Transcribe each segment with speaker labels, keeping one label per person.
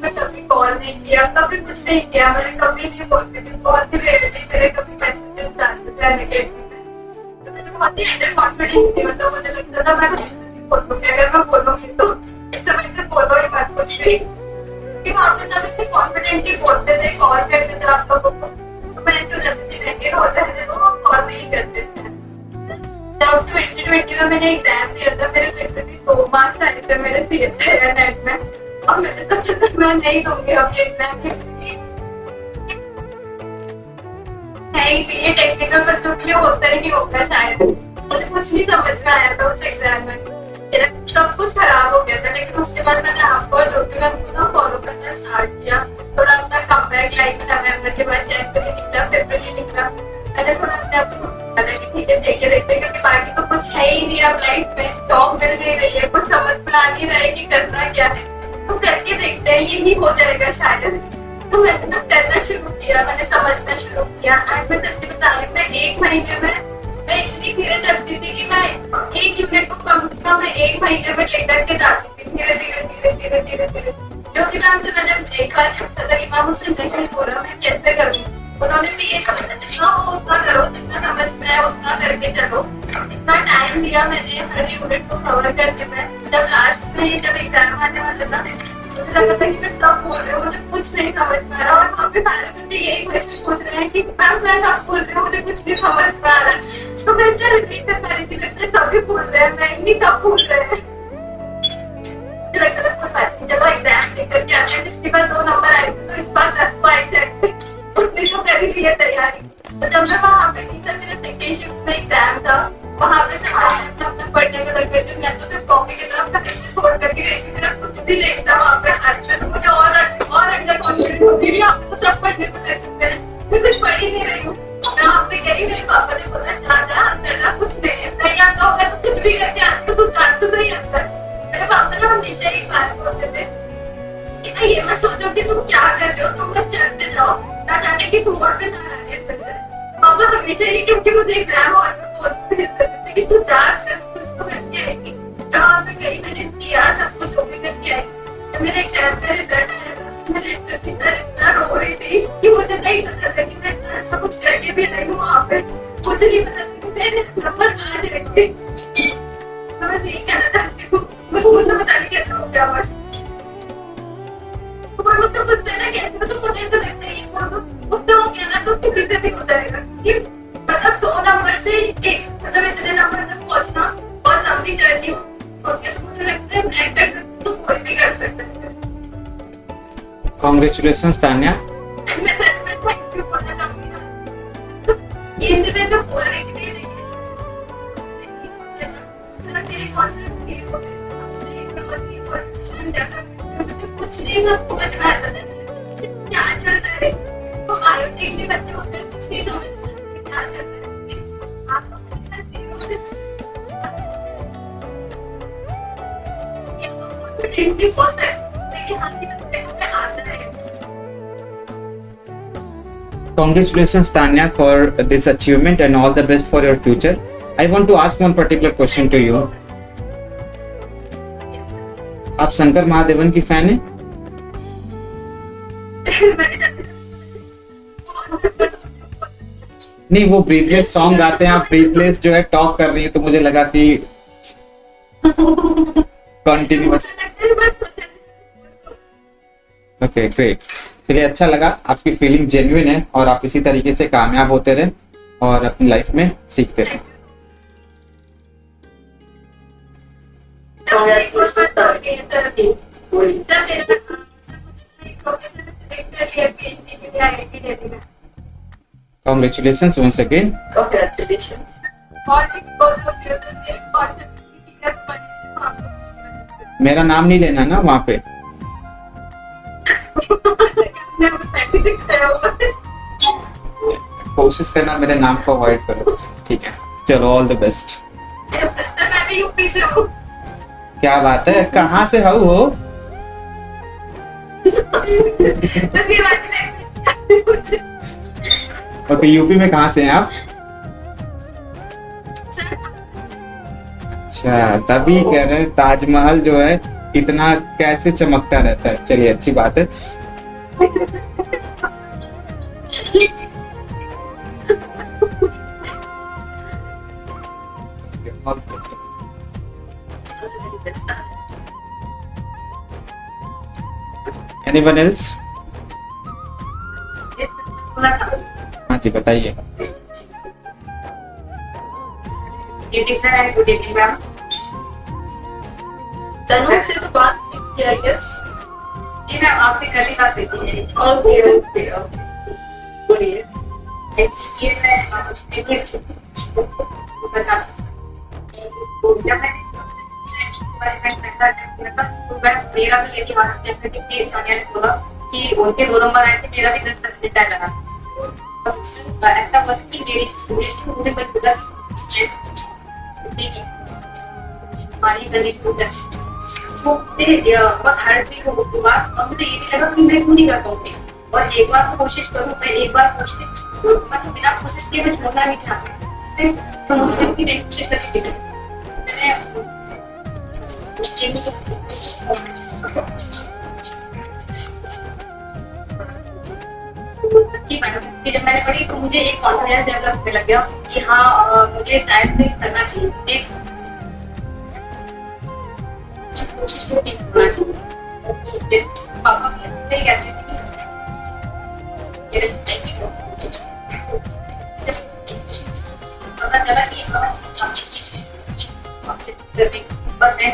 Speaker 1: मैं कभी कॉल नहीं किया, कभी कुछ नहीं किया, मैंने कभी नहीं बोलती थी, बहुत ही रेयरली मेरे कभी मैसेजेस आते थे नेगेटिव में। मुझे बहुत ही अंडर कॉन्फिडेंस थी, मतलब मुझे लगता था मैं कुछ नहीं बोलूंगी, अगर मैं बोलूंगी तो इट्स अ मैटर, बोलो ही मत कुछ भी। कि वहाँ पे सब इतने कॉन्फिडेंटली बोलते थे, कॉल करते थे आप लोगों को, तो मैं ऐसे हो जाती थी नहीं होता है देखो हम कॉल नहीं करते थे। जब 2020 में मैंने एग्जाम दिया था, मेरे लिटरली 2 मार्क्स आए थे मेरे सीएसआईआर नेट में, और मैंने सोचा था मैं नहीं दूंगी अब ये एग्जाम, क्योंकि है ही नहीं, ये टेक्निकल बच्चों के लिए होता ही नहीं होगा शायद। मुझे कुछ नहीं समझ में आया था उस एग्जाम में, मेरा सब कुछ खराब हो गया था। लेकिन उसके बाद मैंने आपको और ज्योति मैम को ना फॉलो करना स्टार्ट किया, थोड़ा अपना कमबैक लाइफ में नवंबर के बाद जनवरी निकला, फरवरी निकला, मैंने थोड़ा अपने आप को पता कि ठीक है देखते देखते, क्योंकि बाकी तो कुछ है ही नहीं अब लाइफ में, जॉब मिल नहीं रही है, कुछ समझ में आ नहीं रहा है कि करना क्या है, तो करके देखते हैं यही हो जाएगा शायद। तो मैंने ना करना शुरू किया, मैंने समझना शुरू किया। एंड मैं सच्ची बता रही हूँ, मैं 1 महीने में मैं इतनी धीरे चलती थी कि मैं 1 यूनिट को कम से कम मैं 1 महीने में लेकर के जाती थी, धीरे धीरे धीरे धीरे धीरे धीरे। क्योंकि मैम से मैंने एक बार पूछा था कि मैम मुझसे नहीं हो रहा, मैं कैसे करूँ, उन्होंने भी ये कहा जितना हो उतना करो, जितना समझ में आए उतना करके चलो। इतना टाइम लिया मैंने हर यूनिट को कवर करके। मैं जब लास्ट में जब एग्जाम आने वाला था, मुझे लगा था कि मैं सब बोल रही हूँ, मुझे कुछ नहीं समझ में आ रहा, और वहाँ पे सारे बच्चे यही क्वेश्चन पूछ रहे हैं कि मैम मैं सब बोल रही हूँ, मुझे कुछ नहीं समझ में आ रहा। तो मैं चल नहीं कर पा रही थी, लगता सभी बोल रहे हैं, मैं ही सब बोल रहे हैं। मुझे लगा था कोई बात नहीं, चलो एग्जाम दे करके आते हैं, पिछली बार 2 नंबर आए थे तो इस बार 10 को आए थे, उतनी तो कर ही ली है तैयारी। तो जब मैं वहाँ पे थी, सर मेरा सेकेंड शिफ्ट में एग्जाम था, वहाँ पे से अपने पढ़ने में लग गई थी। मैं तो सिर्फ कॉपी के तरफ छोड़ करके गई थी, मेरा कुछ भी नहीं था वहाँ पे हाथ में, तो मुझे और अंडर कॉन्फिडेंस होती थी, यहाँ पे तो सब पढ़ने में लगते हैं, मैं कुछ पढ़ ही नहीं रही हूँ। मैं वहाँ पे गई, मेरे पापा ने बोला जा करना कुछ नहीं है, नहीं आता होगा तो कुछ भी करके आता, तू जान तो सही आता। मेरे पापा ना हमेशा एक बात बोलते थे कि ये मत सोचो कि तुम क्या कर रहे हो, तुम बस चलते जाओ, ना जाने किस मोड़ पे ना आ रहे हैं। पापा हमेशा ये, क्योंकि मुझे एग्जाम हॉल में बोलते थे कि तू जा कुछ तो करके आएगी। वहाँ पे गई, मैंने दिया सब कुछ, भी करके आई। जब मेरे एग्जाम का रिजल्ट आया, मैं लिटरली इतना रो रही थी कि मुझे नहीं पता था कि मैं इतना अच्छा कुछ करके भी रही हूँ वहाँ पे, मुझे नहीं पता था कि मैं नंबर आ जाएंगे। मैं बस यही कहना चाहती हूँ, मुझे पता नहीं कैसे हो गया बस। पर मुझसे पूछते हैं ना कैसे, तो मुझे ऐसा लगता है ये मुझसे हो गया ना तो किसी से भी हो जाएगा। कि मतलब 2 नंबर से एक, मतलब इतने नंबर तक पहुंचना बहुत लंबी जर्नी होती है, तो मुझे लगता है मैं कर सकती हूँ तो कोई भी कर सकता है।
Speaker 2: Congratulations तान्या।
Speaker 1: मैं सच में थैंक यू बोलना चाहूंगी ना, ये सिर्फ ऐसे बोल रही थी नहीं है, सर तेरे कॉन्सेप्ट ये हो गए, मुझे एक लॉजिक क्वेश्चन जाता कुछ नहीं समझ में आता था क्या चल रहा है। तो बायोटेक के बच्चे होते हैं, कुछ नहीं समझ में आता क्या चल रहा है। आप तो मेरे साथ जीरो से ये कॉन्फिडेंट भी बहुत है, लेकिन हाँ की तक में आता है।
Speaker 2: Congratulations Tanya for this achievement and all the best for your future. I want to ask one particular question to you. आप शंकर महादेवन की फैन है? नहीं, वो ब्रीथलेस सॉन्ग गाते हैं, आप ब्रीथलेस जो है टॉक कर रही है, तो मुझे लगा कि कंटिन्यूअस। ओके ग्रेट, चलिए अच्छा लगा, आपकी फीलिंग जेन्युइन है और आप इसी तरीके से कामयाब होते रहे और अपनी लाइफ में सीखते रहे। Congratulations once again.
Speaker 1: Congratulations.
Speaker 2: मेरा नाम नहीं लेना ना वहाँ पे। कोशिश करना मेरे नाम को अवॉइड करो, ठीक है? चलो ऑल द बेस्ट।
Speaker 1: मैं भी यूपी से हूँ।
Speaker 2: क्या बात है, कहाँ से हो? ओके, यूपी में कहाँ से हैं आप? अच्छा, तभी कह रहे हैं ताजमहल जो है इतना कैसे चमकता रहता है। चलिए अच्छी बात है। Anyone else? हाँ जी बताइए।
Speaker 1: तनु से तो बात नहीं की आई गेस।
Speaker 3: जी मैम आपसे कल ही बात हुई थी।
Speaker 1: ओके ओके ओके
Speaker 3: बोलिए। ये मैं बता जब मैं मेरा भी यही बात जैसे कि सोनिया ने बोला कि उनके 2 नंबर आए थे, मेरा भी 10% आया लगा। ऐसा बात की मेरी मुझे बस लगा कि हमारी कंडीशन तो बहुत हार्ड भी हो उसके बाद, और मुझे ये भी लगा कि मैं क्यों नहीं कर पाऊंगी, और एक बार तो कोशिश करूँ। मैं एक बार कोशिश मतलब बिना कोशिश किए मैं छोड़ना नहीं चाहती, तो मैं कोशिश करके देखी। मैंने जब मैंने पढ़ी तो मुझे एक कॉन्फिडेंस डेवलप होने लग गया कि हाँ मुझे ट्रायल से करना चाहिए, एक कोशिश को ठीक होना चाहिए। पापा कहते थे कि पता चला कि पर मैं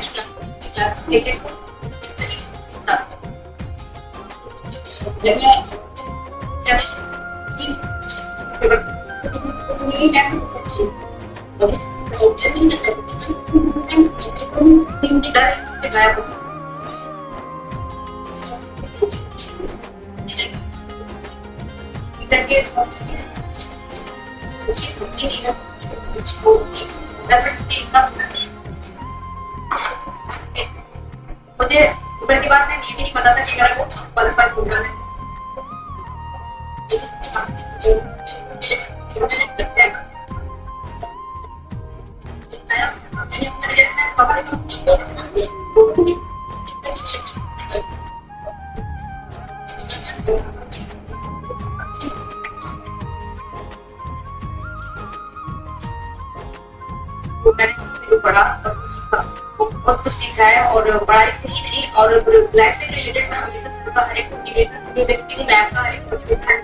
Speaker 3: लेकिन मुझे ऊपर की बात में ये भी नहीं पता था कि मेरा वो क्वालिफाई होगा है। मैंने पढ़ा बहुत कुछ सीखा है, और पढ़ाई से ही नहीं और लाइफ से रिलेटेड मैं हमेशा सबका हर एक मोटिवेशन जो देखती हूँ, मैम का हर एक मोटिवेशन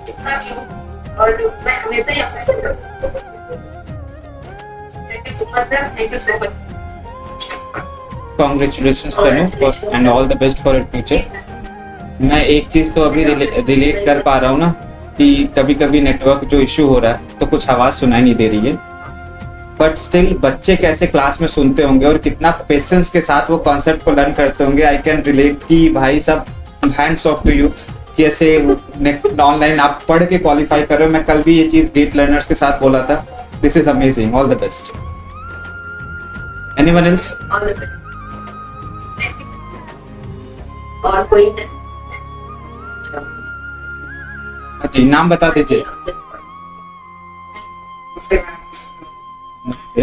Speaker 3: जितना भी हूँ, और मैं हमेशा ही अपने thank you so much sir, thank you so much.
Speaker 2: Congratulations Tanu and all the best for your future। मैं एक चीज तो अभी रिलेट कर पा रहा हूँ ना कि कभी कभी नेटवर्क जो इश्यू हो रहा है तो कुछ आवाज सुनाई नहीं दे रही है, बट स्टिल बच्चे कैसे क्लास में सुनते होंगे और कितना पेशेंस के साथ वो कॉन्सेप्ट को लर्न करते होंगे। आई कैन रिलेट कि भाई सब हैंड्स ऑफ टू यू कि ऐसे नेट ऑनलाइन आप पढ़ के क्वालिफाई कर रहे हो। मैं कल भी ये चीज गेट लर्नर्स के साथ बोला था। This is amazing, all the best. Anyone else?
Speaker 3: और कोई है?
Speaker 2: जी नाम बता दीजिए। नमस्ते।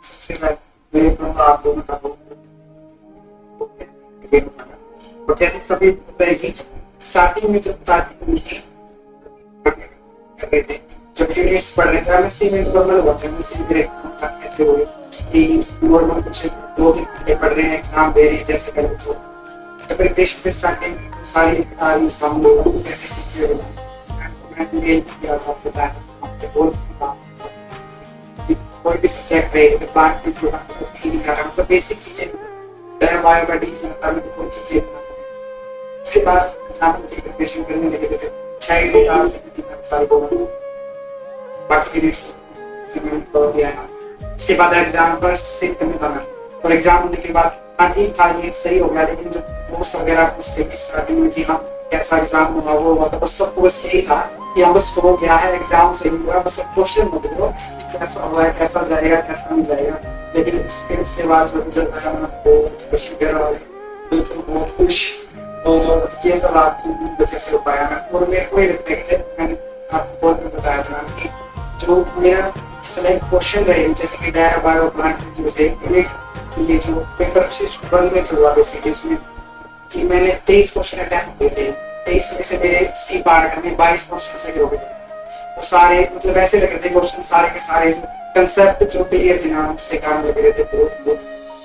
Speaker 4: सबसे पहले तो आप दोनों का बहुत जैसे सभी रहेगी स्टार्टिंग में जब स्टार्टिंग हुई थी जब यूनिट्स पढ़ रहे थे एमएससी में नॉर्मल हुआ था, एमएससी ग्रेड ऐसे हुए कि नॉर्मल कुछ 2 दिन पढ़ रहे हैं, एग्जाम दे रहे हैं जैसे कर तो जब प्रिपरेशन पे स्टार्टिंग सारी आ रही सामने ऐसी चीजें मैंने किया था बताया आपसे बोल कोई भी सब्जेक्ट रहे जैसे प्लांट की जो थ्योरी का मतलब बेसिक चीजें बायोलॉजी की कोई चीजें उसके बाद एग्जाम की प्रिपरेशन करने लगे थे चाइल्ड डेटा से सारी बोलो बाकी यूनिट्स से मैंने कर दिया है। इसके बाद एग्जाम पर सिट करने था मैं, और एग्जाम होने के बाद हाँ ठीक था ये सही हो गया, लेकिन जब दोस्त वगैरह पूछते कि स्टार्टिंग में कि हाँ कैसा एग्जाम हुआ वो हुआ, तो बस सबको बस यही था कि हाँ बस हो गया है एग्जाम सही हुआ, बस सब क्वेश्चन मत करो कैसा हुआ है कैसा जाएगा कैसा नहीं जाएगा। लेकिन उसके बाद जो रिजल्ट आया मैं बहुत खुशी कर रहा हूँ, बहुत खुश, और ये सब आपकी वजह से हो पाया मैं। और मेरे को ये लगता है कि मैंने आपको बहुत बताया था कि जो मेरा सिलेक्ट क्वेश्चन रहे जैसे कि डायरा बायो प्लांट जो से ये जो पेपर वन में जो हुआ बेसिकली इसमें कि मैंने 23 क्वेश्चन अटेम्प्ट किए थे, 23 में से मेरे सी पार्ट में 22 क्वेश्चन सही हो गए। वो सारे मतलब ऐसे लग रहे थे क्वेश्चन सारे के सारे कंसेप्ट जो क्लियर थे ना उसके कारण लग रहे थे। बहुत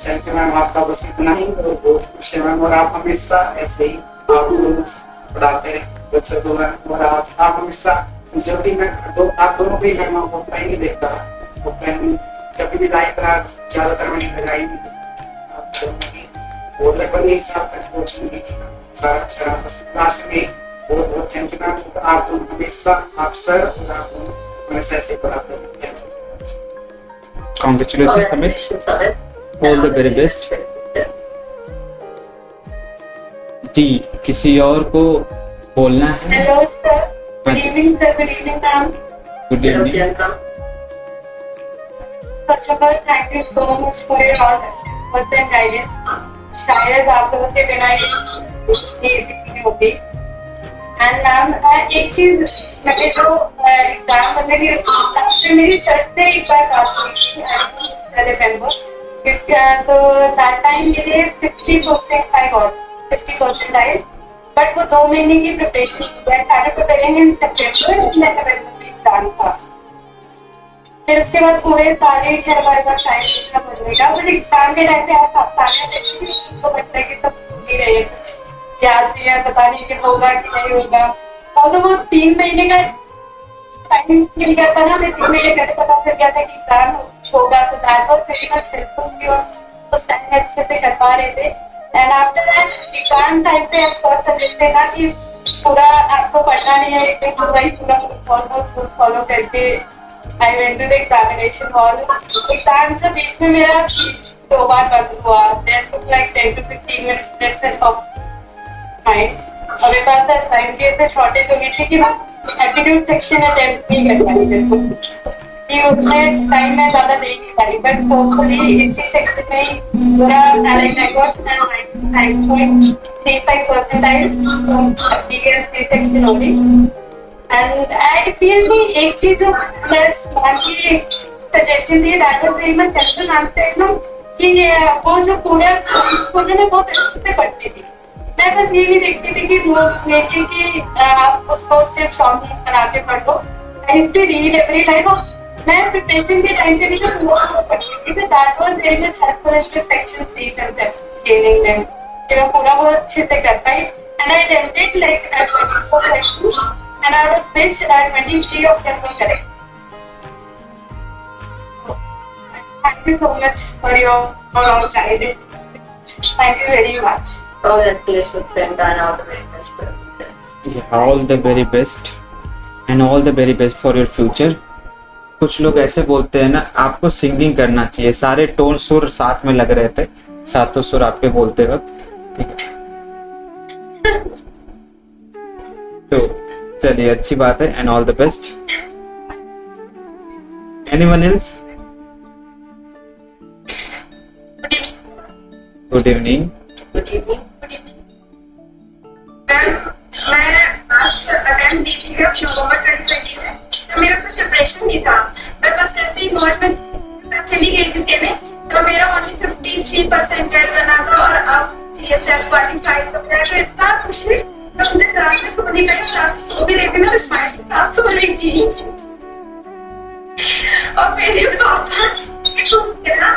Speaker 4: थैंक यू मैम, आपका बस इतना ही और बहुत खुश है मैम। और आप हमेशा ऐसे ही आप पढ़ाते रहे बच्चों को मैम। और आप हमेशा जब भी मैं आप दोनों को ही मैं मौका ही नहीं देखता, वो कभी भी लाइव करा ज्यादातर मैंने लगाई नहीं आप दोनों की। और लगभग 1 साल तक कोचिंग की थी सारा अच्छा बस लास्ट में बहुत बहुत थैंक यू मैम। आप दोनों हमेशा आप सर और आप दोनों हमेशा ऐसे पढ़ाते रहे।
Speaker 2: Congratulations, Amit. All the very best. जी, किसी और को बोलना है?
Speaker 1: Hello sir, good evening sir, good evening ma'am.
Speaker 2: Good evening.
Speaker 1: First of all thank you so much for your all help and guidance. शायद आप लोगों के बिना ये इजी नहीं होती। एंड मैम एक चीज मैंने जो एग्जाम बनने की लास्ट में मेरी चर्च से एक बार बात हुई थी, आई रिमेंबर, तो दैट टाइम मेरे 50% आई गॉट 50% आए, बट वो 2 महीने की प्रिपरेशन आई स्टार्टेड प्रिपेयरिंग इन सितंबर, नवंबर में एग्जाम था। फिर उसके बाद पूरे सारे हमारे पास टाइम लिखना पड़ेगा, बट एग्जाम के टाइम पे ऐसा तो लगता है कि सब भूल ही रहे हैं, कुछ याद नहीं है, पता नहीं कि होगा कि नहीं होगा। और तो वो 3 महीने का टाइम मिल गया था ना, हमें 3 महीने पहले पता चल गया था कि एग्जाम होगा, तो that was very much helpful कि उस टाइम में अच्छे से कर पा रहे थे। And after that exam time पे आप बहुत समझते ना कि पूरा आपको पढ़ना नहीं है, एक पूरा ऑलमोस्ट फॉलो करके I went to the examination hall. Exam से बीच में मेरा 2 बार बंद हुआ, that took like 10 to 15 minutes of mind. और मेरे पास टाइम की ऐसे शॉर्टेज हो गई थी कि मैं एप्टीट्यूड सेक्शन अटेम्प्ट नहीं कर पाई बिल्कुल, कि उसमें टाइम मैं ज्यादा दे नहीं पाई, बट होपफुली इसी सेक्शन में ही पूरा I got 9.35 percentile from C section only. And I feel कि एक चीज जो प्लस बाकी सजेशन थी that was very much helpful. Ma'am said ना कि वो जो पूरा मैं बहुत अच्छे से पढ़ती थी, मैं बस ये भी देखती थी कि मोस्टली कि आप उसको सिर्फ शॉर्ट बना के पढ़ लो। I used to read every line of, मैं प्रिपरेशन के टाइम पे भी जो पढ़ती थी, that was very much helpful in section C concept gaining them, कि मैं पूरा वो अच्छे से कर पाई। And I attempted like 24 questions and out of which 23 of them were correct. Thank you so much for your guidance. Thank you very much.
Speaker 3: Congratulations and all the very best for your future.
Speaker 2: Yeah, all the very best and all the very best for your future. कुछ लोग ऐसे बोलते हैं ना, आपको singing करना चाहिए, सारे टोन सुर साथ में लग रहे थे, सातों सुर आपके बोलते वक्त, ठीक है। तो चलिए, अच्छी बात है and all the best. Anyone else? Good evening.
Speaker 3: Good evening.
Speaker 1: मैं लास्ट अटेम्प्ट दी थी नवंबर 2020 में, तो मेरा कोई प्रिपरेशन नहीं था, मैं बस ऐसे ही मौज में चली गई थी देने, तो मेरा ओनली 53% बना था और अब CSF क्वालिफाइड हो गया। तो इतना खुशी, मैं मुझे रात में सो नहीं पाई, रात में सो भी रही थी, मैं तो स्माइल के साथ सो रही थी। और मेरे पापा सोचते ना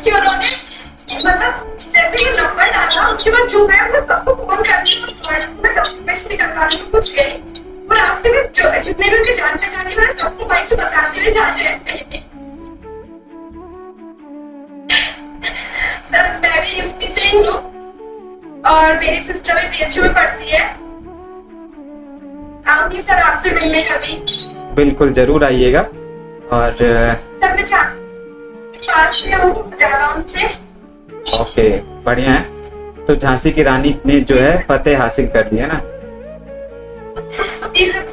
Speaker 1: कि उन्होंने मतलब जैसे ये नंबर डाला, उसके बाद जो मैं सबको फोन करती मैं डॉक्यूमेंट्स भी करवाने में कुछ गई, और रास्ते में जितने भी उनके जान पहचान थी, मैंने सबको बाइक से बताते हुए जा रहे थे। सर मैं भी यूपी से ही हूँ और मेरी सिस्टर भी BHU में पढ़ती है। आऊंगी सर आपसे मिलने कभी।
Speaker 2: बिल्कुल जरूर आइएगा। और
Speaker 1: सर मैं पास में हूँ जालौन से।
Speaker 2: ओके, बढ़िया है। तो झांसी की रानी ने जो है फतेह हासिल कर लिया ना।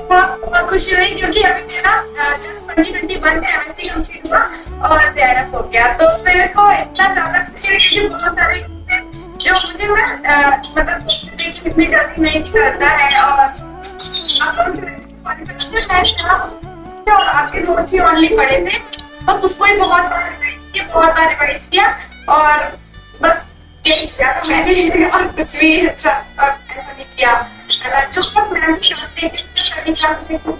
Speaker 1: बहुत खुशी हुई क्योंकि अभी मेरा जस्ट 2021 में MSc कंप्लीट हुआ और JRF हो गया, तो मेरे को इतना ज्यादा खुशी हुई क्योंकि बहुत सारे जो मुझे मतलब इतनी जल्दी नहीं करता है। और और आपके नोट्स ही ऑनली पढ़े थे, बस उसको ही बहुत बार रिवाइज किया और
Speaker 3: नहीं किया तो मैंने और कुछ भी अच्छा ऐसा नहीं किया। जो सब मैम चाहते थे करनी चाहते थे वो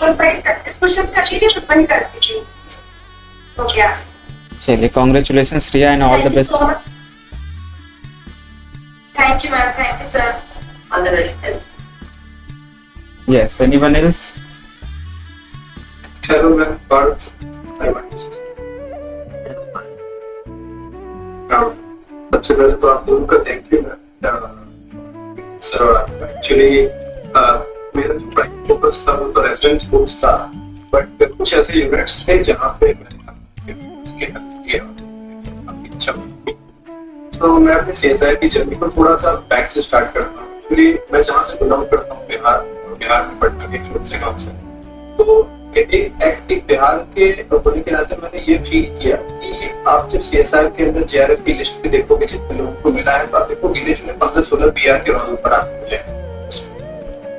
Speaker 3: वही करते, क्वेश्चंस करती थी बस वही करती थी। तो क्या
Speaker 2: चलिए, congratulation Riya and all the best.
Speaker 3: Thank you ma'am, thank you sir, all the very best.
Speaker 2: Yes, anyone else?
Speaker 5: Hello, ma'am. Bharat. I want to say. सबसे पहले तो आप दोनों का thank you ma'am. Sir actually मेरा जो प्राइमरी फोकस था वो तो रेफरेंस बुक्स था, बट कुछ ऐसे यूनिट्स थे जहाँ पे मैंने उसके हेल्प किया, काफी अच्छा बना। तो मैं अपने सीएसआई की जर्नी को थोड़ा सा बैक से स्टार्ट करता हूँ। एक्चुअली मैं जहाँ से बिलोंग करता हूँ बिहार में पटना के छोटे से गाँव से, तो एक बिहार के होने के नाते मैंने ये फील किया कि आप जब सीएसआर के अंदर जेआरएफ की लिस्ट पे देखोगे जितने लोगों को मिला है, तो आप देखो गिने चुने 15-16 बिहार के रोल पर आपको मिले।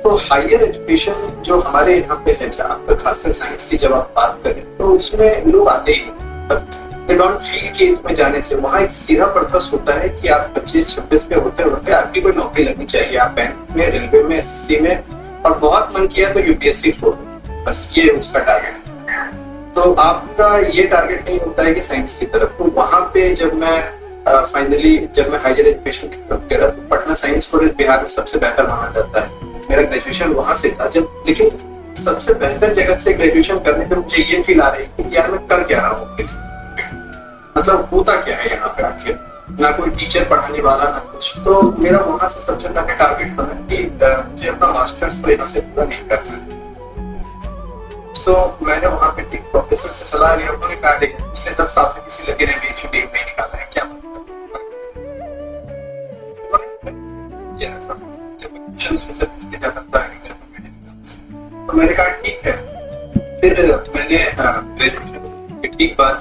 Speaker 5: तो हायर एजुकेशन जो हमारे यहाँ पे है, जहाँ पर खासकर साइंस की जब आप बात करें तो उसमें लोग आते ही दे डोंट फील कि इसमें जाने से वहाँ एक सीधा पर्पस होता है कि आप 25-26 पे होते होते आपकी कोई नौकरी लगनी चाहिए, आप बैंक में, रेलवे में, एसएससी में, और बहुत मन किया तो यूपीएससी फोड़, बस ये उसका टारगेट। तो आपका ये टारगेट नहीं होता है कि साइंस की तरफ। तो वहां पे जब मैं फाइनली जब मैं हायर एजुकेशन की तरफ गया तो पटना साइंस कॉलेज बिहार में सबसे बेहतर माना जाता है। मेरा ग्रेजुएशन वहां से था जब, लेकिन सबसे बेहतर जगह से ग्रेजुएशन करने पे मुझे ये फील आ रही है कि यार मैं कर क्या रहा हूँ, मतलब होता क्या है यहाँ पे आखिर, ना कोई टीचर पढ़ाने वाला ना कुछ। तो मेरा वहां से सबसे पहले टारगेट बना कि मुझे अपना मास्टर्स तो यहाँ से पूरा नहीं करना है। सो मैंने वहाँ पे एक प्रोफेसर से सलाह लिया, उन्होंने कहा पिछले 10 साल से किसी लड़के ने बीएचडी नहीं निकाला है, क्या तो मैंने कहा ठीक है। फिर मैंने ग्रेजुएशन ठीक बाद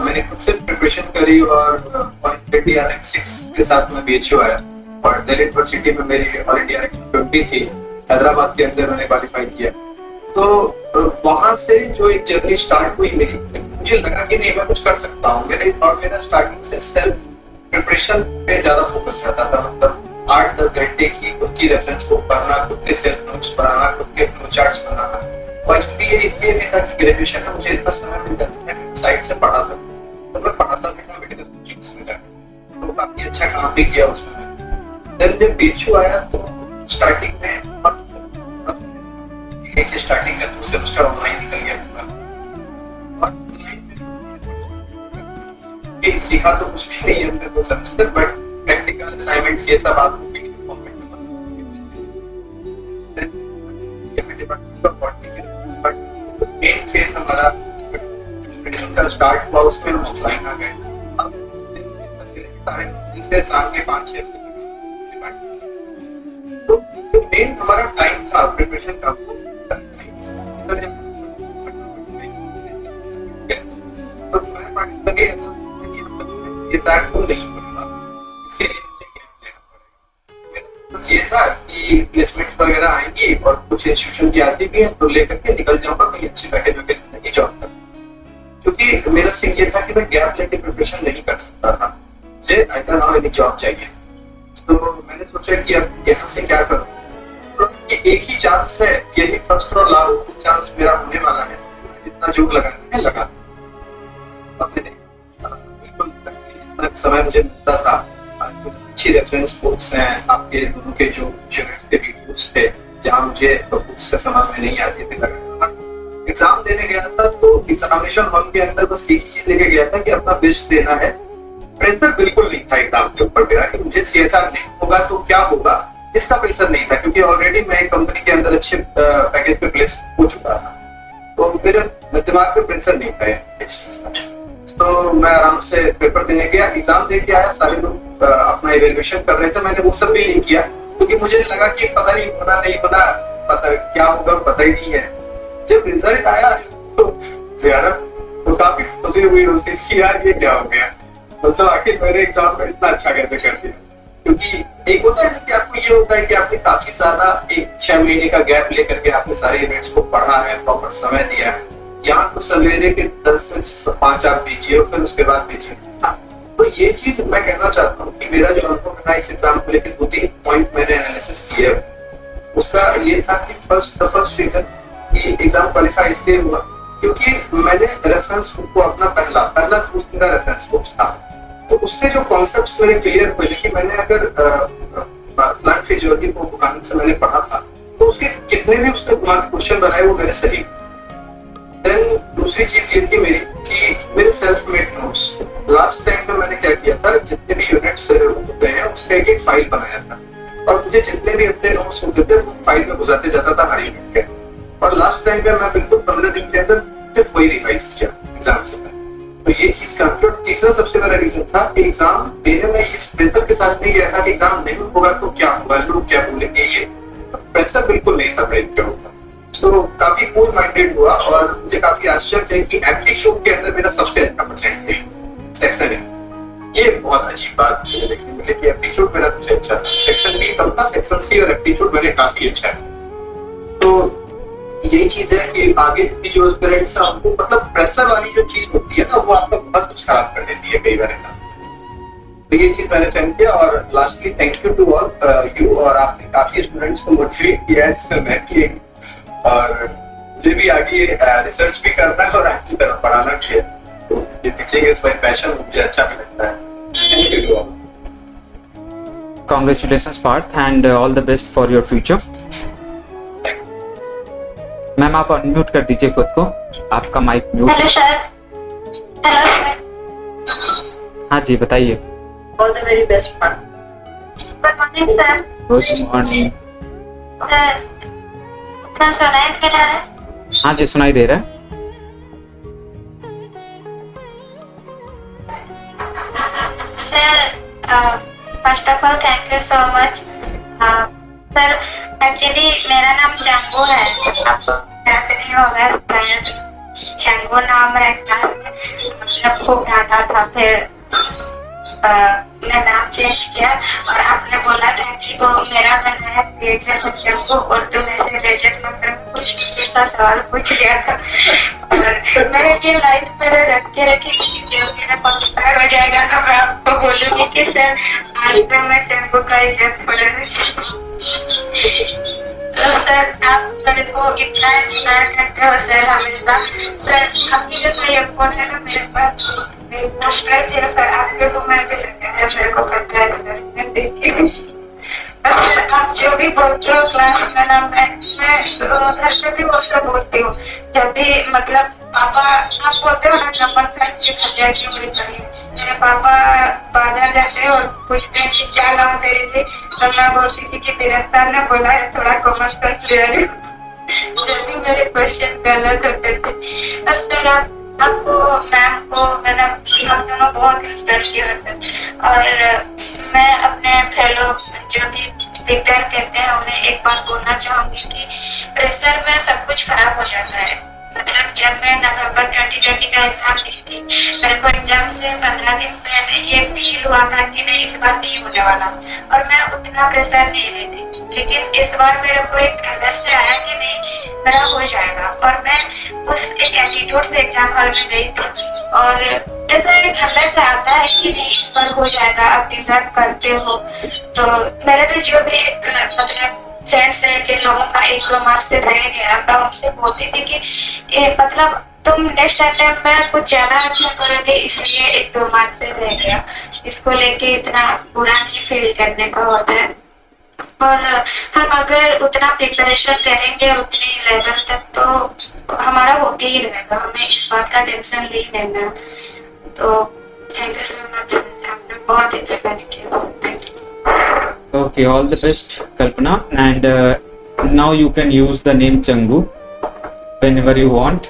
Speaker 5: मैंने खुद से प्रिपरेशन करी और ऑल इंडिया रैंक 6 के साथ मैं बीएचयू आया और दिल्ली यूनिवर्सिटी में मेरी ऑल इंडिया रैंक 20 थी, हैदराबाद के अंदर मैंने क्वालिफाई किया। तो वहां से जो एक जर्नी स्टार्ट हुई मेरी, मुझे लगा कि नहीं मैं कुछ कर सकता हूँ। मेरा स्टार्टिंग से सेल्फ प्रिपरेशन पे ज्यादा फोकस रहता था, मतलब 8-10 घंटे की खुद की रेफरेंस बुक पढ़ना, खुद के सेल्फ नोट्स बनाना, खुद के फ्लो चार्ट्स बनाना। और ये इसलिए भी था कि ग्रेजुएशन में मुझे इतना समय मिलता था साइड से पढ़ा सकता, तो मैं पढ़ाता भी था मेडिकल कोचिंग्स में, तो काफी अच्छा काम भी किया उसमें। देन जब बीएचयू आया तो स्टार्टिंग में स्टार्टिंग का 2 सेमेस्टर ऑनलाइन निकल गया पूरा, और सीखा तो कुछ भी नहीं है हमने 2 सेमेस्टर, बट प्रैक्टिकल असाइनमेंट्स ये सब आपको पीडीएफ फॉर्मेट में मेन फेज हमारा का स्टार्ट हुआ, उसमें हम ऑफलाइन आ गए। अब सारे से शाम के 5-6 तो मेन हमारा टाइम था प्रिपरेशन का, बस ये था कि प्लेसमेंट वगैरह आएंगी और कुछ इंस्टीट्यूशन की आती भी है तो लेकर के निकल जाऊंगा कहीं अच्छी पैकेज वगैरह की जॉब कर, क्योंकि मेरा सीन ये था कि मैं गैप लेके प्रिपरेशन नहीं कर सकता था, मुझे आइदर नाउ एनी जॉब चाहिए। तो मैंने सोचा कि अब यहाँ से क्या करूँ, तो एक ही चांस है, यही फर्स्ट और लास्ट चांस मेरा होने वाला है, जितना जोग लगाना है लगा। अब मैंने बिल्कुल जितना समय मुझे मिलता था, अच्छी रेफरेंस बुक्स हैं आपके दोनों के, जो यूनिट्स के वीडियोस थे जहाँ मुझे बुक्स से समझ में नहीं आती थी। एग्जाम देने गया था तो एग्जामिनेशन हॉल के अंदर बस एक ही चीज लेके गया था कि अपना बेस्ट देना है। प्रेशर बिल्कुल नहीं था एग्जाम के ऊपर मेरा कि मुझे सीएसआर नहीं होगा तो क्या होगा, इसका प्रेशर नहीं था, क्योंकि ऑलरेडी मैं एक कंपनी के अंदर अच्छे पैकेज पे प्लेस हो चुका था, तो मेरे दिमाग पे प्रेशर नहीं था इस चीज का। तो मैं आराम से पेपर देने गया, एग्जाम दे के आया, सारे लोग अपना इवैल्यूएशन कर रहे थे, मैंने वो सब भी नहीं किया क्योंकि मुझे लगा कि पता नहीं होना नहीं होना, पता क्या होगा पता ही नहीं है। जब रिजल्ट आया तो ज्यादा तो काफी खुशी हुई उस दिन कि यार ये क्या हो गया, मतलब आखिर मेरे एग्जाम में इतना अच्छा कैसे कर दिया। क्योंकि एक होता है ना कि आपको ये होता है कि आपने काफी ज्यादा 1-6 महीने का गैप लेकर के आपने सारे इवेंट्स को पढ़ा है, प्रॉपर समय दिया है, यहाँ तो सवेरे के 10 से 5 आप भेजिए और फिर उसके बाद भेजिए, तो ये चीज मैं कहना चाहता हूँ कि मेरा जो अनुभव रहा इस एग्जाम को लेकर 2-3 पॉइंट मैंने एनालिसिस किए। उसका ये था कि फर्स्ट रीजन कि एग्जाम क्वालिफाई इसलिए हुआ क्योंकि मैंने रेफरेंस बुक को अपना पहला दोस्त मेरा रेफरेंस बुक था, तो उससे जो कॉन्सेप्ट्स मेरे क्लियर हुए कि मैंने अगर प्लांट फिजियोलॉजी को बुकानन से मैंने पढ़ा था तो उसके जितने भी उसने क्वेश्चन बनाए वो मेरे सही। देन दूसरी चीज ये थी मेरी कि मेरे self made notes last time में मैंने क्या किया था, जितने भी यूनिट्स होते हैं उसका एक फाइल बनाया था और मुझे जितने भी अपने नोट्स होते थे वो फाइल में घुसाते जाता था हर यूनिट के, और लास्ट टाइम में मैं बिल्कुल 15 दिन के अंदर सिर्फ वही रिवाइज किया एग्जाम से पहले। तो ये चीज का तीसरा सबसे बड़ा रीजन था कि एग्जाम देने में इस प्रेशर के साथ नहीं गया था कि एग्जाम नहीं होगा तो क्या होगा, लोग क्या बोलेंगे, ये तो प्रेशर बिल्कुल नहीं था ब्रेन के ऊपर। तो काफी कूल माइंडेड हुआ और मुझे काफी आश्चर्य है कि एप्टीट्यूड के अंदर मेरा सबसे अच्छा परसेंट सेक्शन है। ये बहुत अजीब बात मुझे देखने मिली कि एप्टीट्यूड मेरा सबसे अच्छा था, सेक्शन बी कम था, सेक्शन सी और एप्टीट्यूड मैंने काफी अच्छा है। तो यही चीज है कि आगे की जो एस्पिरेंट्स हैं उनको मतलब प्रेशर वाली जो चीज होती है ना वो आपका बहुत कुछ खराब कर देती है कई बार ऐसा। तो ये चीज मैंने फैन किया और lastly thank you to all you, और आपने काफी स्टूडेंट्स को मोटिवेट किया है जिसमें मैं किए, और मुझे भी आगे रिसर्च भी करना है और आपकी तरफ पढ़ाना भी है। तो ये टीचिंग इज माय पैशन, मुझे अच्छा भी लगता है। Thank you to all.
Speaker 2: Congratulations Parth and all the best for your future. Ma'am आप अनम्यूट कर दीजिए खुद को, आपका mic mute.
Speaker 1: Hello sir. Hello.
Speaker 2: हाँ जी बताइए।
Speaker 3: All the very best Parth.
Speaker 1: Good morning sir.
Speaker 2: Good morning.
Speaker 1: Sir सुनाई दे रहा है?
Speaker 2: हाँ जी सुनाई दे रहा है।
Speaker 1: Sir first of all thank you so much. Sir actually मेरा नाम जंगू है, आपको याद नहीं होगा शायद, जंगू नाम रहता है। आपने खूब डांटा था, फिर मैं नाम चेंज किया और आपने बोला था कि वो मेरा बनना है रेजत जंगू, उर्दू में से रेजत मतलब कुछ दूसरा सवाल पूछ लिया था और मैंने ये लाइफ मेरे रख के रखी थी कि जब मेरा पक्का हो जाएगा तो मैं आपको बोलूंगी कि सर आज तो मैं जंगू का इज्जत पढ़ूंगी। तो सर आप मेरे को इतना इंस्पायर करते हो सर हमेशा। सर आपकी जो सपोर्ट है ना मेरे पास मुश्किल सिर्फ आपके को मैं भी लगता है मेरे को पता है सर, मैं देखिए सर आप जो भी बोलते हो क्लास में ना मैं घर पे भी वो सब बोलती हूँ। जब भी मतलब पापा आप बोलते हो ना नंबर खर्च की खर्चा क्यों नहीं चाहिए, मेरे पापा बाजार जाते और पूछते हैं कि क्या लाऊं तेरे लिए, तो मैं बोलती थी कि तेरा सर ने बोला है थोड़ा कॉमर्स कर ले, जब भी मेरे क्वेश्चन गलत होते थे। सर आपको मैम को मैंने हम दोनों बहुत इंस्पायर किया था और मैं अपने फेलो जो भी स्पीकर कहते हैं उन्हें एक बात बोलना चाहूंगी कि प्रेशर में सब कुछ खराब हो जाता है। मतलब जब मैं नवंबर 2020 का एग्जाम दी थी मेरे को एग्जाम से 15 दिन पहले ये फील हुआ था कि नहीं इस बार नहीं होने वाला और मैं उतना प्रेशर नहीं ली थी, लेकिन इस बार मेरे को एक अंदर से आया कि नहीं मेरा हो जाएगा और मैं उस एक एटीट्यूड से एग्जाम हॉल में गई थी और ऐसा एक अंदर से आता है कि नहीं इस बार हो जाएगा, आप डिजर्व करते हो। तो मेरे भी जो भी मतलब फ्रेंड्स है जिन लोगों का एक दो मार्क्स से रह गया मैं उनसे बोलती थी कि ये मतलब तुम नेक्स्ट अटेम्प्ट में कुछ ज्यादा अच्छा करोगे इसलिए एक दो मार्क्स से रह गया, इसको लेके इतना बुरा नहीं फील करने का होता है। और हम अगर उतना प्रिपरेशन करेंगे उतनी लेवल तक तो हमारा होके ही रहेगा, हमें इस बात का टेंशन नहीं लेना। तो थैंक यू सो मच, आपने बहुत इंस्पायर किया। Thank you.
Speaker 2: Okay, all the best Kalpana, and now you can use the name Changu whenever you want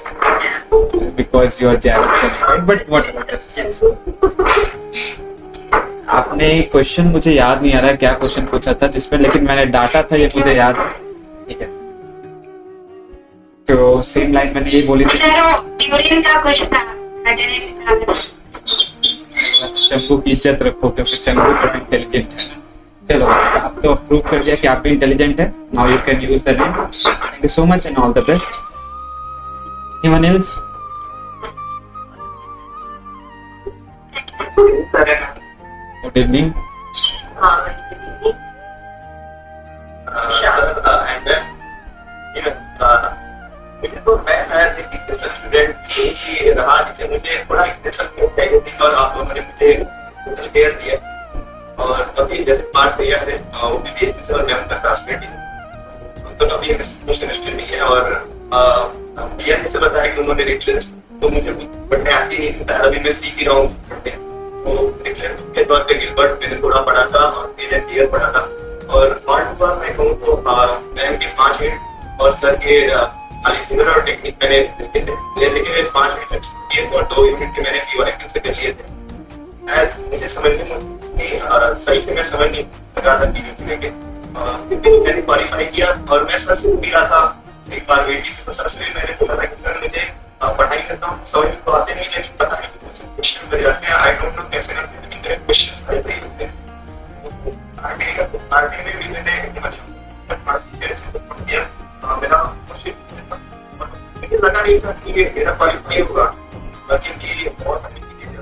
Speaker 2: because you are JAVA qualified, but whatever this. आपने question मुझे याद नहीं आ रहा है क्या क्वेश्चन पूछा था जिसमें, लेकिन मैंने डाटा था ये मुझे याद है, ठीक है। तो सेम लाइन मैंने ये बोली थी
Speaker 1: यूरिन का कुछ था,
Speaker 2: चंगू की इज्जत रखो क्योंकि चंगू थोड़ा इंटेलिजेंट है ना। चलो आप तो प्रूव कर दिया कि आप भी इंटेलिजेंट है। Now you can use the name. Thank you so much and all the best. Anyone else?
Speaker 5: Sir है ना
Speaker 2: गुड इवनिंग।
Speaker 3: हाँ वही
Speaker 5: and मुझे तो मैं एक स्पेशल स्टूडेंट की रहा जिसे मुझे थोड़ा स्पेशल चाहिए थी और आप लोगों ने मुझे टोटल केयर दिया और अभी जैसे पार्ट लिया है वो भी और मैं उनका क्लासमेट ही तो अभी सेमेस्टर में है और भैया ने से बताया कि उन्होंने रिक्शेस तो मुझे पढ़ने आती नहीं था, अभी मैं सीख ही रहा हूँ पढ़ने। तो रिक्शेस के तौर पे गिलबर्ट मैंने थोड़ा पढ़ा था और क्लियर पढ़ा था और पार्ट पर मैं कहूँ तो मैम के 5 मिनट और सर के फिगर और टेक्निक मैंने देखे थे, लेकिन 5 मिनट और 2 यूनिट के मैंने पीओ से कर लिए थे। मुझे समझ नहीं सही से मैं समझ नहीं लगा था टीवी लेके, लेकिन मैंने क्वालिफाई किया और मैं सर से भी रहा था एक बार वेटिंग तो सर से मैंने बोला था कि सर मुझे पढ़ाई करता हूँ समझ में तो आते नहीं लेकिन पता नहीं क्वेश्चन कर जाते हैं, आई डोंट नो कैसे करते हैं लेकिन क्वेश्चन आते ही होते हैं। आर्मी में भी मैंने मेरा मुझे लगा नहीं था कि ये मेरा क्वालिफाई होगा, क्योंकि बहुत सारी चीजें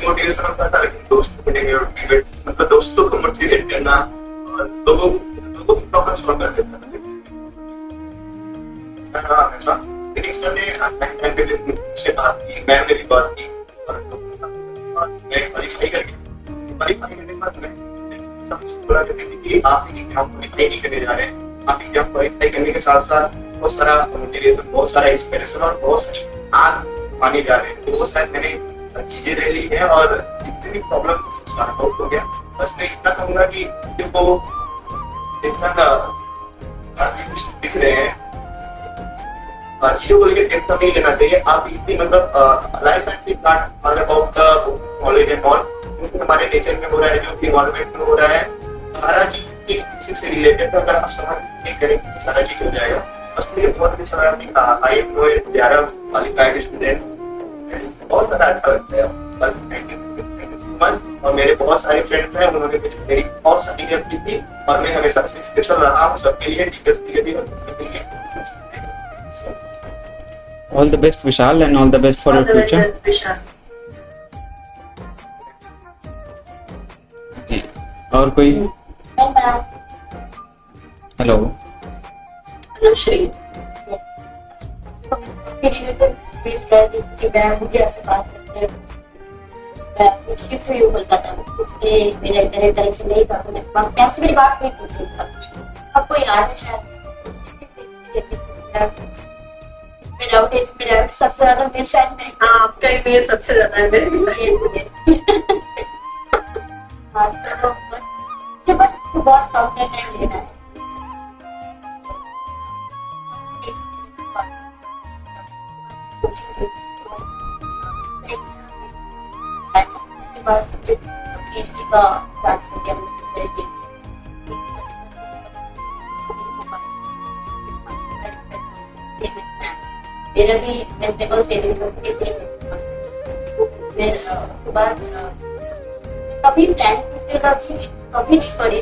Speaker 5: मोटिवेशन होता था लेकिन दोस्तों को मोटिवेट करना और लोगों की प्रॉब्लम सॉल्व कर देता था। हमेशा लेकिन सर ने टाइम पे मुझसे बात की, मैम ने भी बात की और मैं क्वालिफाई कर गया। क्वालिफाई करने के बाद मैं सबसे बोला करती थी कि आप एग्जाम क्वालिफाई नहीं करने जा रहे हैं, आप एग्जाम क्वालिफाई करने के साथ साथ बहुत सारा मोटिवेशन, बहुत सारा इंस्पिरेशन और बहुत सारी आग पाने जा रहे हैं। तो वो शायद मैंने चीजें ले ली है और जितनी भी प्रॉब्लम सॉर्ट आउट हो गया। बस मैं इतना कहूंगा कि जो इंसान दिख रहे हैं चीजों को लेकर टेंशन नहीं लेना चाहिए। आप इतनी मतलब life science part about the knowledge and all हमारे नेचर में हो रहा है, जो कि इन्वायरमेंट में हो रहा है, सारा चीज किसी से रिलेटेड अगर आप समझ नहीं करेंगे सारा चीज हो जाएगा। बस मुझे बहुत अच्छा लगा कि I am no 11 qualified student, बहुत ज्यादा अच्छा लगता है। और मेरे बहुत सारे फ्रेंड्स हैं, उन्होंने मेरी बहुत सारी हेल्प की थी और मैं हमेशा से स्पेशल रहा हूँ सबके लिए, टीचर्स के लिए भी और सबके लिए।
Speaker 2: All the best Vishal and all the best for your future. जी और कोई? हेलो
Speaker 3: श्री मुझे आपसे बात करते मैं शिफ्ट हुई कोलकाता में, इसलिए मेरा इंटरनेट कनेक्शन नहीं था, तो मैं आपसे मेरी बात नहीं पूछ रही था। आपको याद है शायद मेरा सबसे ज्यादा मेल शायद मेरे, हाँ आपका ही मेल सबसे ज्यादा है मेरे हाँ तो बस बहुत कम टाइम लेना है। मेरा भी वेस्ट बंगाल से कभी प्लान कभी नहीं करी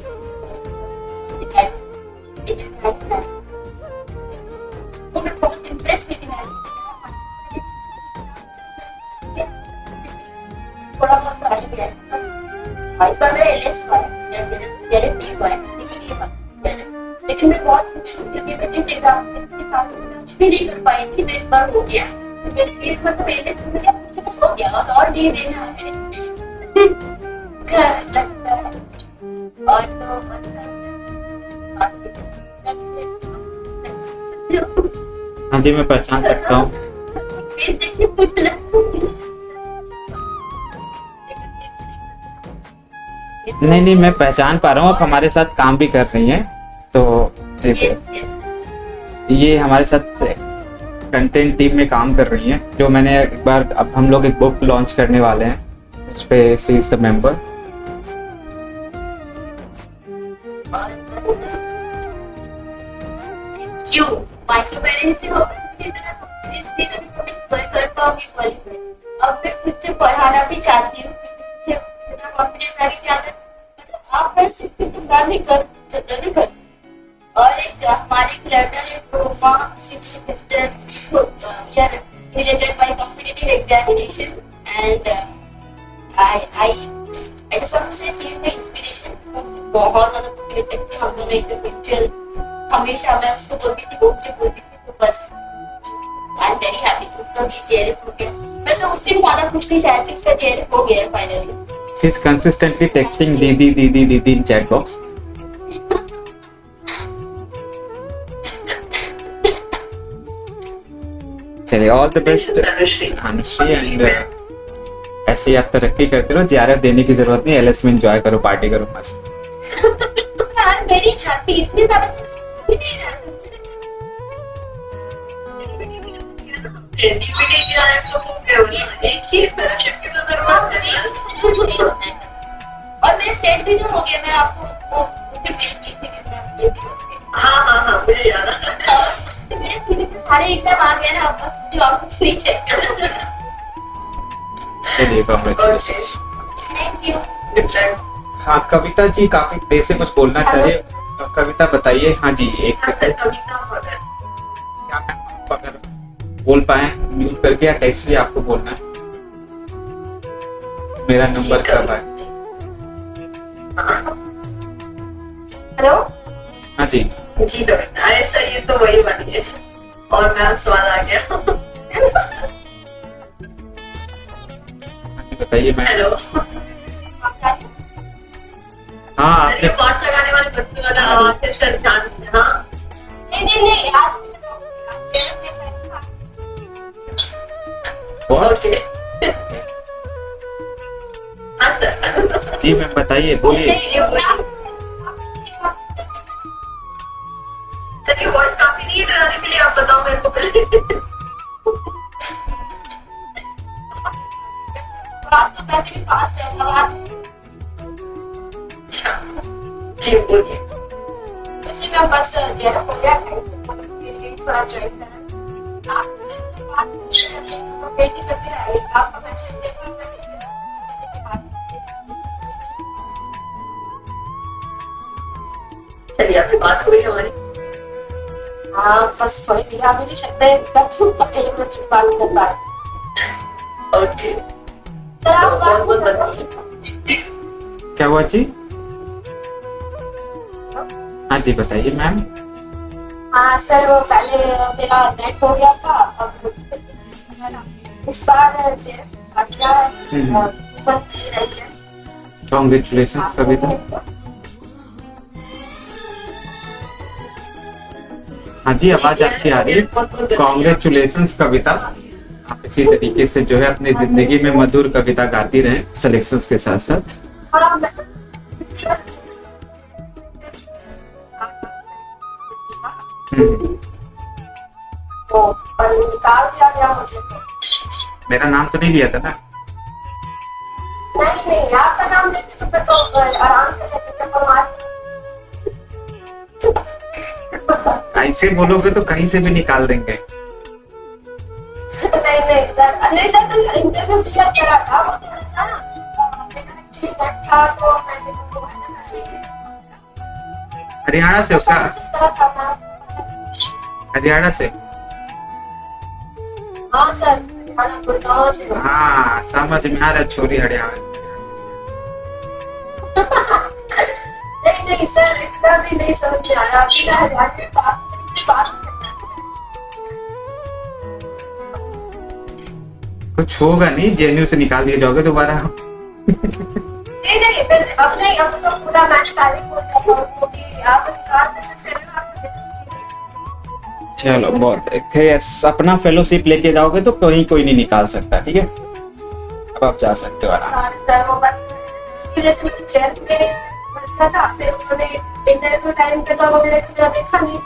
Speaker 3: तो मैं बहुत इम्प्रेस हुई थी। थोड़ा बहुत तो आ गया इस बार मेरा एलएस हुआ है, लेकिन मैं बहुत खुश हूँ क्योंकि मैं इस एग्जाम के साथ कुछ भी नहीं कर पाई थी, तो इस बार हो गया। तो मेरे लिए मतलब एलएस हो गया, मुझे बस हो गया, बस और दे देना है लगता है। और तो
Speaker 2: हाँ जी मैं पहचान सकता हूँ। नहीं मैं पहचान पा रहा हूँ, आप हमारे साथ काम भी कर रही हैं तो ठीक है। ये हमारे साथ कंटेंट टीम में काम कर रही हैं, जो मैंने एक बार अब हम लोग एक बुक लॉन्च करने वाले हैं, उस पे सी इज द मेंबर।
Speaker 3: अब मैं खुद से पढ़ाना भी चाहती हूँ, मुझे इतना कॉन्फिडेंस आ गया कि अगर मतलब आप कर सकते तो मैं भी कर जरूर कर। और एक हमारे लर्नर है Proma related by competitive examination, and I just want to say she is my inspiration. बहुत ज़्यादा मोटिवेट करती है, हम दोनों एकदम म्यूचुअल, हमेशा मैं उसको बोलती थी, वो मुझे बोलती थी, तो बस आई एम वेरी हैप्पी उसका भी जेआरएफ हो गया। मैं तो उससे भी ज़्यादा खुश थी शायद कि उसका जेआरएफ हो गया finally.
Speaker 2: She is consistently texting दीदी दीदी दीदी in chat box. चलिए all the best Anushree, and ऐसे ही आप तरक्की करते रहो। जेआरएफ देने की जरूरत नहीं, एलएस में एंजॉय करो, पार्टी करो मस्त।
Speaker 3: आई एम वेरी हैप्पी, इतनी ज़्यादा
Speaker 1: डीवीडी की आने तो हो गया, एक ही फेलोशिप की तो जरूरत है।
Speaker 3: और मेरे सेट भी तो हो गया, मैं आपको वो मुझे मेल की थी कि मैं ये भी
Speaker 1: हाँ मुझे याद है।
Speaker 3: मेरे सीवी पे सारे एग्जाम आ गए ना, बस मुझे और कुछ नहीं चाहिए।
Speaker 2: चलिए कांग्रेचुलेशंस।
Speaker 3: Thank you.
Speaker 1: डिफरेंट
Speaker 2: हाँ कविता जी काफी देर से कुछ बोलना चाहिए, तो कविता बताइए। हाँ जी एक सेकंड,
Speaker 1: कविता भगत।
Speaker 2: क्या मैम आप अगर बोल पाए म्यूट करके या टेक्स्ट से आपको बोलना है। मेरा नंबर कब है?
Speaker 3: हेलो
Speaker 2: हाँ जी
Speaker 1: जी कविता, ऐसा ये तो वही वाली है और मैं स्वाद आ गया।
Speaker 2: हाँ जी बताइए मैम।
Speaker 1: हेलो,
Speaker 2: हाँ आपने
Speaker 1: पार्ट लगाने वाले बच्चे वाला आवाज से ध्यान से। हाँ
Speaker 3: नहीं याद
Speaker 2: बहुत
Speaker 1: ओके। हाँ सर
Speaker 2: जी मैम बताइए बोलिए।
Speaker 1: सर ये वॉइस काफी नहीं है डराने के लिए, आप बताओ मेरे को पहले।
Speaker 3: फास्ट तो वैसे भी फास्ट है आवाज,
Speaker 1: जी बोलिए।
Speaker 3: इसलिए मैं बस जेआरएफ हो गया था थोड़ा ज्वाइन करा। आप बात वेट करते रहिए, आपका मैसेज देखा मैंने
Speaker 1: चलिए आपकी बात हुई हमारी।
Speaker 3: हाँ बस थोड़ी देर अभी नहीं सकते अकेले कुछ बात कर पा।
Speaker 1: ओके
Speaker 3: सर आप
Speaker 1: बहुत बहुत
Speaker 3: बात
Speaker 1: बताइए।
Speaker 2: क्या हुआ जी? हाँ जी बताइए मैम।
Speaker 3: हाँ सर वो पहले मेरा नेट हो गया था, अब इस बार
Speaker 2: कांग्रेचुलेशंस कविता। हाँ जी आवाज आपकी आ रही है। कांग्रेचुलेशंस कविता, आप इसी तरीके से जो है अपनी जिंदगी में मधुर कविता गाती रहें सिलेक्शंस के साथ साथ।
Speaker 3: तो पर निकाल दिया गया मुझे।
Speaker 2: मेरा नाम तो नहीं लिया था ना?
Speaker 3: नहीं आपका नाम लेते तो फिर तो आराम से लेते चक्कर मार।
Speaker 2: ऐसे बोलोगे तो कहीं से भी निकाल देंगे।
Speaker 3: नहीं सर मैंने इंटरव्यू क्लियर करा था, वो थोड़ा सा मेरा एक्चुअली नेट था तो मैंने वो है ना मैसेज
Speaker 2: हरियाणा से उसका?
Speaker 3: करा था।
Speaker 2: हरियाणा से?
Speaker 3: हाँ सर हरियाणा गुड़गांव से।
Speaker 2: हाँ समझ में आ रहा, छोरी हरियाणा।
Speaker 3: नहीं सर इतना भी नहीं समझ में आया, बिना हरियाणा की बात
Speaker 2: कुछ होगा नहीं, जेएनयू से निकाल दिए जाओगे दोबारा।
Speaker 3: नहीं फिर अब तो पूरा मैंने पहले बोल दिया था क्योंकि आप निकाल नहीं सकते ना आपको।
Speaker 2: चलो बहुत यस, अपना फेलोशिप लेके जाओगे तो कोई नहीं निकाल सकता। ठीक है अब आप जा सकते हो आराम से।
Speaker 3: सर वो बस इसकी वजह से मैंने जेल में पढ़ा था, फिर उन्होंने इंटरव्यू टाइम पे तो वो मेरा देखा नहीं।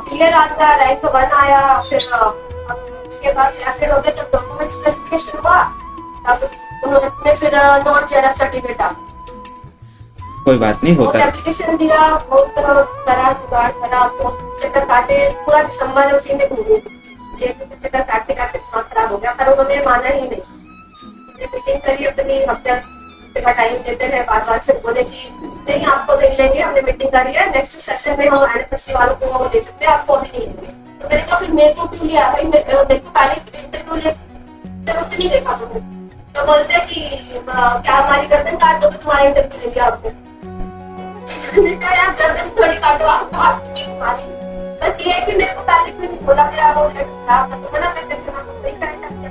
Speaker 3: क्लियर आता रैंक 1 आया, फिर उसके बाद सिलेक्टेड हो गए जब डॉक्यूमेंट्स वेरिफिकेशन हुआ तब उन्होंने फिर नॉन जेआरएफ सर्टिफिकेट आ
Speaker 2: कोई बात नहीं होता है।
Speaker 3: एप्लीकेशन दिया, बहुत करा जुगाड़ करा, बहुत चक्कर काटे, पूरा दिसंबर उसी में घूमी जेल में चक्कर काटते काटते दिमाग खराब हो गया, पर उन्होंने माना ही नहीं। मीटिंग करी अपनी, हफ्ते का टाइम देते हैं, बार फिर बोले कि नहीं आपको मिल लेंगे, हमने मीटिंग करी है, नेक्स्ट सेशन में हम एनएफएससी वालों को वो दे सकते हैं, आपको अभी नहीं देंगे। तो मैंने कहा फिर मेरे को क्यों लिया भाई, मेरे को पहले इंटरव्यू तरफ से नहीं देखा तुमने, तो बोलते हैं कि क्या हमारी गर्दन काट दो तो तुम्हारा इंटरव्यू लेंगे आपको। मैंने कहा यार गर्दन थोड़ी काटो, आप काट दीजिए तुम्हारी। बस ये है कि मेरे को पहले क्यों नहीं बोला, मेरा वो खराब था तो मना कर देते हैं, तो वही करना है।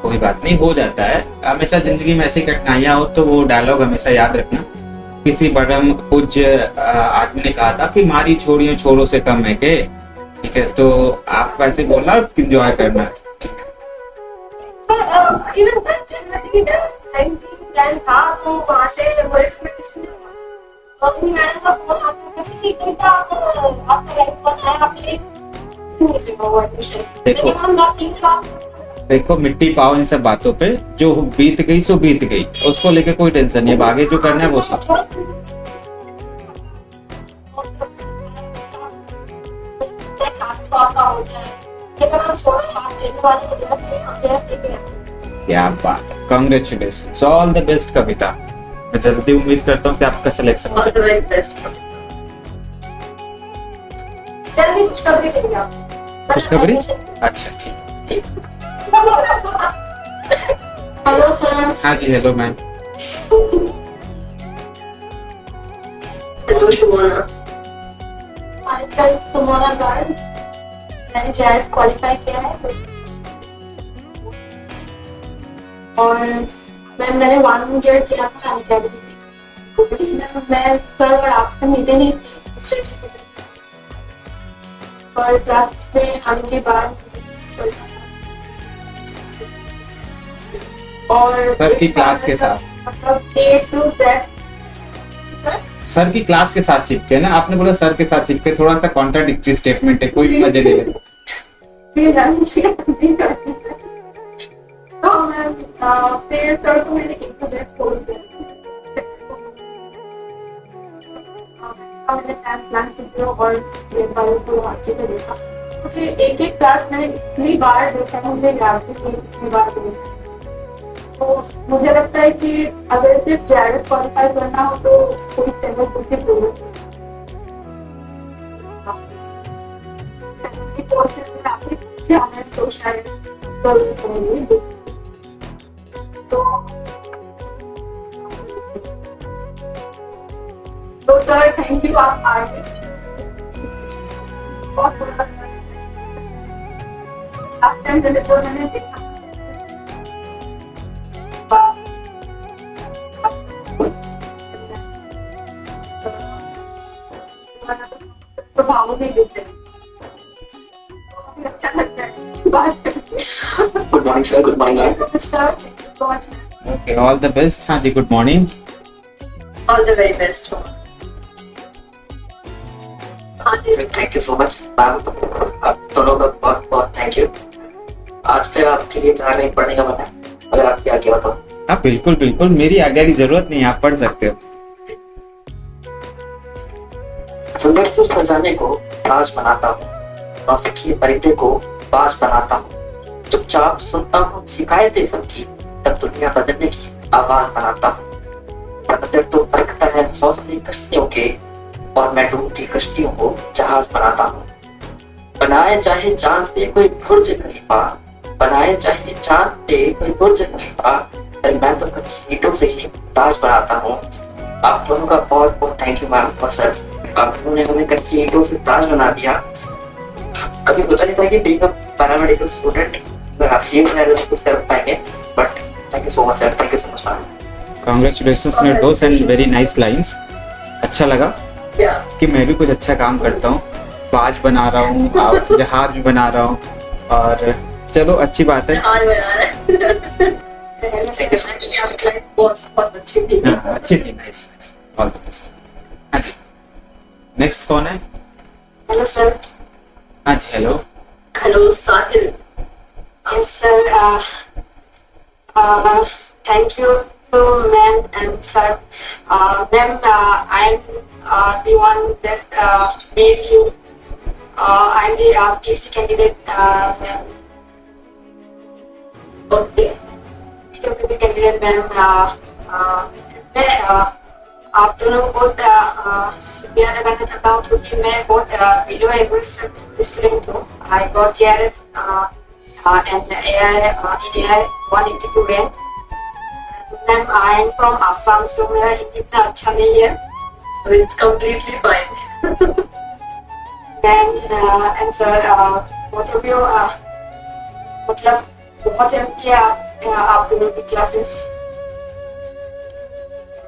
Speaker 2: कोई बात नहीं, हो जाता है। हमेशा जिंदगी में ऐसी कठिनाइयां हो तो वो डायलॉग हमेशा याद रखना। किसी परम पूज्य आदमी ने कहा था कि मारी छोड़ियों छोरों से कम है के, ठीक है, तो आप वैसे बोलना, इंजॉय करना है।
Speaker 3: इवन जनरली प्लान था तो वहां से वर्ल्ड में किसी ने अपनी मैडम का फोन आता है कि बेटा आपका रैंक पता है, आपने क्यों नहीं हुआ एडमिशन।
Speaker 2: देखो।
Speaker 3: हम बात नहीं था।
Speaker 2: देखो मिट्टी पाओ इन सब बातों पे, जो बीत गई सो बीत गई, उसको लेके कोई टेंशन नहीं। अब आगे जो करना है वो सोचो। क्या बात है, कांग्रेचुलेशन, ऑल द बेस्ट कविता। मैं जल्दी उम्मीद करता हूँ कि आपका सिलेक्शन हो।
Speaker 3: All the very best. जल्दी खुशखबरी देंगे आप।
Speaker 2: खुशखबरी? अच्छा ठीक।
Speaker 3: Hello sir.
Speaker 2: हाँ जी, हेलो मैम।
Speaker 3: हेलो शुभोना। आजकल तुम्हारा गार्ड मैंने जेआरएफ क्वालिफाई किया है और मैंने 1 ईयर किया था अकेडमी में। उसमें मैं सर और आपसे मिले नहीं थी दूसरे जगह और क्लास में आने के बाद और
Speaker 2: सर की क्लास के साथ,
Speaker 3: मतलब डे टू डेथ
Speaker 2: सर की क्लास के साथ चिपके ना, आपने बोला सर के साथ चिपके, थोड़ा सा कॉन्ट्राडिक्टरी स्टेटमेंट है, कोई मजे ले ले।
Speaker 3: तो मैं फिर सर को मैंने एक तो डेथ बोल दिया। मैंने प्लान किया और ये बालों को अच्छे से देखा। मुझे एक क्लास मैंने इतनी बार देखा, मुझे याद भी इतनी बार देखा। तो मुझे लगता है कि अगर सिर्फ जेआरएफ क्वालिफाई करना हो तो कोई सेवन कुछ ही जरूरत नहीं। तो शायद तो सर थैंक यू, आप आए बहुत लास्ट टाइम जब तो मैंने देखा प्रभाव नहीं देते। अच्छा लगता है बात करके।
Speaker 4: Good morning sir, good morning.
Speaker 2: Okay, all the best. हाँ जी, good morning.
Speaker 3: All the very best.
Speaker 6: Thank you so much ma'am, आप दोनों का बहुत बहुत थैंक यू। आज से आपके लिए जहाँ नहीं पढ़ने का मन है, अगर आपकी आज्ञा हो तो।
Speaker 2: हाँ बिल्कुल बिल्कुल, मेरी आज्ञा की जरूरत नहीं, आप पढ़ सकते हो।
Speaker 6: सुंदर से सजाने को साज बनाता हूँ, नौसिखिए परिंदे को बाज बनाता हूँ। चुपचाप सुनता हूँ शिकायतें सबकी, तब दुनिया बदलने की आवाज बनाता हूँ। समंदर तो परखता है हौसले कश्तियों के, और मैं डूबती कश्तियों को जहाज बनाता हूँ। बनाए चाहे चांद पे कोई बुर्ज खलीफा, बनाए चाहे चांद पे कोई बुर्ज खलीफा, पर मैं तो कच्ची ईंटों से ही ताज बनाता हूँ। आप दोनों का बहुत बहुत थैंक यू मैम और सर, आप दोनों ने हमें कच्ची ईंटों से ताज बना दिया। कभी सोचा नहीं था कि बीइंग अ पैरामेडिकल स्टूडेंट अगर आप सीएम रहे तो कुछ कर पाएंगे, but thank you so much sir, thank you so much ma'am.
Speaker 2: Congratulations निर्दोष एंड वेरी नाइस लाइंस। अच्छा लगा कि मैं भी कुछ अच्छा काम करता हूँ, बाज बना रहा हूँ, आप जहाज भी बना रहा हूँ, और चलो अच्छी बात है।
Speaker 3: बहुत अच्छी थी।
Speaker 2: हाँ, अच्छी थी, nice nice, all the best. हाँ जी, नेक्स्ट कौन है?
Speaker 3: Hello sir.
Speaker 2: हाँ जी, hello.
Speaker 3: Hello Sahil. Yes sir, thank you to ma'am and sir. Ma'am, I'm the one that made you. I'm the PC candidate, ma'am. Okay. PWD candidate, ma'am. मैं आप दोनों को बहुत शुक्रिया अदा करना चाहता हूँ क्योंकि मैं बहुत बिलो एवरेज स्टूडेंट हूँ. I got JRF and AI in AI 182 rank. Ma'am, I am from Assam, so मेरा हिंदी इतना अच्छा नहीं है.
Speaker 7: It's completely fine.
Speaker 3: And sir, both of you मतलब बहुत हेल्प किया आप दोनों की क्लासेस.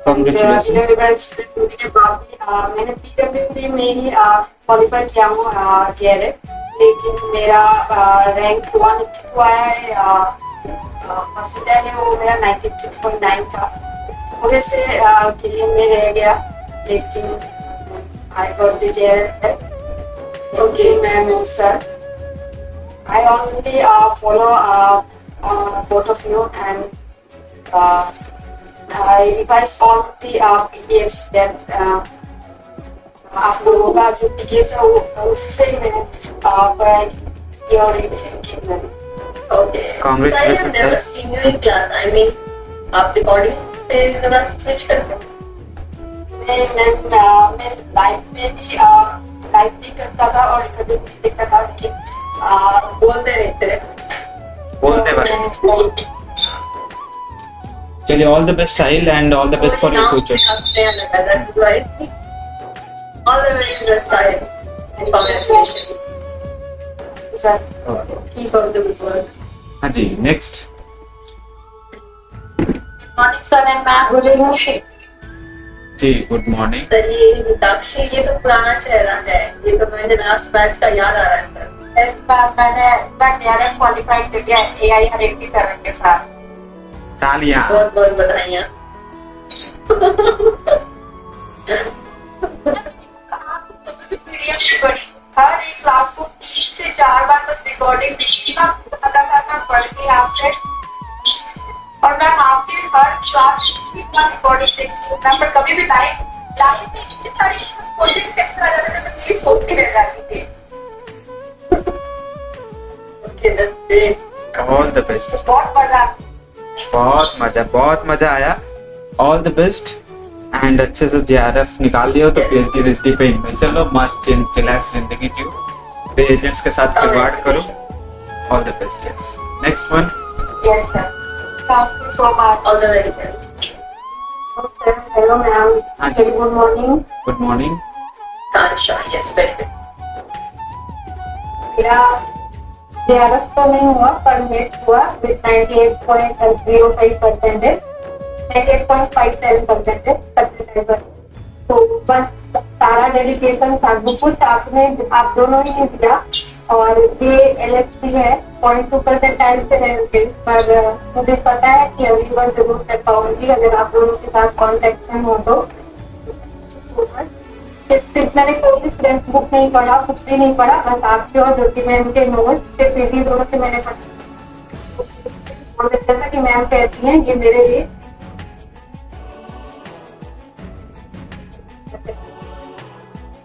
Speaker 2: Congratulations.
Speaker 3: के बाद भी मैंने PWD में ही क्वालिफाई किया हूँ JRF, लेकिन मेरा रैंक 182 आया है. परसेंटाइल है वो मेरा 96.9 था. थोड़े से के लिए मैं रह गया, लेकिन I got the JRF. Okay, ma'am, sir. I only follow both of you and I revise all the PDFs that आप लोगों का जो PDFs है वो उससे ही मैंने पढ़ाई की और रिवीजन की मैंने.
Speaker 7: Okay.
Speaker 2: Congratulations,
Speaker 7: I have never
Speaker 2: sir.
Speaker 7: seen you in class. I mean, आप recording से ज़रा switch करते हो.
Speaker 3: मैं लाइव में भी लाइव भी करता था और रिकॉर्डिंग भी देखता था, लेकिन
Speaker 7: बोलते रहते हैं.
Speaker 2: बोलते बारे. चलिए, all the best Sahil and all the best for your future.
Speaker 7: That's right. All the very best, Sahil. And congratulations.
Speaker 3: Sir
Speaker 7: Keep up the good work.
Speaker 2: हाँ जी, next.
Speaker 3: Morning sir and ma'am. Good evening.
Speaker 2: जी, good morning.
Speaker 7: Sir ये मीनाक्षी ये तो पुराना चेहरा है. ये तो मैंने लास्ट बैच का याद आ रहा है सर.
Speaker 3: मैंने JRF क्वालिफाई कर दिया AI 187 के साथ.
Speaker 2: तालियां.
Speaker 7: बहुत बहुत बधाइयाँ.
Speaker 3: हर एक क्लास को 3 से 4 बार तक रिकॉर्डिंग पता करना पड़ गया आपसे. और मैम आपकी हर क्लास की रिकॉर्डिंग देखती हूँ मैम, पर कभी भी लाइव में इतनी सारी क्वेश्चन कैसे आ जाते थे, मैं ये सोचती रह जाती थी.
Speaker 7: Okay, that's great.
Speaker 2: All the best.
Speaker 3: बहुत मजा.
Speaker 2: बहुत मजा आया. All the best. एंड अच्छे से JRF निकाल लियो तो PhD पे इनमें लो, मस्त चिलैक्स जिंदगी जियो, एजेंट्स के साथ खिलवाड़ करो. All the best. Yes, next one.
Speaker 3: Yes, sir. Thank you so much.
Speaker 7: All the very best.
Speaker 3: Okay, hello ma'am.
Speaker 2: हाँ जी.
Speaker 3: Very good morning.
Speaker 2: Good morning.
Speaker 7: Kansha, yes, very good.
Speaker 3: मेरा JRF तो नहीं हुआ पर नेट हुआ with 98.05%, 98.57%. तो बस सारा डेडिकेशन सब कुछ आप दोनों ही ने दिया. और ये LFC है 0.2% टाइम से है, पर मुझे पता है कि अगली बार जरूर कर पाऊंगी अगर आप दोनों के साथ कॉन्टेक्ट में हो तो. सिर्फ मैंने कोई भी स्टूडेंट बुक नहीं पढ़ा, कुछ भी नहीं पढ़ा, बस आपके और ज्योति मैम के नोट्स सिर्फ इन्हीं दोनों से मैंने पढ़ा. और जैसा कि मैम कहती हैं ये मेरे लिए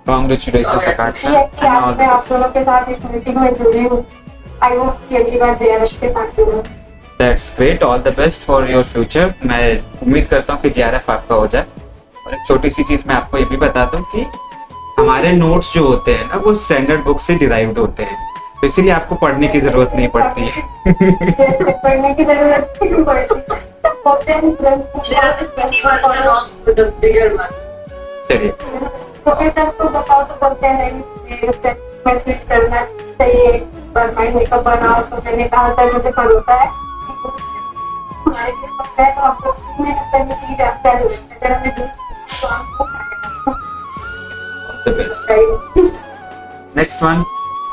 Speaker 2: कॉन्ग्रेचुलेशंस आकांक्षा.
Speaker 3: कि आज मैं आप दोनों के साथ इस मीटिंग में जुड़ी हूँ. आई होप कि अगली बार JRF के साथ जुड़ूं.
Speaker 2: That's great. All the best for your future. मैं उम्मीद करता हूँ कि JRF आपका हो जाए. और एक छोटी सी चीज मैं आपको ये भी बता दूं कि हमारे नोट्स जो होते हैं ना वो स्टैंडर्ड बुक से डिराइव्ड होते हैं, तो इसीलिए आपको पढ़ने की जरूरत नहीं पड़ती है.
Speaker 3: पढ़ने की जरूरत नहीं पड़ती.
Speaker 7: Version of the bigger one.
Speaker 2: चलिए,
Speaker 3: प्रोफेसर को बताओ तो बोलते हैं मैं फिट करना चाहिए पर मैं मेकअप बनाओ, तो मैंने कहा सर मुझे पर होता है हमारे लिए पता है तो आपको मेहनत करने की जाता है. अगर हमें तो आपको
Speaker 2: all the best. Next one.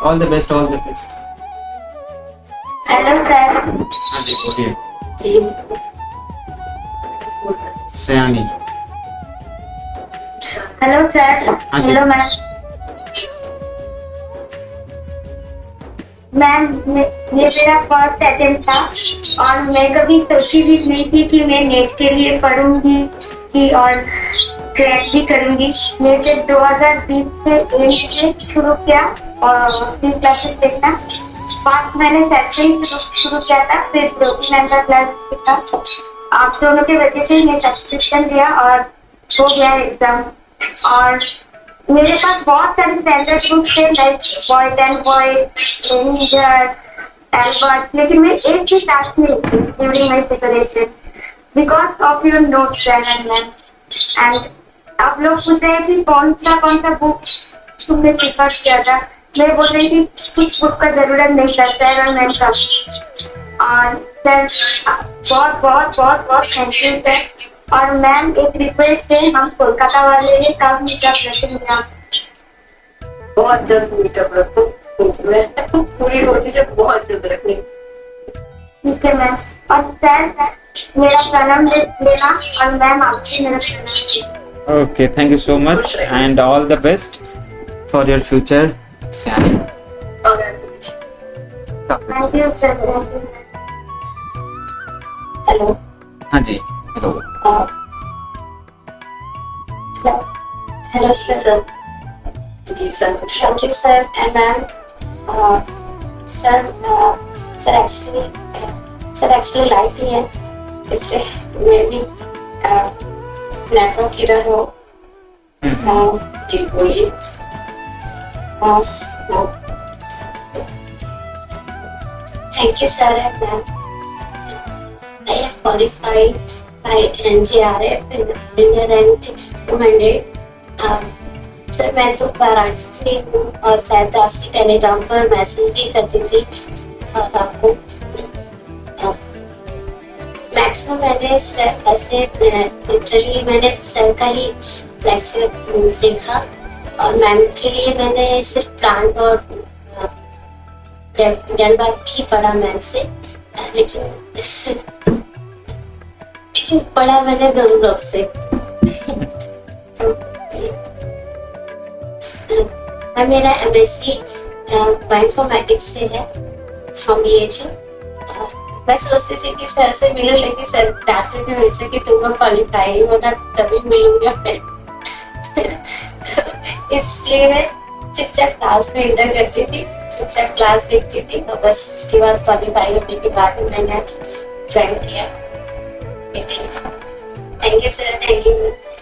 Speaker 2: All the best. All the best.
Speaker 3: Hello sir.
Speaker 2: हाँ जी, बोलिए.
Speaker 3: जी
Speaker 2: सयानी.
Speaker 3: Hello sir.
Speaker 2: हाँ जी.
Speaker 3: Hello ma'am. मैम ये मेरा फर्स्ट अटेम्प्ट था और मैं कभी सोची भी नहीं थी कि मैं नेट के लिए पढ़ूंगी और क्रैक भी करूंगी. मैंने 2020 से एम से शुरू किया और 3 क्लासेस देखना. बाद मैंने सेक्शन शुरू किया था, फिर 2 क्लास देखा. आप दोनों के वजह से मैं सब्सक्रिप्शन लिया और
Speaker 8: हो गया एग्जाम। और मेरे पास बहुत सारे स्टैंडर्ड बुक्स थे, like boys and boys, ranger, Albert, लेकिन मैं एक भी टास्क नहीं लिखी during my preparation because of your notes and ma'am. And आप लोग पूछ रहे हैं कि कौन सा बुक तुमने प्रिफर किया था। मैं बोल रही थी कुछ बुक का जरूरत नहीं था, सर और मैम का। और सर बहुत बहुत बहुत बहुत थैंक यू सर। और मैम एक रिक्वेस्ट है, हम कोलकाता वाले हैं, कब मीटअप रखेंगे आप?
Speaker 7: बहुत जल्द मीटअप रखो, मैं पूरी कोशिश है बहुत जल्द रखनी।
Speaker 8: ठीक है मैम। और सर मेरा प्रणाम लेना, और मैम आपसे मेरा प्रणाम।
Speaker 2: Okay, thank you so much and all the best for your future, Siani.
Speaker 8: Thank you sir.
Speaker 3: Hello
Speaker 2: हाँ जी, hello.
Speaker 3: Hello sir.
Speaker 7: जी सर।
Speaker 3: Thank you sir and ma'am. Sir actually light ही है, इससे मे बी नेटवर्क एरर हो।
Speaker 7: जी बोलिए।
Speaker 3: Thank you sir and ma'am. I have qualified by NJRF in India rank 200. Sir मैं तो वाराणसी से हूँ और शायद आपसे टेलीग्राम पर मैसेज भी करती थी आपको। मैक्सिमम मैंने सर ऐसे लिटरली मैंने सर का ही लेक्चर देखा और मैम के लिए मैंने सिर्फ प्लांट और जलबाग ही पढ़ा मैम से, लेकिन पढ़ा मैंने दोनों लोग से। मेरा MSc बायोइन्फॉर्मेटिक्स से है फ्रॉम BHU। मैं सोचती थी कि सर से मिलूं, लेकिन सर डांटते थे वैसे कि तुम क्वालिफाई हो ना तभी मिलूंगा मैं। तो इसलिए मैं चुपचाप क्लास में एंटर करती थी, चुपचाप क्लास देखती थी और बस उसके बाद क्वालिफाई होने के बाद मैंने ज्वाइन किया। Thank you sir, thank you.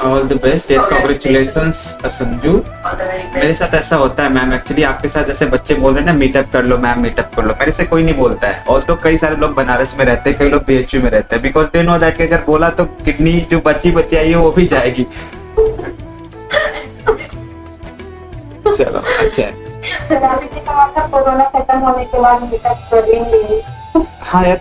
Speaker 2: All the best and congratulations Sanju. मेरे साथ ऐसा होता है मैम, एक्चुअली आपके साथ जैसे बच्चे बोल रहे हैं ना मीटअप कर लो मैम, मीटअप कर लो, मेरे से कोई नहीं बोलता है। और तो कई सारे लोग बनारस में रहते हैं, कई लोग BHU में रहते हैं, बिकॉज दे नो दैट कि अगर बोला तो किडनी जो बची आई है वो भी जाएगी। चलो अच्छा है।
Speaker 8: कोरोना खत्म होने के बाद मीटअप करेंगे।
Speaker 2: हाँ यार,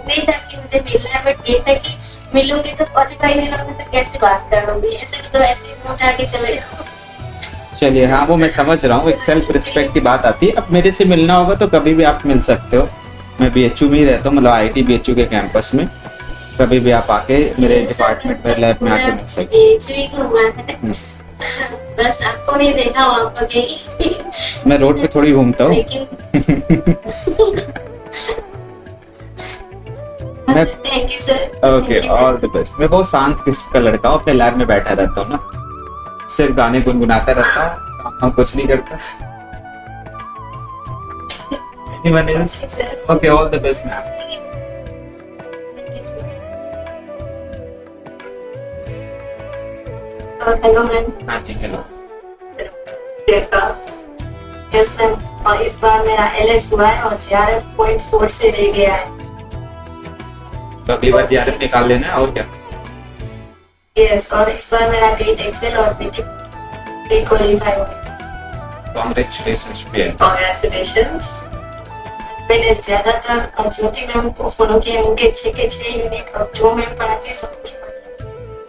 Speaker 3: नहीं था कि मुझे मिलना है, बट ये था कि मिलूंगी तो क्वालिफाई नहीं होगी तो कैसे बात कर लूंगी, ऐसे तो ऐसे ही उठा के चले जाओ।
Speaker 2: चलिए हाँ वो मैं समझ रहा हूँ, एक सेल्फ रिस्पेक्ट की बात आती है। अब मेरे से मिलना होगा तो कभी भी आप मिल सकते हो, मैं BHU में ही रहता हूँ, मतलब IIT BHU के कैंपस में। कभी भी आप आके मेरे डिपार्टमेंट में लैब में आके मिल सकते हो।
Speaker 3: BHU ही घूमा है, बस आपको नहीं देखा वहाँ पर कहीं।
Speaker 2: मैं रोड पे थोड़ी घूमता हूँ।
Speaker 3: Thank you sir.
Speaker 2: Okay, all the best. मैं बहुत शांत किस्म का लड़का हूँ, अपने लैब में बैठा रहता हूँ ना, सिर्फ गाने गुनगुनाता रहता हूँ, हम कुछ नहीं करता। Anyone else? Okay, all the best ma'am.
Speaker 3: Hello ma'am.
Speaker 2: हाँ जी, हेलो।
Speaker 3: यस मैम, और इस बार मेरा LS हुआ है और JRF 0.4 से रह गया है।
Speaker 2: तो अगली बार JRF निकाल लेना है और क्या।
Speaker 3: यस, और इस बार मेरा GATE एक्सेल और BTEC क्वालिफाई हो गया।
Speaker 2: Congratulations भैया।
Speaker 7: Congratulations।
Speaker 3: मैंने ज्यादातर ज्योति मैम को फॉलो किया, उनके 6 के 6 यूनिट और जो मैम पढ़ाती है सब कुछ पढ़ा।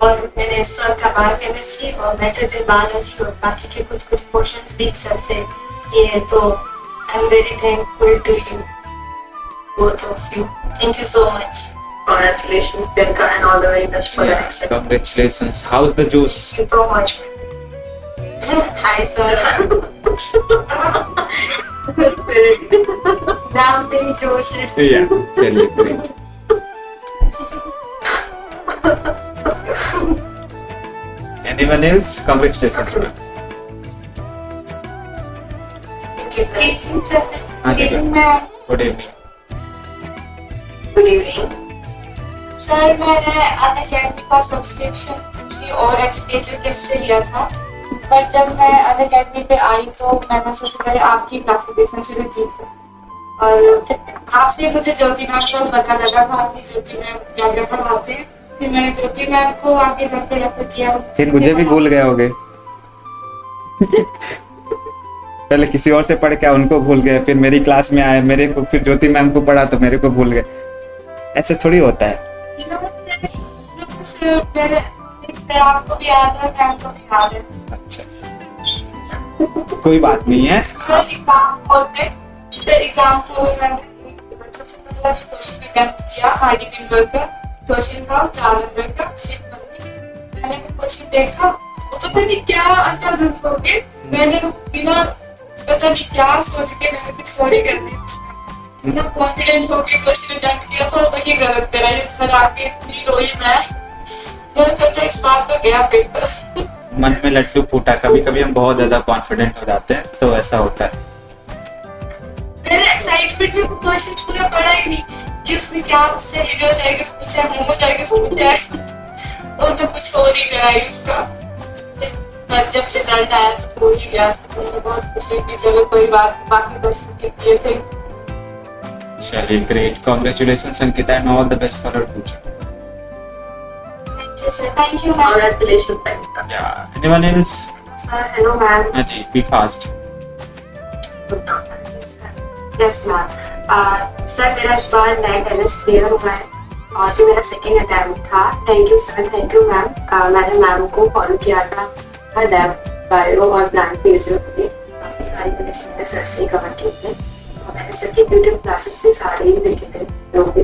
Speaker 3: और मैंने सर का बायोकेमिस्ट्री और मेथड्स इन बायोलॉजी और बाकी के कुछ पोर्शंस भी सर से किए, तो I am very thankful to you both of you. Thank you so much.
Speaker 7: Congratulations Priyanka and all the very best for the next step.
Speaker 2: Congratulations. How's the juice?
Speaker 3: Thank you so much. Hi sir. नाम पे ही जोश है।
Speaker 2: Yeah, चलिए great. Anyone else? Congratulations ma'am.
Speaker 3: Thank you sir.
Speaker 2: हाँ जी,
Speaker 8: Good evening, ma'am.
Speaker 2: good evening.
Speaker 7: Good evening.
Speaker 9: Sir मैंने Unacademy का subscription किसी और एजुकेटर गिफ्ट से लिया था, बट जब मैं अनअकैडमी पे आई तो मैंने सबसे पहले आपकी क्लासेस देखना शुरू की थी और आपसे मुझे ज्योति मैम को पता लगा था कि ज्योति मैम क्या क्या पढ़ाते हैं। फिर मैंने ज्योति मैम को आगे जाके रेफर किया।
Speaker 2: फिर मुझे भी भूल गए होगे। पहले किसी और से पढ़ के उनको भूल गए, फिर मेरी क्लास में आए मेरे को, फिर ज्योति मैम को पढ़ा तो मेरे को भूल गए। ऐसे थोड़ी होता है।
Speaker 9: आपको भी याद है, मैम को भी याद है।
Speaker 2: अच्छा, कोई बात नहीं है।
Speaker 9: सर एग्जाम को मैंने सबसे पहला जो क्वेश्चन अटेम्प्ट किया हार्डी बिंबर का क्वेश्चन था 4 नंबर का। मैंने वो क्वेश्चन देखा, वो पता नहीं क्या अंधाधुंध हो गए, मैंने बिना पता नहीं क्या सोच के मैंने कुछ चोरी कर दी। इतना कॉन्फिडेंट होके क्वेश्चन अटेम्प्ट किया था, वही गलत करा। ये घर आके इतनी रोई मैं, मेरा खर्चा एक साल तो गया पेपर।
Speaker 2: मन में लड्डू फूटा। कभी कभी हम बहुत ज्यादा कॉन्फिडेंट हो जाते हैं तो ऐसा होता है।
Speaker 9: मैंने एक्साइटमेंट में क्वेश्चन पूरा पढ़ा ही नहीं कि उसमें क्या पूछा, हेटेरोजाइगस पूछा, होमोजाइगस पूछा और मैं कुछ और ही कराई उसका। पर जब रिजल्ट आया तो हो ही गया, मुझे बहुत खुशी की। चलो कोई बात, बाकी क्वेश्चन किए थे।
Speaker 2: चलिए, great, congratulations Ankita and all the best for your future.
Speaker 8: Thank you, ma'am.
Speaker 7: Congratulations.
Speaker 2: Yeah, anyone else?
Speaker 8: Sir, hello, ma'am.
Speaker 2: हाँ जी, be fast.
Speaker 8: Yes, ma'am. Sir मेरा इस बार नेट एमएस क्लियर हुआ है और ये मेरा सेकेंड अटेम्प्ट था। Thank you sir, thank you ma'am. मैंने मैम को फॉलो किया था हर डेव बायो और प्लांट बेस्ड पे, सारी कंडीशन में सर से कवर किए थे और मैंने सर के यूट्यूब क्लासेस भी सारे ही देखे थे लोग भी।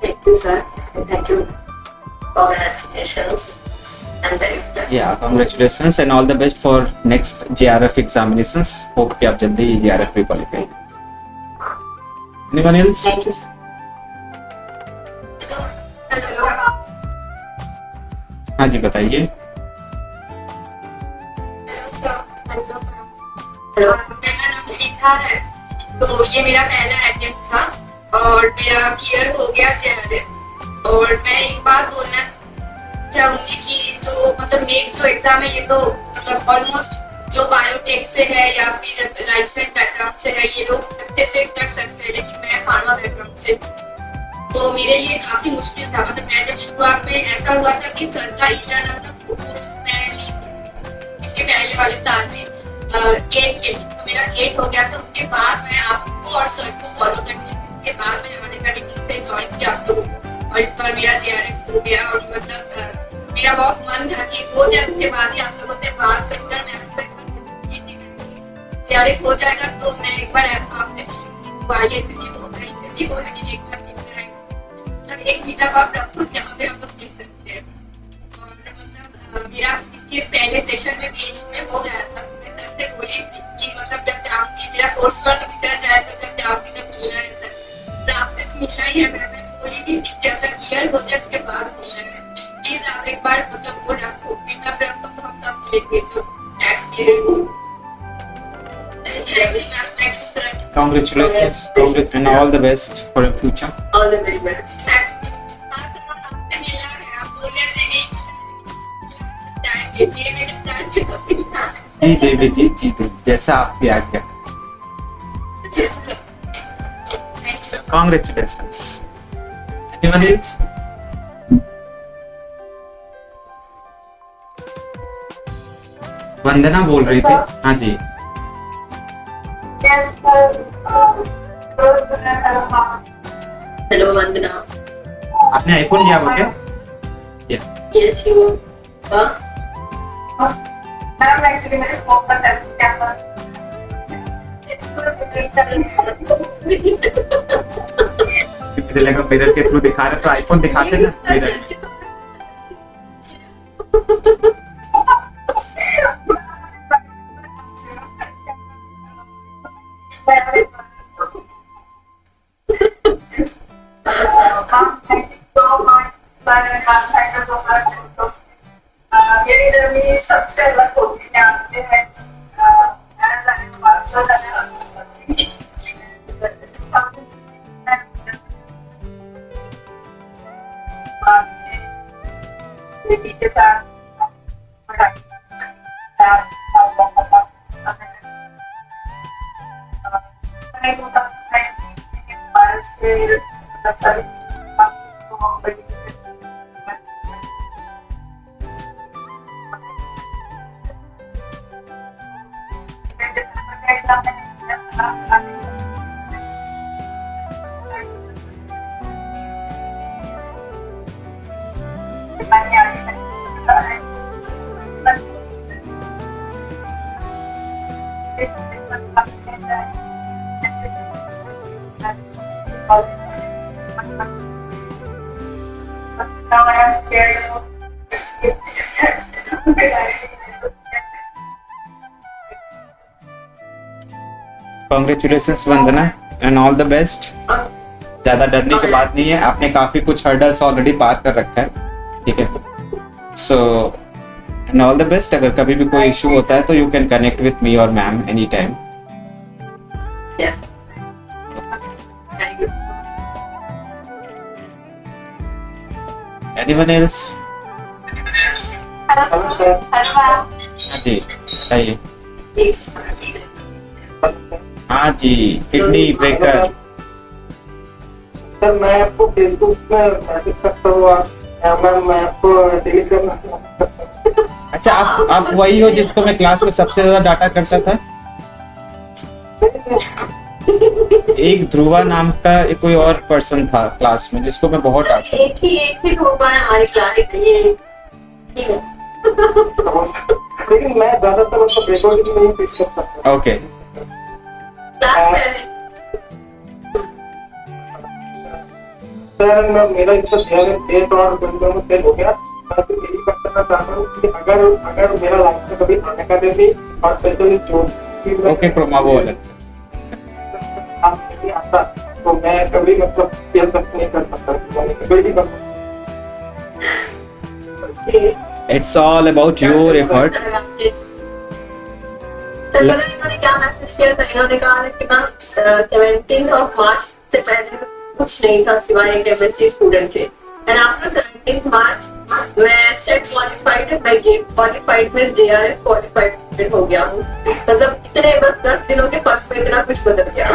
Speaker 8: Thank you sir, thank you.
Speaker 7: Congratulations. I'm very excited.
Speaker 2: Yeah, congratulations and all the best for next JRF examinations. Hope कि आप जल्दी JRF पे qualify। Anyone else?
Speaker 8: Thank you sir.
Speaker 2: हाँ जी, बताइए।
Speaker 3: हेलो, मेरा नाम सीता है। तो ये मेरा पहला अटेम्प्ट था और मेरा क्लियर हो गया JRF। और मैं एक बात बोलना चाहूंगी कि जो मतलब नेट जो एग्जाम है, ये तो मतलब ऑलमोस्ट जो बायोटेक से है या फिर लाइफ साइंस बैकग्राउंड से है, ये लोग अच्छे से कर सकते हैं, लेकिन मैं फार्मा बैकग्राउंड से, तो मेरे लिए काफी मुश्किल था। मतलब मैं जब शुरुआत में ऐसा हुआ था कि सर का ई-लर्निंग का कोर्स मैं ली थी इसके पहले वाले साल में गेट के लिए, तो मेरा गेट हो गया था। उसके बाद मैं आपको और सर को फॉलो करती थी। उसके बाद मैं अनअकैडमी से ज्वाइन किया आप लोगों को और इस बार मेरा JRF हो गया। और मतलब मेरा बहुत मन था कि हो जाए, उसके बाद ही आप लोगों से बात कर मैं आपसे JRF हो जाएगा तो मैं एक बार आपसे आइए इंटरव्यू हो, लेकिन एक बार मतलब एक मीटा बाप रखो जहाँ पे हम लोग देख सकते हैं। और मतलब मेरा इसके पहले सेशन में बीच में हो गया था, मैं सर से बोली थी कि मतलब जब जाऊंगी, मेरा कोर्स वर्क भी चल रहा है, तो जब जाऊंगी तब मिलना है सर से, आपसे तो मिलना ही है। मैं बोली थी कि अगर क्लियर हो जाए उसके बाद मिलना है, प्लीज आप एक बार मतलब वो रखो, मीटा रखो तो हम सब मिलेंगे जो टैग किए हो। Thank you, ma'am. Thank you, sir.
Speaker 2: Congratulations, and all the best for your future.
Speaker 7: All the very best.
Speaker 3: हाँ सर, आपसे मिलना है, आप बोले थे नहीं जाएंगे, ये मैं जब जाएंगे तो
Speaker 2: जी देवी जी, जी देवी, जैसा आपकी आज्ञा।
Speaker 3: yes sir. Thank you.
Speaker 2: Congratulations. Anyone else? वंदना बोल रही थी। हाँ जी,
Speaker 7: Hello, Vandana.
Speaker 2: आपने आईफोन लिया वो क्या?
Speaker 7: Yes, you. Huh?
Speaker 8: Ma'am actually मेरे फोन पर कैमरा
Speaker 2: मुझे लगा मिरर के थ्रू दिखा रहे तो आईफोन दिखाते ना मिरर।
Speaker 8: मेरी जर्नी सबसे अलग होगी यहाँ से है।
Speaker 7: फिर now I am scared of
Speaker 2: congratulations Vandana and all the best. ज्यादा डरने की बात नहीं है, आपने काफी कुछ हर्डल्स ऑलरेडी पार कर रखा है, ठीक है। So and all the best. अगर कभी भी कोई इशू होता है तो you can connect with me और ma'am any time. Anyone else?
Speaker 7: Hello sir. Hello ma'am.
Speaker 2: जी बताइए। हाँ जी, किडनी ब्रेकर।
Speaker 4: सर मैं आपको फेसबुक में मैसेज करता हूँ, मैं आपको डिलीट करना।
Speaker 2: अच्छा, आप वही हो जिसको मैं क्लास में सबसे ज्यादा डाटा करता था? एक ध्रुवा नाम का एक कोई और पर्सन था क्लास में जिसको मैं बहुत डांटता था।
Speaker 1: एक ही ध्रुवा है हमारी क्लास में, ये ठीक है।
Speaker 4: लेकिन मैं ज्यादातर उसको रिकॉर्डिंग नहीं पिक कर सकता।
Speaker 2: ओके,
Speaker 4: सर मेरा इसका डेट और बंदों में फेल हो गया। मैं तो यही करना चाहता हूँ कि अगर मेरा लाइफ में कभी आने का दिन भी और स्पेशली जो
Speaker 2: ओके प्रोमाबोल
Speaker 4: नहीं आता तो मैं कभी मतलब फेल तक नहीं कर सकता, कोई भी कर सकता।
Speaker 2: It's all about your effort.
Speaker 1: Sir पता नहीं इन्होंने क्या मैसेज किया था, इन्होंने कहा कि मैं 17 मार्च से पहले कुछ नहीं था सिवाय एक एमएससी स्टूडेंट के, एंड आफ्टर 17 मार्च मैं सेट क्वालिफाइड, मैं गेट क्वालिफाइड में जेआरएफ क्वालिफाइड हो गया हूँ। मतलब इतने बस 10 दिनों के फर्स्ट में इतना कुछ बदल गया।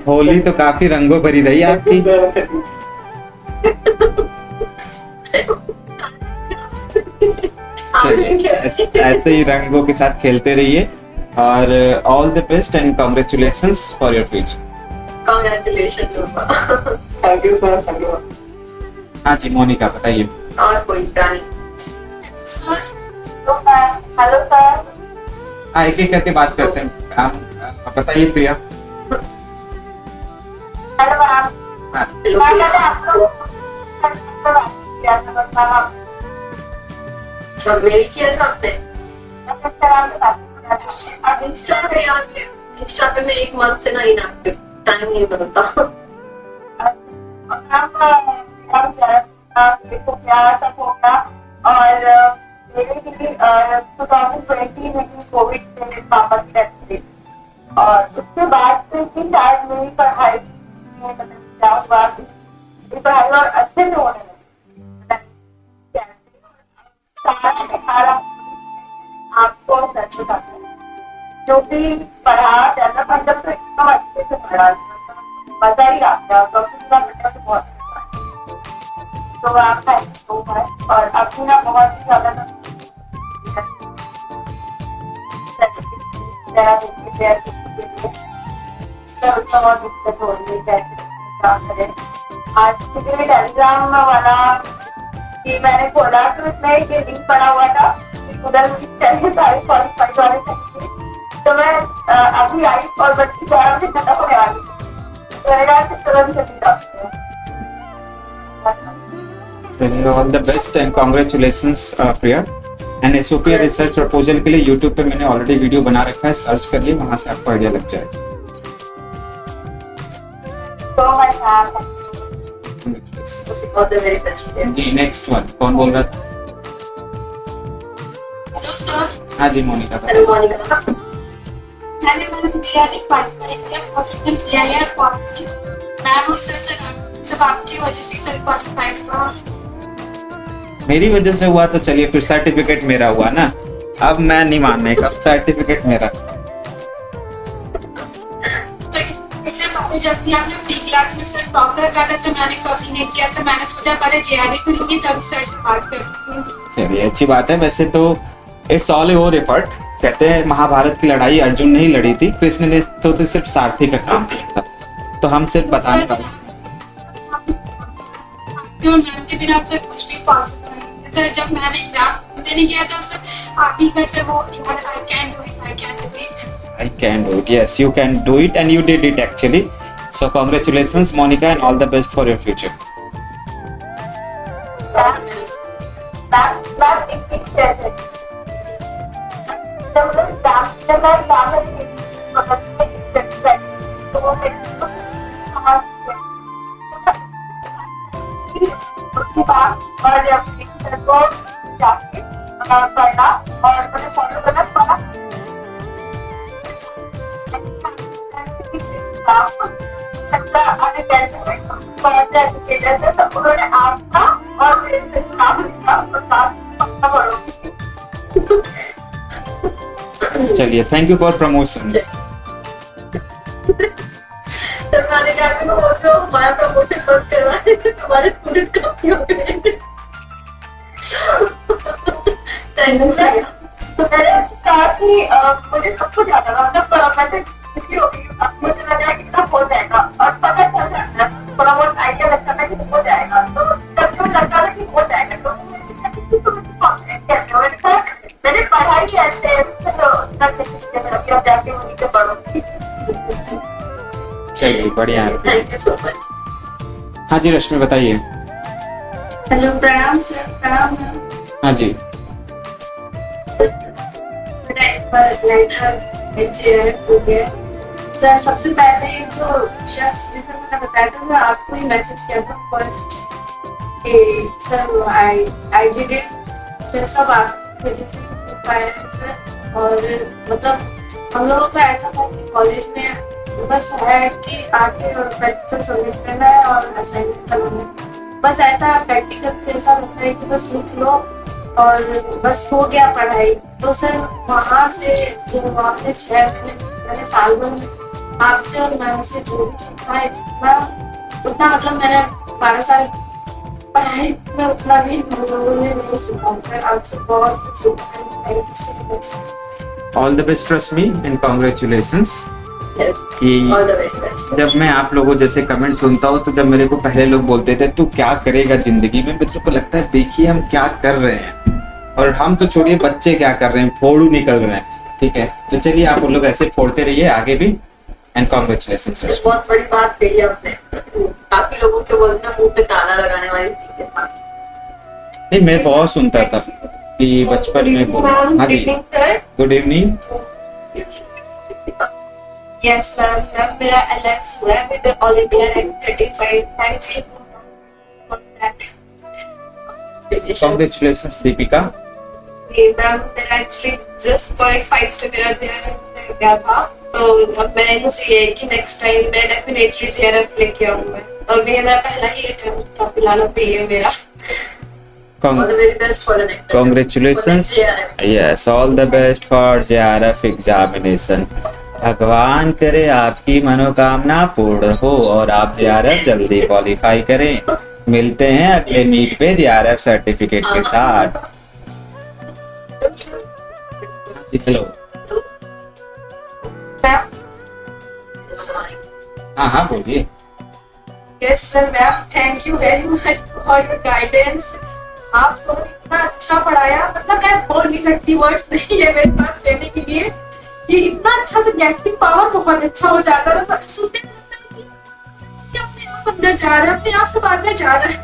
Speaker 2: होली तो काफी रंगों भरी रही आपकी। चलिए ऐसे ही रंगों के साथ खेलते रहिए और all the best and congratulations for your future.
Speaker 1: Congratulations.
Speaker 4: Thank you sir, thank you.
Speaker 2: हाँ जी मोनिका बताइए।
Speaker 1: और कोई प्राणी?
Speaker 7: Hello sir.
Speaker 2: हाँ एक एक करके बात करते हैं। आप बताइए प्रिया।
Speaker 7: Hello ma'am.
Speaker 2: हाँ,
Speaker 7: मैंने आपको किया था बस मैम
Speaker 1: सब मेल किया था आपने?
Speaker 7: आप
Speaker 1: इंस्टा पे यार, इंस्टा पे मैं 1 मंथ से ना इनएक्टिव, टाइम नहीं मिलता।
Speaker 7: देखो क्या सब होगा। और मेरे लिए 2020 में कोविड से मेरे पापा की डेथ हुई और उसके बाद से ही शायद मेरी पढ़ाई में मतलब क्या हुआ, मेरी पढ़ाई और अच्छे से होने लगी। आपको सच बताते हैं जो भी पढ़ा जाता मतलब तो एकदम अच्छे से पढ़ा, मजा ही आता है तो बहुत तो आपका और अभी ना बहुत ही ज्यादा बहुत दिक्कत हो रही है कैसे क्या करें। आज के एग्जाम वाला कि मैंने खोला तो इसमें एक लिंक पड़ा हुआ था, उधर मुझे चाहिए सारे क्वालिफाइड वाले चाहिए, तो मैं अभी आई और बच्ची 12 बजे खत्म होने वाली तो मेरा तुरंत चली जाती है।
Speaker 2: All the best and congratulations Priya. And SOP research proposal के लिए यूट्यूब पे मैंने ऑलरेडी वीडियो बना रखा है, सर्च कर लिए, वहां से आपको आइडिया लग जाएगा। जी नेक्स्ट वन कौन बोल रहा था?
Speaker 9: Hello sir.
Speaker 2: हाँ जी मोनिका
Speaker 1: हेलो मोनिका।
Speaker 9: मैंने डीआरडी क्वालिफाई किया, फर्स्ट टाइम किया है मैम और सर से सब आपकी वजह से सर क्वालिफाइड हुआ।
Speaker 2: मेरी वजह से हुआ तो चलिए फिर सर्टिफिकेट मेरा हुआ ना, अब मैं नहीं मानने का, सर्टिफिकेट मेरा।
Speaker 9: तो इससे आपने जब भी आपने फ्री क्लास में सर डॉक्टर का था, सर मैंने कभी नहीं किया, सर मैंने सोचा पहले JRF करूंगी तभी सर से बात करूंगी।
Speaker 2: चलिए अच्छी बात है। वैसे तो इट्स ऑल योर एफर्ट। कहते हैं महाभारत की लड़ाई अर्जुन ने ही लड़ी थी, कृष्ण ने तो सिर्फ सारथी का काम किया था। तो हम सिर्फ बताने का
Speaker 9: मैम के बिना सर कुछ भी पॉसिबल है सर। जब मैंने एग्जाम देने गया था सर, आप ही का सर वो I can do it, I can do it.
Speaker 2: I can do it. Yes, you can do it, and you did it actually. So congratulations, Monica, and all the best for your future.
Speaker 7: करना और मुझे follow करना पड़ा। तो उन्होंने आपका और मेरे से नाम लिखा और पक्का पढ़ोगी।
Speaker 2: चलिए, थैंक यू फॉर प्रमोशन।
Speaker 1: मैंने कहा कि वो जो हमारा प्रमोशन शॉट करवाए हमारे स्टूडेंट काफी हो गए। Thank you sir.
Speaker 7: मैंने कहा कि मुझे सब कुछ आता था, मतलब मैं खुशी हो गई, अब मुझे लग रहा है कि सब हो जाएगा और पता चल जाता है, थोड़ा बहुत आइडिया लगता था कि हो जाएगा, तो तब तो लगता था कि हो जाएगा। तो कॉन्फिडेंस कैसे हो, मैंने पढ़ाई ऐसे अब जाके वहीं से पढ़ूंगी।
Speaker 2: चलिए, बढ़िया है।
Speaker 1: Thank you so much.
Speaker 2: हाँ जी, रश्मि बताइए।
Speaker 3: हेलो, प्रणाम सर। प्रणाम मैम।
Speaker 2: हाँ जी।
Speaker 3: मेरा इस बार JRF हो गया सर। सबसे पहले जो शख्स जिसे मैंने बताया था, मैं आपको ही मैसेज किया था फर्स्ट कि sir I did it sir. सब आपकी वजह से हो पाया है सर। और मतलब हम लोगों का ऐसा था कि कॉलेज में बस है कि आके और प्रैक्टिकल सबमिट करना है और असाइनमेंट करना है, बस ऐसा प्रैक्टिकल पे ऐसा रखा है कि बस लिख लो और बस हो गया पढ़ाई। तो सर वहाँ से जो आपने 6 महीने मैंने साल भर में आपसे और मैम से जो भी सीखा है जितना उतना, मतलब मैंने 12 साल पढ़ाई में उतना भी हम लोगों ने नहीं सीखा सर। आपसे बहुत कुछ सीखा है। Thank you so much.
Speaker 2: All the best Rashmi and congratulations. कि
Speaker 1: ऑल द वेरी बेस्ट।
Speaker 2: जब मैं आप लोगों जैसे कमेंट सुनता हूँ, तो जब मेरे को पहले लोग बोलते थे तू क्या करेगा जिंदगी में, मेरे को लगता है देखिए हम क्या कर रहे हैं, और हम तो छोड़िए बच्चे क्या कर रहे हैं, फोड़ू निकल रहे हैं। ठीक है, तो चलिए आप लोग ऐसे फोड़ते रहिए आगे भी, एंड कॉन्ग्रेचुलेशंस।
Speaker 1: बहुत बड़ी बात कही आपने। काफी लोगों के बोलते हैं मुंह पे ताला लगाने वाली चीजें।
Speaker 2: नहीं, मैं बहुत सुनता था कि बचपन में बोल। हाँ जी, गुड इवनिंग।
Speaker 7: Yes ma'am, मेरा LS हुआ है with the All India rank 35. Thanks you for that.
Speaker 2: Congratulations Deepika.
Speaker 7: Ma'am मेरा एक्चुअली जस्ट 0.5 से मेरा JRF गया था, तो अब मुझे ये है कि नेक्स्ट टाइम मैं डेफिनेटली JRF लेके आऊंगा। और ये मेरा पहला ही अटेम्प्ट था, फिलहाल अभी ये मेरा।
Speaker 1: All the very best for the next time.
Speaker 2: Congratulations.
Speaker 1: For the JRF.
Speaker 2: Yes, all the best for JRF examination. भगवान करे आपकी मनोकामना पूर्ण हो और आप JRF जल्दी क्वालिफाई करें। मिलते हैं अगले मीट पे JRF सर्टिफिकेट के साथ। हेलो। हाँ हाँ बोलिए।
Speaker 7: Yes sir, ma'am. Thank you very much for your guidance. आप तो इतना अच्छा पढ़ाया, मतलब मैं बोल नहीं सकती, वर्ड्स नहीं है मेरे पास कहने के लिए। ये इतना अच्छा से गैस्पिंग पावर बहुत अच्छा हो जाता है, सब सुनते कि अपने आप अंदर जा रहा है, अपने आप सब आगे जा रहा है।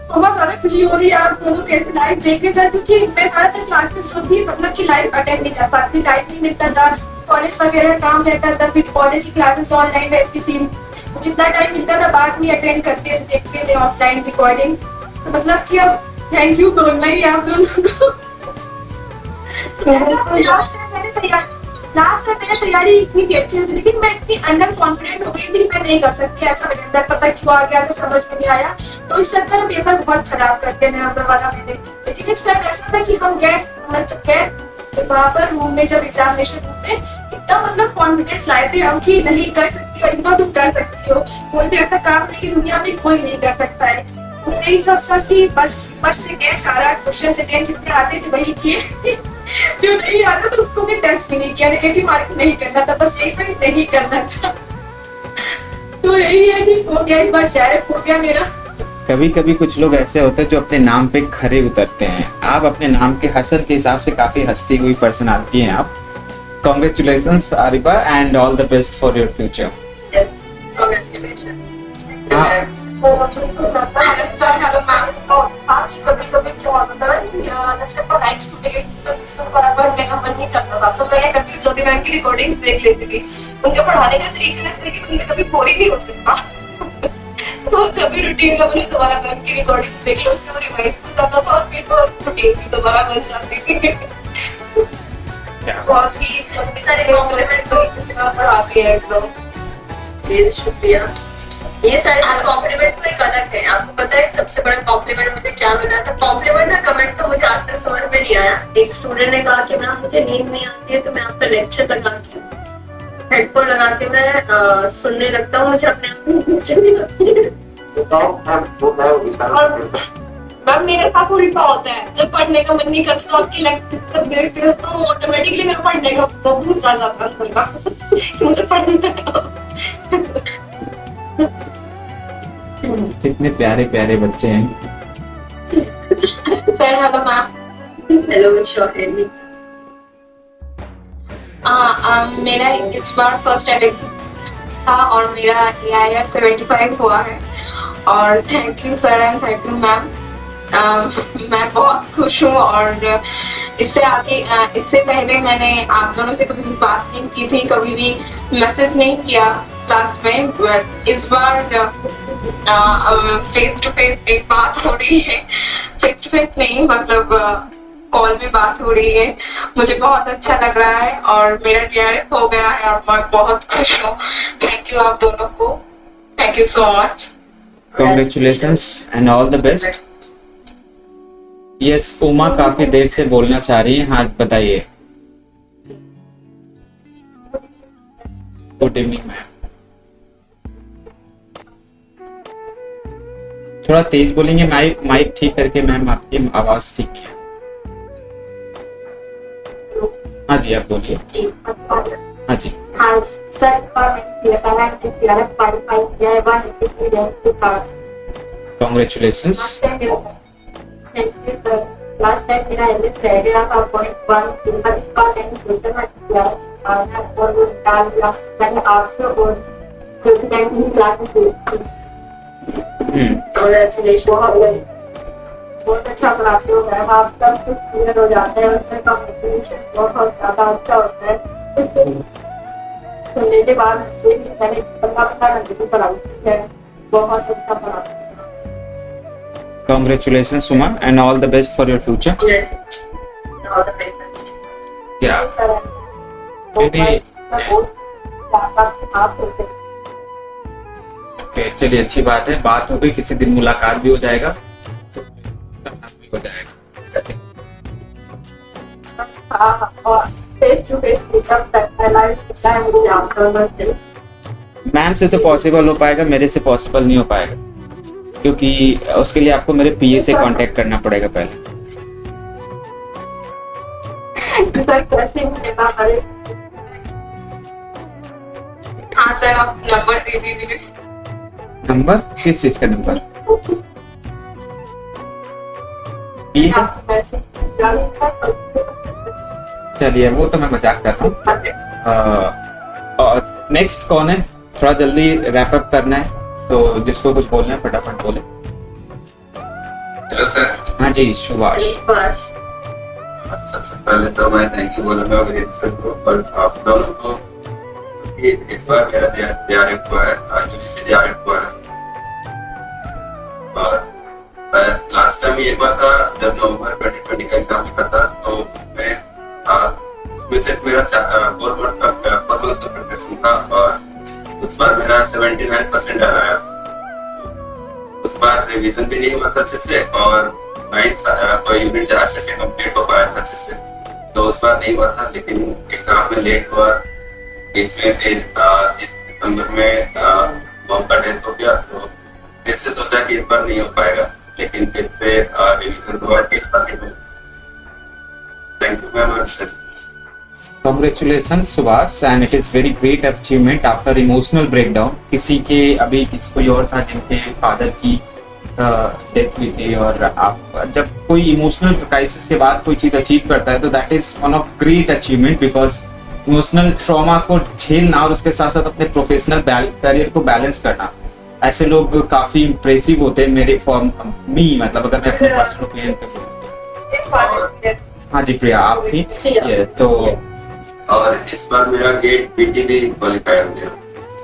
Speaker 7: बहुत ज्यादा खुशी हो रही है आप दोनों के लाइव देख के सर, क्योंकि मैं ज्यादातर क्लासेस जो थी मतलब कि लाइव अटेंड नहीं कर पाती, टाइम नहीं मिलता था, कॉलेज वगैरह काम रहता था, फिर कॉलेज की क्लासेस ऑनलाइन रहती थी, जितना टाइम मिलता था बाद में अटेंड करते देखते थे ऑफलाइन रिकॉर्डिंग। तो मतलब कि अब थैंक यू बोलना ही आप दोनों को। लास्ट में मैंने तैयारी इतनी थी अच्छी से, लेकिन मैं इतनी अंडर कॉन्फिडेंट हो गई थी मैं नहीं कर सकती ऐसा, मेरे अंदर पता क्यों आ गया तो समझ में नहीं आया। तो इस चक्कर में पेपर बहुत खराब करते हैं नवंबर वाला मैंने। लेकिन इस टाइम ऐसा था कि हम गए
Speaker 9: वहाँ पर रूम में जब एग्जामिनेशन रूम में इतना मतलब कॉन्फिडेंस लाए थे हम कि नहीं कर सकती हो इतना तुम कर सकती हो, कोई भी ऐसा काम नहीं कि दुनिया में कोई नहीं कर सकता है। तो यही सब था कि बस से गए, सारा क्वेश्चन सेकेंड जितने आते थे वही किए जो नहीं आता तो उसको भी टच भी नहीं किया, नेगेटिव मार्किंग नहीं करना था, बस एक बार नहीं करना था। तो यही है कि हो गया, इस बार डायरेक्ट हो गया मेरा।
Speaker 2: कभी कभी कुछ लोग ऐसे होते हैं जो अपने नाम पे खरे उतरते हैं। आप अपने नाम के हसर के हिसाब से काफी हंसती हुई पर्सनालिटी हैं आप। Congratulations Ariba and all the best for your future.
Speaker 9: कभी-कभी क्या होता था जैसे पढ़ाई छूट गई तो बराबर मेरा मन नहीं करता था, तो मैं क्या करती थी, ज्योति मैम की रिकॉर्डिंग्स देख लेती थी। उनके पढ़ाने का तरीका ऐसा है कि तुमने कभी बोर ही नहीं हो सकता। तो जब भी रूटीन का मैंने दोबारा मैम की रिकॉर्डिंग देख लो, उससे वो रिवाइज हो जाता था और फिर वो रूटीन भी दोबारा बन जाती थी। बहुत ही
Speaker 3: सारे कॉम्प्लीमेंट
Speaker 9: पढ़ाती है एकदम।
Speaker 3: ये शुक्रिया। ये सारे कॉम्प्लीमेंट तो एक अलग है। आपको पता है सबसे बड़ा कॉम्प्लीमेंट मुझे क्या मिला था? कॉम्प्लीमेंट ना कमेंट तो मुझे आज तक समझ में नहीं आया। एक स्टूडेंट ने कहा कि मैम मुझे नींद नहीं आती है तो मैं आपका लेक्चर लगा के हेडफोन लगा के मैं सुनने लगता हूँ, मुझे अपने आप में नींद नहीं आती है।
Speaker 9: मैम मेरे साथ उल्टा होता है, जब पढ़ने का मन नहीं करता तो आपकी लेक्चर देखते हो तो ऑटोमेटिकली मेरा पढ़ने का बहुत ज्यादा अंदर का कि मुझे पढ़ना है।
Speaker 2: कितने प्यारे प्यारे बच्चे हैं।
Speaker 1: Hello ma'am.
Speaker 3: हेलो शोहेली।
Speaker 1: मेरा इस बार फर्स्ट अटेम्प्ट था और मेरा AIR 75 हुआ है और thank you sir and thank you ma'am. मैं बहुत खुश हूँ और इससे पहले मैंने आप दोनों से कभी भी बात नहीं की थी, कभी भी मैसेज नहीं किया क्लास में, बट इस बार फेस टू फेस एक बात हो रही है। फेस टू फेस नहीं मतलब कॉल में बात हो रही है। मुझे बहुत अच्छा लग रहा है और मेरा JRF हो गया है और मैं बहुत खुश हूँ। थैंक यू आप दोनों को, thank you so much.
Speaker 2: Congratulations and all the best. Yes, Uma काफी देर से बोलना चाह रही है। हाँ बताइए। Good evening ma'am. थोड़ा तेज बोलेंगे, माइक ठीक करके मैम, आपकी आवाज ठीक नहीं है। हाँ जी आप बोलिए। हाँ जी। कॉन्ग्रेचुलेशंस।
Speaker 8: लास्ट टाइम मेरा एवरेज रह गया था 0.1, पर इस बार मैंने फ्यूचर में किया और वो निकाल दिया। मैंने आपसे और प्रेसिडेंट की क्लास में बहुत अच्छा पढ़ाते हो मैम। आप सब कुछ क्लियर हो जाते हैं, उसमें कम्युनिकेशन बहुत ज्यादा अच्छा होता है। सुनने के बाद मैंने 15 घंटे की पढ़ाई है, बहुत अच्छा पढ़ाते हैं।
Speaker 2: Congratulations Suma and all the best for your future.
Speaker 3: Yes. All the very best.
Speaker 2: Yeah. Okay, चलिए अच्छी बात है, बात हो गई, किसी दिन मुलाकात भी हो जाएगा, भी हो जाएगा।
Speaker 8: हाँ, और फेस टू फेस पिकअप करना लाइव कितना है मुझे आपको
Speaker 2: मैम से तो पॉसिबल हो पाएगा, मेरे से पॉसिबल नहीं हो पाएगा क्योंकि उसके लिए आपको मेरे PA से कांटेक्ट करना पड़ेगा पहले।
Speaker 1: हाँ सर आप नंबर दे दीजिए।
Speaker 2: नंबर? किस चीज का नंबर? चलिए वो तो मैं मजाक कर रहा हूँ। और नेक्स्ट कौन है? थोड़ा जल्दी रैप अप करना है तो जिसको कुछ बोलना है फटाफट बोले।
Speaker 5: Hello sir.
Speaker 2: हाँ जी सुभाष।
Speaker 5: सबसे पहले तो मैं थैंक यू बोलूंगा विनीत सर को और आप दोनों को कि इस बार मेरा JRF हुआ है, UGC JRF हुआ है। और लास्ट टाइम ये हुआ था जब नवंबर 2020 का एग्जाम लिखा था, तो उसमें सिर्फ मेरा 4 मंथ का प्रिपरेशन था और उस बार मेरा 79% आया। उस बार रिवीजन भी नहीं हुआ था अच्छे से और कोई यूनिट अच्छे से कंप्लीट हो पाया था अच्छे से।
Speaker 10: तो उस बार नहीं हुआ था, लेकिन एग्जाम में लेट हुआ, बीच में फिर इस दिसंबर में मॉम का डेथ हो गया, तो फिर से सोचा कि इस बार नहीं हो पाएगा, लेकिन फिर से रिवीजन हुआ कि इस बार नहीं होगा। Thank you ma'am.
Speaker 2: Congratulations Subhash, and it is very great achievement after emotional breakdown. किसी के अभी किसी कोई और था जिनके फादर की डेथ हुई थी, और आप जब कोई इमोशनल क्राइसिस के बाद कोई चीज अचीव करता है तो that is one of great achievement, because emotional trauma को झेलना और उसके साथ साथ अपने प्रोफेशनल करियर को बैलेंस करना, ऐसे लोग काफी इम्प्रेसिव होते हैं मेरे फॉर्म मी, मतलब अगर मैं अपने पर्सनल ओपिनियन पे बोलूं। हाँ जी प्रिया, आप थी ये तो।
Speaker 10: और इस बार मेरा गेट पीटी भी क्वालिफाई हो गया।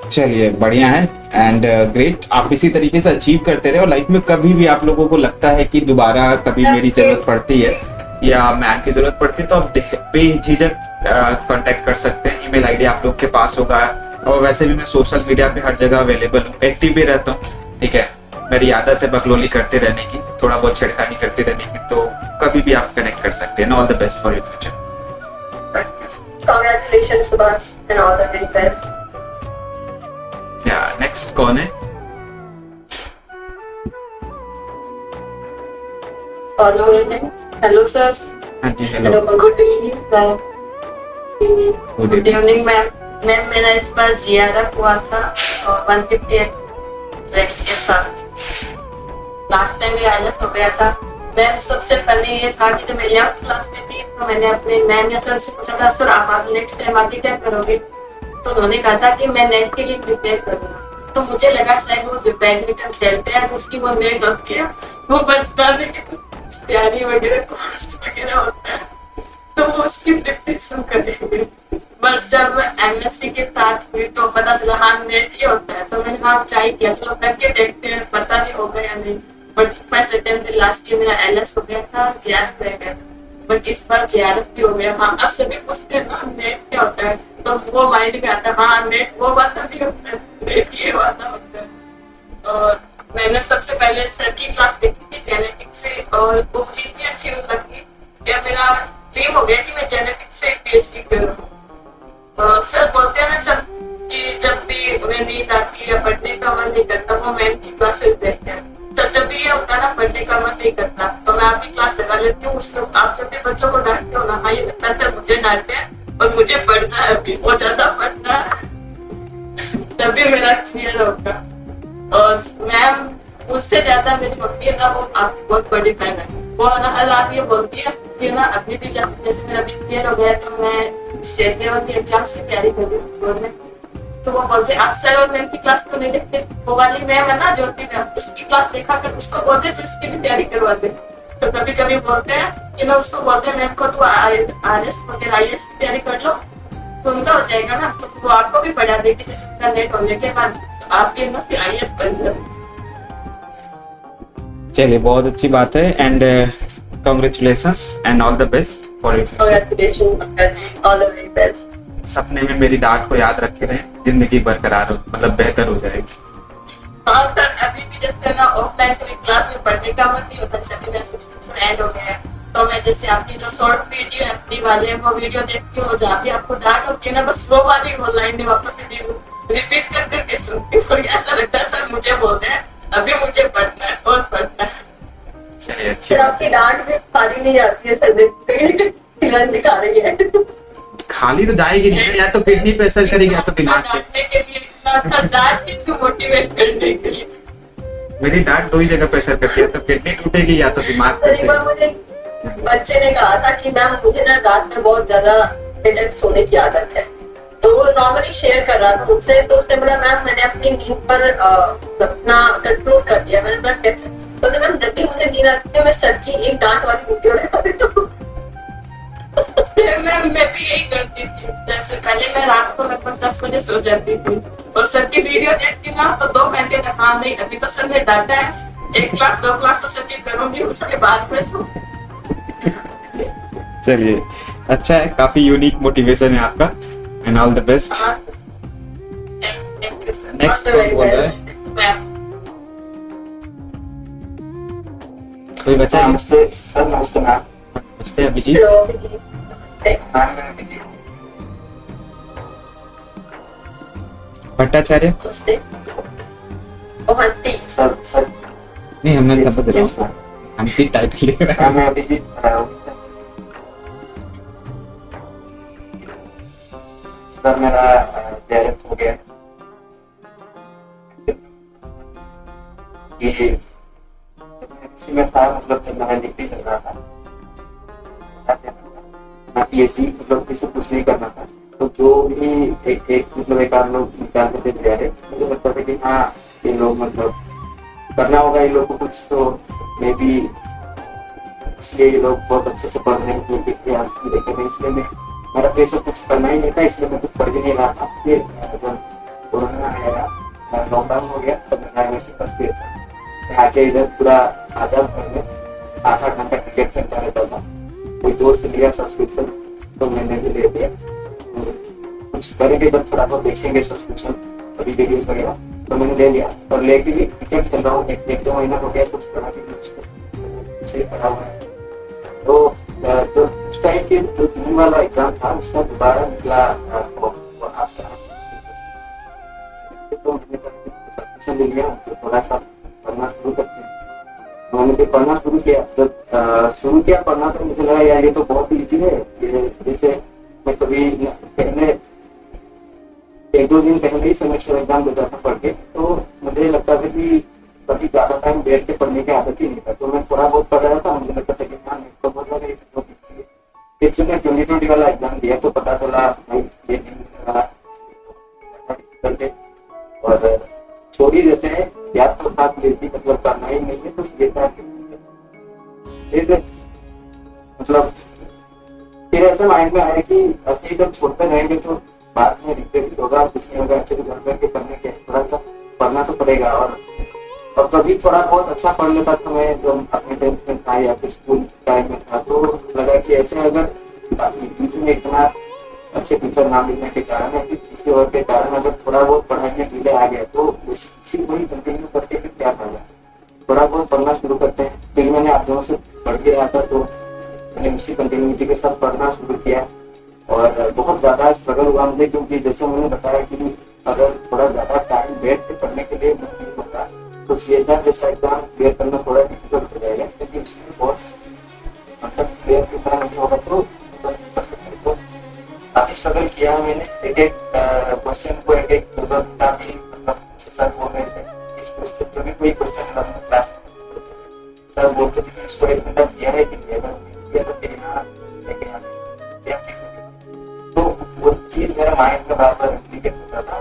Speaker 2: चलिए बढ़िया है एंड ग्रेट, आप इसी तरीके से अचीव करते रहे, और लाइफ में कभी भी आप लोगों को लगता है कि दोबारा कभी मेरी जरूरत पड़ती है या मैम की जरूरत पड़ती है तो आप बेझिझक कांटेक्ट कर सकते हैं। ईमेल आईडी आप लोग के पास होगा, और वैसे भी मैं सोशल मीडिया पे हर जगह अवेलेबल हूँ, एक्टिव भी रहता हूँ, ठीक है। मेरी आदत है बकलोली करते रहने की, थोड़ा बहुत छेड़खानी करते रहने की, तो कभी भी आप कनेक्ट कर सकते हैं। All the best for your future.
Speaker 3: Congratulations Subhash and all the very best.
Speaker 2: Next कौन है?
Speaker 3: Hello sir.
Speaker 2: हाँ जी hello,
Speaker 3: good evening. Good evening ma'am. Ma'am मेरा इस बार जीआरएफ हुआ था और 158 रैंक के साथ। लास्ट टाइम भी आयलट हो गया था। मैम सबसे पहले ये था कि जब मैं 11th क्लास में थी तो मैंने अपने मैम या सर से पूछा था, सर आप आगे नेक्स्ट टाइम आगे क्या करोगे? तो उन्होंने कहा था कि मैं नेट के लिए प्रिपेयर करूंगा। तो मुझे लगा शायद वो बैडमिंटन खेलते हैं तो उसकी वो नेट होती है, वो बताने की तैयारी वगैरह कोर्स वगैरह होता है तो वो उसकी प्रिपरेशन करेंगे। बट जब एमएससी के साथ हुई तो पता चला हाँ नेट ही होता है, तो मैंने हाँ ट्राई किया, चलो करके देखते हैं, पता नहीं होगा या नहीं। But first attempt last year मेरा एलएस हो गया था, जेआरएफ रह गया, बट इस बार जेआरएफ भी हो गया। हाँ अब सभी पूछते हैं ना नेट क्या होता है, तो वो माइंड में आता है हाँ नेट वो बात नहीं होता है, नेट ये वाला होता है। और मैंने सबसे पहले सर की क्लास देखी थी जेनेटिक्स से, और वो चीज भी अच्छी लगी। या मेरा ड्रीम हो गया कि मैं जेनेटिक्स से पीएचडी करूँ। सर बोलते हैं ना सर कि जब भी उन्हें नींद आती है या पढ़ने का मन नहीं करता वो मैम की क्लासेस देखते हैं। सर जब भी ये होता है ना पढ़ने का मन नहीं करता तो मैं आपकी क्लास लगा लेती हूँ। उसमें आप जब भी बच्चों को डांटते हो ना, हाँ ये लगता है सर मुझे डांटते हैं और मुझे पढ़ना है, अभी वो ज्यादा पढ़ना है तभी मेरा क्लियर होगा। और मैम मुझसे ज्यादा मेरी मम्मी है ना, वो आप बहुत बड़ी फैन है। वो ना हर रात ये बोलती है कि ना अभी भी जैसे मेरा अभी क्लियर हो गया तो मैं स्टेट लेवल के एग्जाम्स की तैयारी कर रही हूँ गवर्नमेंट। तो वो बोलते आप सर और मैम की क्लास तो नहीं देखते, वो वाली मैम है ना ज्योति मैम, उसकी क्लास देखा कर, उसको बोलते तो उसकी भी तैयारी करवाते। तो कभी कभी बोलते हैं कि मैं उसको बोलते हैं मैम को तो आरएस वगैरह आईएएस की तैयारी कर लो तो उनका हो जाएगा ना, तो वो आपको भी पढ़ा देगी जैसे नेट होने के बाद आप भी ना फिर आईएएस बन जाओ।
Speaker 2: चलिए बहुत अच्छी बात है and congratulations and all the best for your
Speaker 3: Congratulations, all the very best.
Speaker 2: सपने में मेरी डांट को याद रखे रहे, जिंदगी बरकरार हो, मतलब बेहतर हो जाएगी।
Speaker 3: हाँ सर अभी भी जैसे ना ऑफलाइन कोई क्लास में पढ़ने का मन नहीं होता, जैसे मेरा सब्सक्रिप्शन ऐड हो गया है तो मैं जैसे आपकी जो शॉर्ट वीडियो एफडी वाले हैं वो वीडियो देखती हूँ, जहाँ भी आपको डांट होती है ना बस वो वाली वो लाइन वापस रिपीट कर करके सुनती हूँ। ऐसा लगता है सर मुझे बोल रहे हैं अभी मुझे पढ़ना है और पढ़ना है।
Speaker 2: चलिए अच्छी
Speaker 3: सर आपकी डांट भी खाली नहीं जाती है सर, देखते दिखा रही है।
Speaker 2: खाली तो जाएगी नहीं, या तो किडनी पे असर करेगी या तो दिमाग पे।
Speaker 3: डांटने के लिए इतना था, डांट किसको मोटिवेट करने के लिए।
Speaker 2: मेरी डांट दो ही जगह पे असर करती है, तो किडनी टूटेगी या तो दिमाग पे।
Speaker 3: एक बार मुझे बच्चे ने कहा था कि मैम मुझे ना रात में बहुत ज्यादा हेडेक सोने की आदत है, तो वो नॉर्मली शेयर कर रहा था मुझसे, तो उसने बोला मैम मैंने अपनी नींद पर अपना कंट्रोल कर दिया। मैंने बोला कैसे? तो मैम जब भी मुझे नींद आती है मैं सर की एक डांट वाली वीडियो लगा देता हूँ। मैं भी यही करती थी, जैसे पहले मैं रात को लगभग 10 बजे सो जाती थी और सर की वीडियो देखती ना तो 2 घंटे तक हाँ नहीं अभी तो सर ने डांटा है, 1 क्लास 2 क्लास तो सर की करूंगी उसके बाद में सो।
Speaker 2: चलिए अच्छा है, काफी यूनिक मोटिवेशन है आपका and all the best. Next कौन बोल रहा है? कोई बच्चा?
Speaker 6: नमस्ते सर। नमस्ते मैम।
Speaker 2: नमस्ते अभिजीत।
Speaker 6: मैम मैं बिजी हूँ।
Speaker 2: भट्टाचार्य
Speaker 3: नमस्ते। मोहंती।
Speaker 6: सर सर
Speaker 2: नहीं, हमने
Speaker 6: Yes,
Speaker 2: सब
Speaker 6: yes,
Speaker 2: बदला, हम तीन टाइटल लिख रहे हैं।
Speaker 6: मैं अभिजीत सर मेरा डायरेक्ट हो गया ये इसी में था, मतलब जब मैंने डिग्री कर रहा था मैं पीएचडी मतलब किसी कुछ नहीं करना था, तो जो भी एक मतलब एक आध लोग निकालते थे डायरेक्ट, मुझे लगता था कि हाँ ये लोग मतलब करना होगा इन लोग को कुछ, तो मे बी इसलिए ये लोग बहुत अच्छे से पढ़ रहे हैं क्योंकि देखे थे, इसलिए मैं मेरा तो ये सब कुछ करना ही नहीं था, इसलिए मैं कुछ पढ़ भी नहीं रहा था। फिर जब कोरोना आया, लॉकडाउन हो गया, तब मैं एमएससी फर्स्ट ईयर था, आके इधर पूरा आजाद घर में 8-8 घंटा क्रिकेट खेलता रहता था। कोई दोस्त लिया सब्सक्रिप्शन, तो मैंने भी ले लिया, कुछ करेंगे जब थोड़ा बहुत देखेंगे सब्सक्रिप्शन अभी वीडियोस वगैरह, तो मैंने ले लिया और लेके भी क्रिकेट खेल रहा हूँ। एक 2 महीना हो गया, कुछ पढ़ा भी नहीं, इसे पढ़ा हुआ है। तो जो उस टाइम के जो 3 वाला एग्जाम था उसका दोबारा निकला तो सब्सक्रिप्शन ले लिया, तो थोड़ा सा पढ़ना शुरू करते हैं। तो मैंने पढ़ना शुरू किया, जब शुरू किया पढ़ना तो मुझे लगा यार ये तो बहुत ईजी है, जैसे मैं कभी पहले 1-2 दिन पहले ही सेमेस्टर एग्जाम देता था पढ़ के, तो मुझे लगता था कि कभी ज्यादा टाइम बैठ के पढ़ने की आदत ही नहीं था, तो मैं थोड़ा बहुत पढ़ रहा था, मुझे लगता था कि हाँ तो बहुत लगा ये बहुत ईजी है। फिर से मैं 2020 वाला एग्जाम दिया तो पता चला भाई ये नहीं रहा करके और छोड़ ही देते हैं, याद तो था कि मतलब करना ही नहीं है, तो ये था फिर मतलब फिर ऐसे माइंड में आया कि ऐसे जब छोड़ते रहेंगे तो बाद में रिग्रेट होगा, कुछ नहीं होगा, अच्छे घर बैठ के पढ़ने के थोड़ा सा पढ़ना तो पड़ेगा। और कभी थोड़ा बहुत अच्छा पढ़ लेता था मैं, जब अपने 10th में था या फिर स्कूल टाइम में था, तो लगा कि ऐसे अगर बीच में इतना अच्छे टीचर ना मिलने के कारण या फिर किसी और के कारण अगर थोड़ा बहुत पढ़ाई में डिले आ गया, तो उसी को ही कंटिन्यू करके फिर क्या फायदा, थोड़ा बहुत पढ़ना शुरू करते हैं। फिर मैंने आप दोनों से पढ़ के रहा था, तो मैंने उसी कंटिन्यूटी के साथ पढ़ना शुरू किया और बहुत ज्यादा स्ट्रगल हुआ मुझे, क्योंकि जैसे मैंने बताया कि अगर थोड़ा ज्यादा टाइम बैठ के पढ़ने के लिए मुश्किल होता तो सीएसआर जैसा एग्जाम क्लियर करना थोड़ा डिफिकल्ट हो जाएगा, क्योंकि उसमें बहुत मतलब क्लियर की तरह नहीं होगा, तो काफी स्ट्रगल किया मैंने। एक क्वेश्चन को एक काफी मतलब सर बोल रहे थे इस क्वेश्चन जो भी कोई क्वेश्चन क्लास सर बोलते थे इसको 1 घंटा दिया है कि नहीं, तो फिर तो वो चीज मेरे माइंड में बार बार रिपीट होता था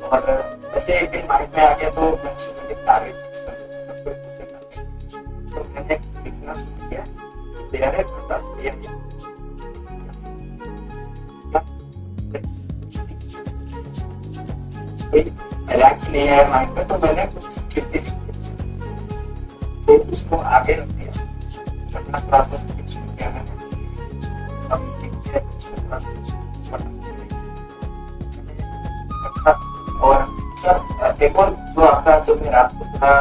Speaker 6: और ऐसे एक दिन माइंड में आ गया, तो मैंने टारगेट फिक्स कर दिया, तो मैंने लिखना शुरू किया, तैयार है बता दिया रिलैक्स नहीं है माइंड में, तो मैंने कुछ 50 लिख दिया, तो उसको आगे रख दिया, अपना प्राप्त किया मैंने और सर एक और जो आपका जो मेरा था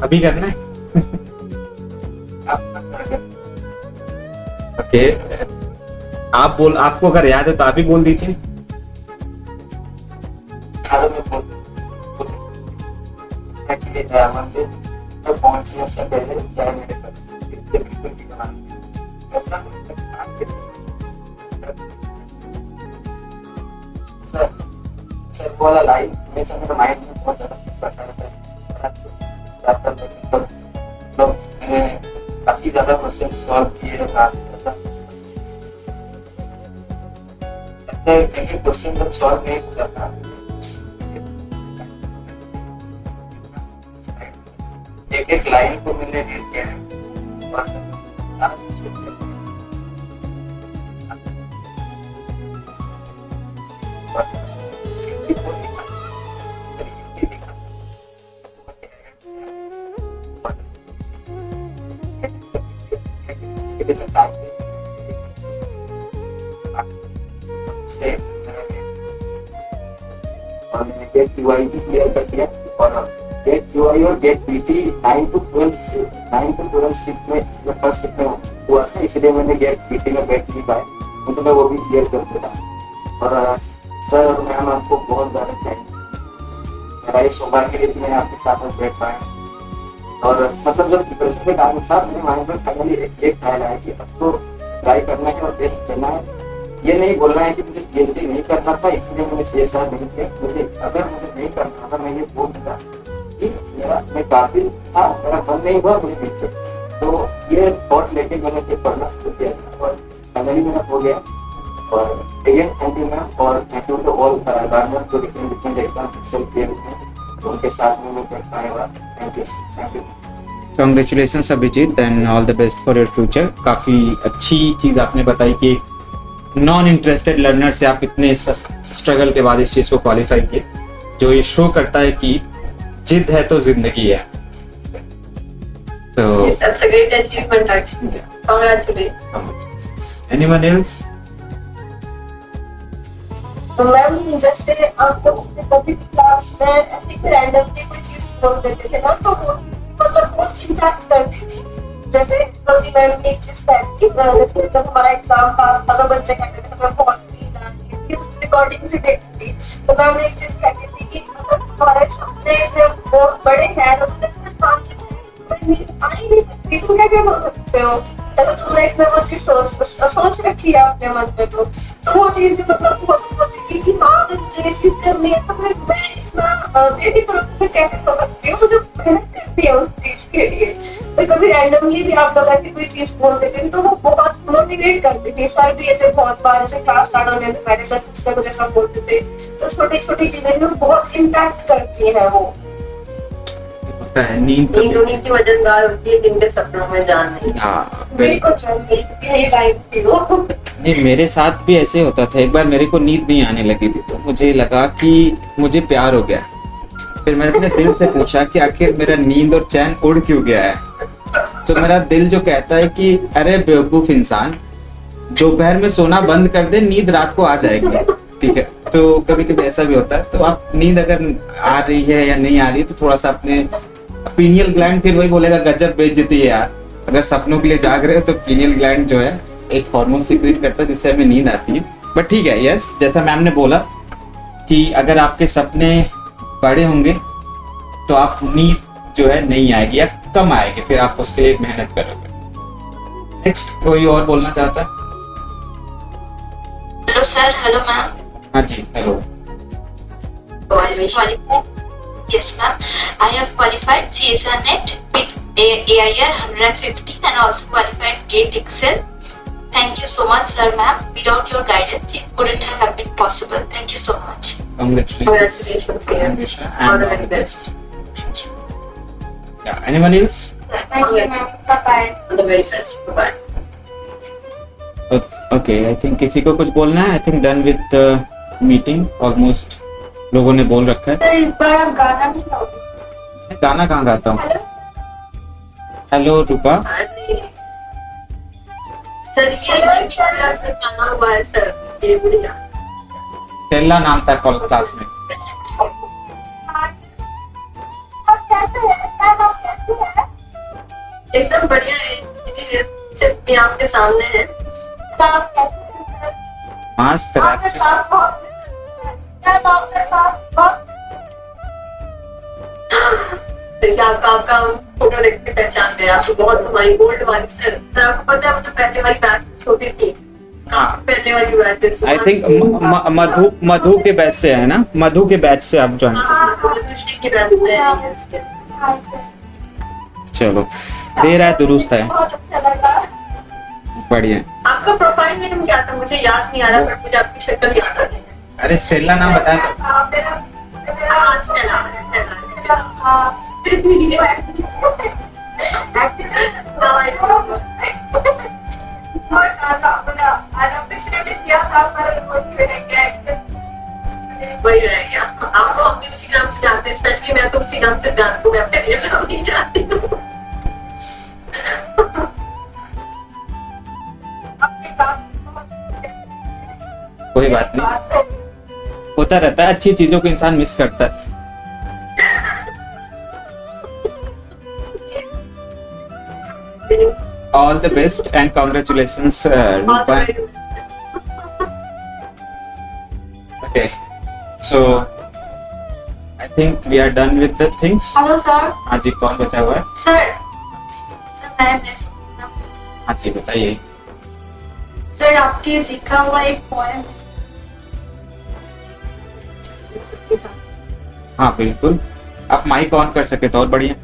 Speaker 2: अभी करना है। ओके, आपको अगर याद है तो आप ही बोल दीजिए।
Speaker 6: पहुंचने से पहले क्या मेरे बिल्कुल भी बना ऐसा सर वाला लाइन हमेशा मेरे माइंड में बहुत ज्यादा फिट करता रहता है, तो मैंने काफी ज्यादा क्वेश्चन सॉल्व किए ऐसे क्वेश्चन जब सॉल्व नहीं होता था, एक लाइन को मैंने रीड किया है से और मैंने गेट QI भी क्लियर कर दिया और गेट QI और गेट PT 9 to 12 शिफ्ट में फर्स्ट शिफ्ट में हुआ था, इसलिए मैंने गेट PT में बैठ नहीं पाया, तो मैं वो भी क्लियर कर देता। और सर और मैम आपको बहुत ज़्यादा थैंक, मेरा एक सौभाग्य है कि मैं आपके साथ में बैठ पाया। और मतलब जब प्रिपरेशन के टाइम था मेरे माइंड में फाइनली एक ख्याल आया कि अब तो ट्राई करना है और बेस्ट करना है, ये नहीं बोलना है कि मुझे PhD नहीं करना था इसलिए मैंने CSR नहीं किया, मुझे अगर मुझे नहीं करना था मैं ये बोल देता कि मैं काबिल था, मेरा मन नहीं हुआ, मुझे नहीं किया। तो ये थॉट लेके मैंने फिर पढ़ना शुरू किया और फाइनली मेरा हो गया। और अगेन थैंक यू मैम और thank you to all learners जो डिफरेंट एग्जाम सेल्फ क्लियर हुए, उनके साथ में मैं कर पाया। Thank you.
Speaker 2: Congratulations Abhijeet and all the best for your future. काफ़ी अच्छी चीज़ आपने बताई कि नॉन इंटरेस्टेड लर्नर से आप इतने स्ट्रगल के बाद इस चीज़ को क्वालिफाई किए, जो ये शो करता है कि जिद है तो जिंदगी है। तो
Speaker 3: That's a great achievement actually. Congratulations.
Speaker 2: Anyone else?
Speaker 7: Ma'am जैसे आपको कभी क्लास में ऐसी कोई रैंडमली कोई चीज बोल देते थे ना, तो वो मतलब बहुत इम्पैक्ट करती थी। जैसे ज्योति मैम ने एक चीज कही थी, जैसे जब हमारा एग्जाम था तो बच्चे कहते थे हमें बहुत नींद आ रही है, उस रिकॉर्डिंग से देखती थी तो मैम ने एक चीज कहती थी कि अगर तुम्हारे सपने में बहुत बड़े हैं तो तुम्हें नींद आ ही नहीं सकती, तुम कैसे हो सकते हो? अगर तुमने एक वो चीज सोच रखी है अपने मन में, तो वो चीज भी मतलब बहुत होती थी कि हाँ अगर मुझे ये चीज करनी है तो फिर मैं इतना बेफिक्र मैं कैसे हो सकती हूँ, मुझे मेहनत करनी है उस चीज के लिए। तो कभी रैंडमली भी आप लोग ऐसी कोई चीज बोल देते थे तो वो बहुत मोटिवेट करते थे। सर भी ऐसे बहुत बार जैसे क्लास स्टार्ट होने से पहले सर कुछ ना कुछ ऐसा बोलते थे, तो छोटी छोटी चीजें भी बहुत इम्पैक्ट करती है। वो
Speaker 2: होता है नींद
Speaker 3: उन्हीं की वजनदार होती है जिनके सपनों में जान नहीं।
Speaker 2: हाँ
Speaker 7: मेरी को यही लाइन थी वो।
Speaker 2: नहीं, मेरे साथ भी ऐसे होता था। एक बार मेरे को नींद नहीं आने लगी थी तो मुझे लगा कि मुझे प्यार हो गया। फिर मैंने अपने दिल से पूछा कि आखिर मेरा नींद और चैन उड़ क्यों गया है। तो मेरा दिल जो कहता है कि अरे बेवकूफ इंसान, दोपहर में सोना बंद कर दे, नींद रात को आ जाएगी। ठीक है, तो कभी कभी ऐसा भी होता है। तो आप नींद अगर आ रही है या नहीं आ रही है तो थोड़ा सा अपने पीनियल ग्लैंड, फिर वही बोलेगा गजब बेइज्जती है यार। अगर सपनों के लिए जाग रहे हो तो पीनियल ग्लैंड जो है एक हार्मोन सीक्रेट करता है जिससे हमें नींद आती है। बट ठीक है, यस, जैसा मैम ने बोला कि अगर आपके सपने बड़े होंगे तो आप नींद जो है नहीं आएगी या कम आएगी, फिर आप उसके लिए मेहनत करोगे। नेक्स्ट कोई और बोलना चाहता है?
Speaker 8: Hello sir. Hello ma'am.
Speaker 2: हाँ जी, hello.
Speaker 8: Yes, ma'am. I have qualified CSR Net with AIR 115 and also qualified GATE Excel. Thank you so much, sir, ma'am. Without your guidance, it wouldn't have been possible. Thank you so much.
Speaker 3: Congratulations, dear.
Speaker 2: And all the best. Yeah, anyone else?
Speaker 7: Thank you, ma'am. Bye-bye.
Speaker 3: All the very best. Bye.
Speaker 2: Okay, I think किसी को कुछ बोलना है? I think done with the meeting. Almost लोगों ने बोल रखा है।
Speaker 7: सर इस बार आप गाना नहीं गाओगे?
Speaker 2: गाना कहाँ गाता हूँ? हेलो रूपा।
Speaker 3: सर ये नाम हुआ है सर, ये बढ़िया।
Speaker 2: स्टेला नाम था क्लास में।
Speaker 3: एकदम बढ़िया है, भी आपके सामने है।
Speaker 2: मस्त
Speaker 3: आपका फोटो देख के पहचान गया आपको, बहुत हमारी गोल्ड वाली सर। आपको पता है मुझे पहले वाली बैच छोटी थी, पहले वाली बैच।
Speaker 2: आई थिंक मधु के बैच से है ना, मधु के बैच से आप ज्वाइन। चलो, देर है दुरुस्त है।
Speaker 7: बहुत अच्छा लगा।
Speaker 2: बढ़िया।
Speaker 3: आपका प्रोफाइल नेम क्या था? मुझे याद नहीं आ रहा, बट मुझे आपकी शक्ल याद आ गई।
Speaker 2: अरे स्टेला नाम बताया था।
Speaker 3: वही रह गया। आपको हम भी उसी नाम से जानते हैं, स्पेशली मैं तो उसी नाम से जानती हूँ, मैं अपने रियल नाम नहीं जानती हूँ।
Speaker 2: कोई बात नहीं, होता रहता है, अच्छी चीजों को इंसान मिस करता है। All the best and congratulations, Rupa. Okay, so I think we are done with the things.
Speaker 1: Hello sir.
Speaker 2: हाँ जी, कौन बचा हुआ है?
Speaker 1: सर मैं सुनना।
Speaker 2: हाँ जी, बताइए।
Speaker 1: सर आपके लिखा हुआ एक पोएम सबके साथ।
Speaker 2: हाँ बिल्कुल, आप माइक ऑन कर सके तो और बढ़िया।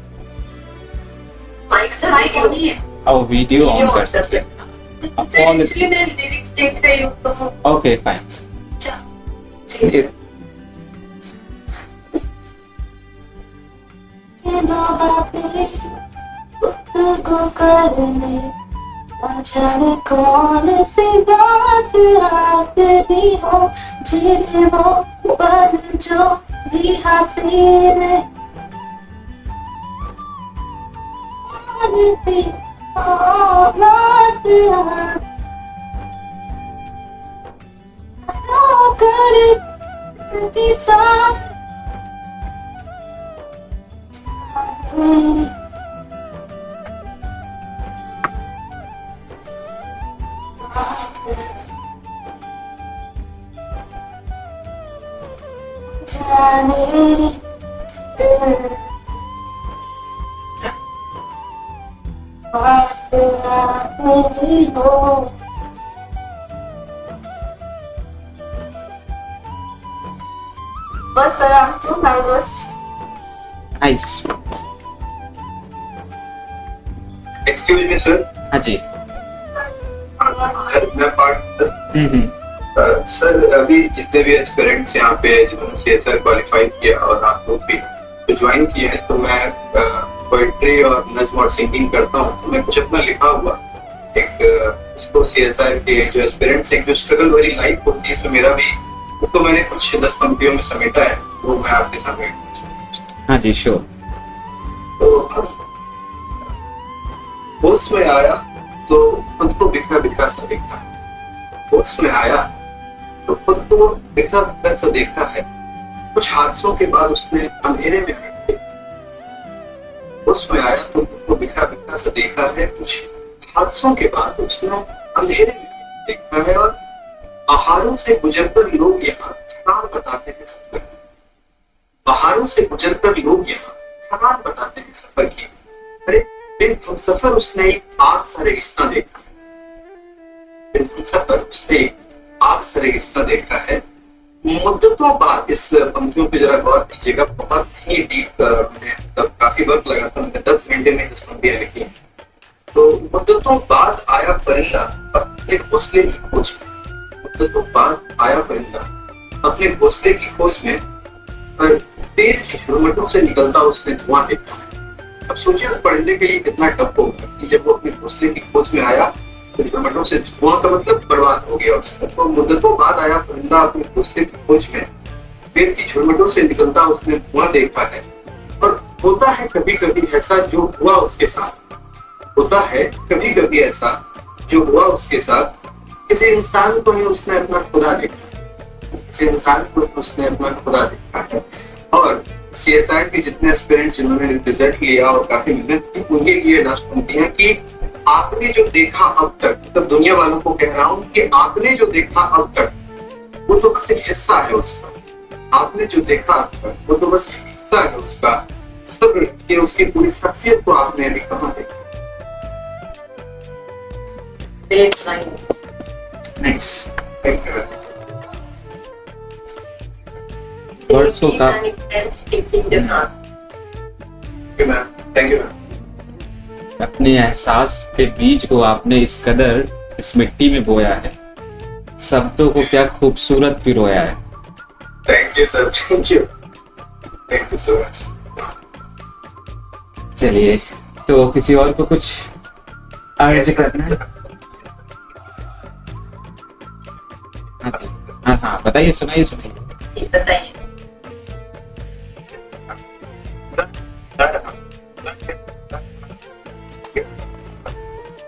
Speaker 3: माइक नहीं है।
Speaker 2: और वीडियो ऑन कर सके।
Speaker 1: सर एक्चुअली मैं लिरिक्स देख रही हूँ तो।
Speaker 2: Okay fine.
Speaker 1: अच्छा जी। गुफ्तगू करने न जाने कौन सी बात आती हो, जिन्हें वो पल जो भी हसीन आती आवाज़ कर की साथ जाने बात आती हो। बस sir, I'm too nervous.
Speaker 2: Nice.
Speaker 5: Excuse me sir.
Speaker 2: हाँ जी।
Speaker 5: सर मैं पार्ट सर अभी जितने भी एस्पिरेंट्स यहाँ पे जिन्होंने सीएसआर क्वालिफाई किया और आप लोग भी तो ज्वाइन किए हैं, तो मैं पोइट्री और नज्म और सिंगिंग करता हूँ, तो मैं कुछ अपना लिखा हुआ एक उसको सीएसआर के जो एस्पिरेंट्स एक जो स्ट्रगल वाली लाइफ होती है, इसमें मेरा भी उसको मैंने कुछ 10 पंक्तियों में समेटा है, वो मैं आपके सामने।
Speaker 2: हाँ जी श्योर।
Speaker 5: तो होश में आया तो खुद को बिखरा बिखरा सा देखा, होश में आया तो खुद को बिखरा बिखरा सा देखा है, कुछ हादसों के बाद उसने अंधेरे में देखा। होश में आया तो खुद को बिखरा बिखरा सा देखा है, कुछ हादसों के बाद उसने अंधेरे में देखा है, और पहाड़ों से गुजरकर लोग यहाँ थकान बताते हैं सफर की। पहाड़ों से गुजरकर लोग यहाँ थकान बताते हैं सफर की। अरे बिन हमसफर उसने एक आग सा रेगिस्तान देखा है, बिन हमसफर उसने एक आग सा रेगिस्तान देखा है। मुद्दतों बाद, इस पंक्तियों पे जरा गौर कीजिएगा, बहुत ही डीप, मैंने तब काफी वक्त लगा था, मैंने 10 घंटे में 10 पंक्तियां लिखी। तो मुद्दतों बाद आया परिंदा अपने घोंसले की खोज में, मुद्दतों बाद आया परिंदा अपने घोंसले की खोज में, पर पेड़ की झुरमुटों से निकलता उसने धुआं देखा है। अब सोचिए तो परिंदे के लिए कितना टफ होगा कि जब वो अपने घोंसले की खोज में आया तो झुरमुटों से धुआं का मतलब बर्बाद हो गया उसका। तो मुद्दतों बाद आया परिंदा अपने घोंसले की खोज में, पेड़ की झुरमुटों से निकलता उसने धुआं देखा है। और होता है कभी कभी ऐसा जो हुआ उसके साथ, होता है कभी कभी ऐसा जो हुआ उसके साथ, किसी इंसान को ही उसने अपना खुदा देखा, किसी इंसान को उसने अपना खुदा देखा है। और सीएसआर के जितने एस्पिरेंट्स जिन्होंने रिजल्ट लिया और काफी मेहनत की, उनके लिए लास्ट पंक्तियां कि आपने जो देखा अब तक, मतलब दुनिया वालों को कह रहा हूं कि आपने जो देखा अब तक वो तो बस एक हिस्सा है उसका, आपने जो देखा अब तक वो तो बस एक हिस्सा है उसका, सब्र की उसकी पूरी शख्सियत को आपने अभी कहां देखा।
Speaker 2: नाइस।
Speaker 5: Thank you.
Speaker 2: वर्ड्स को का
Speaker 5: मैम, थैंक यू मैम।
Speaker 2: अपने एहसास के बीज को आपने इस कदर इस मिट्टी में बोया है, शब्दों को क्या खूबसूरत पिरोया है।
Speaker 5: Thank you sir, thank you, thank you so much.
Speaker 2: चलिए, तो किसी और को कुछ अर्ज करना है? हाँ जी, हाँ हाँ बताइए, सुनाइए सुनाइए।
Speaker 3: बताइए।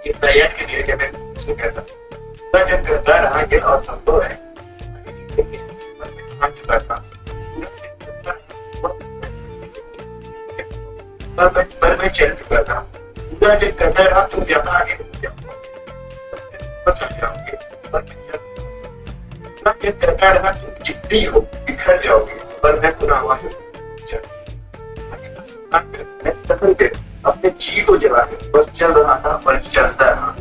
Speaker 6: ये तैयार के लिए जब मैं कहता सर, जब डर आ गया और संभव है
Speaker 5: पर मैं चल चुका था। पूरा जब करता रहा तो ज्यादा आगे करता रहा तो जितनी हो बिखर जाओगे, पर मैं पुनः आवाज अपने जी को जला के बस चल रहा था और चलता रहा।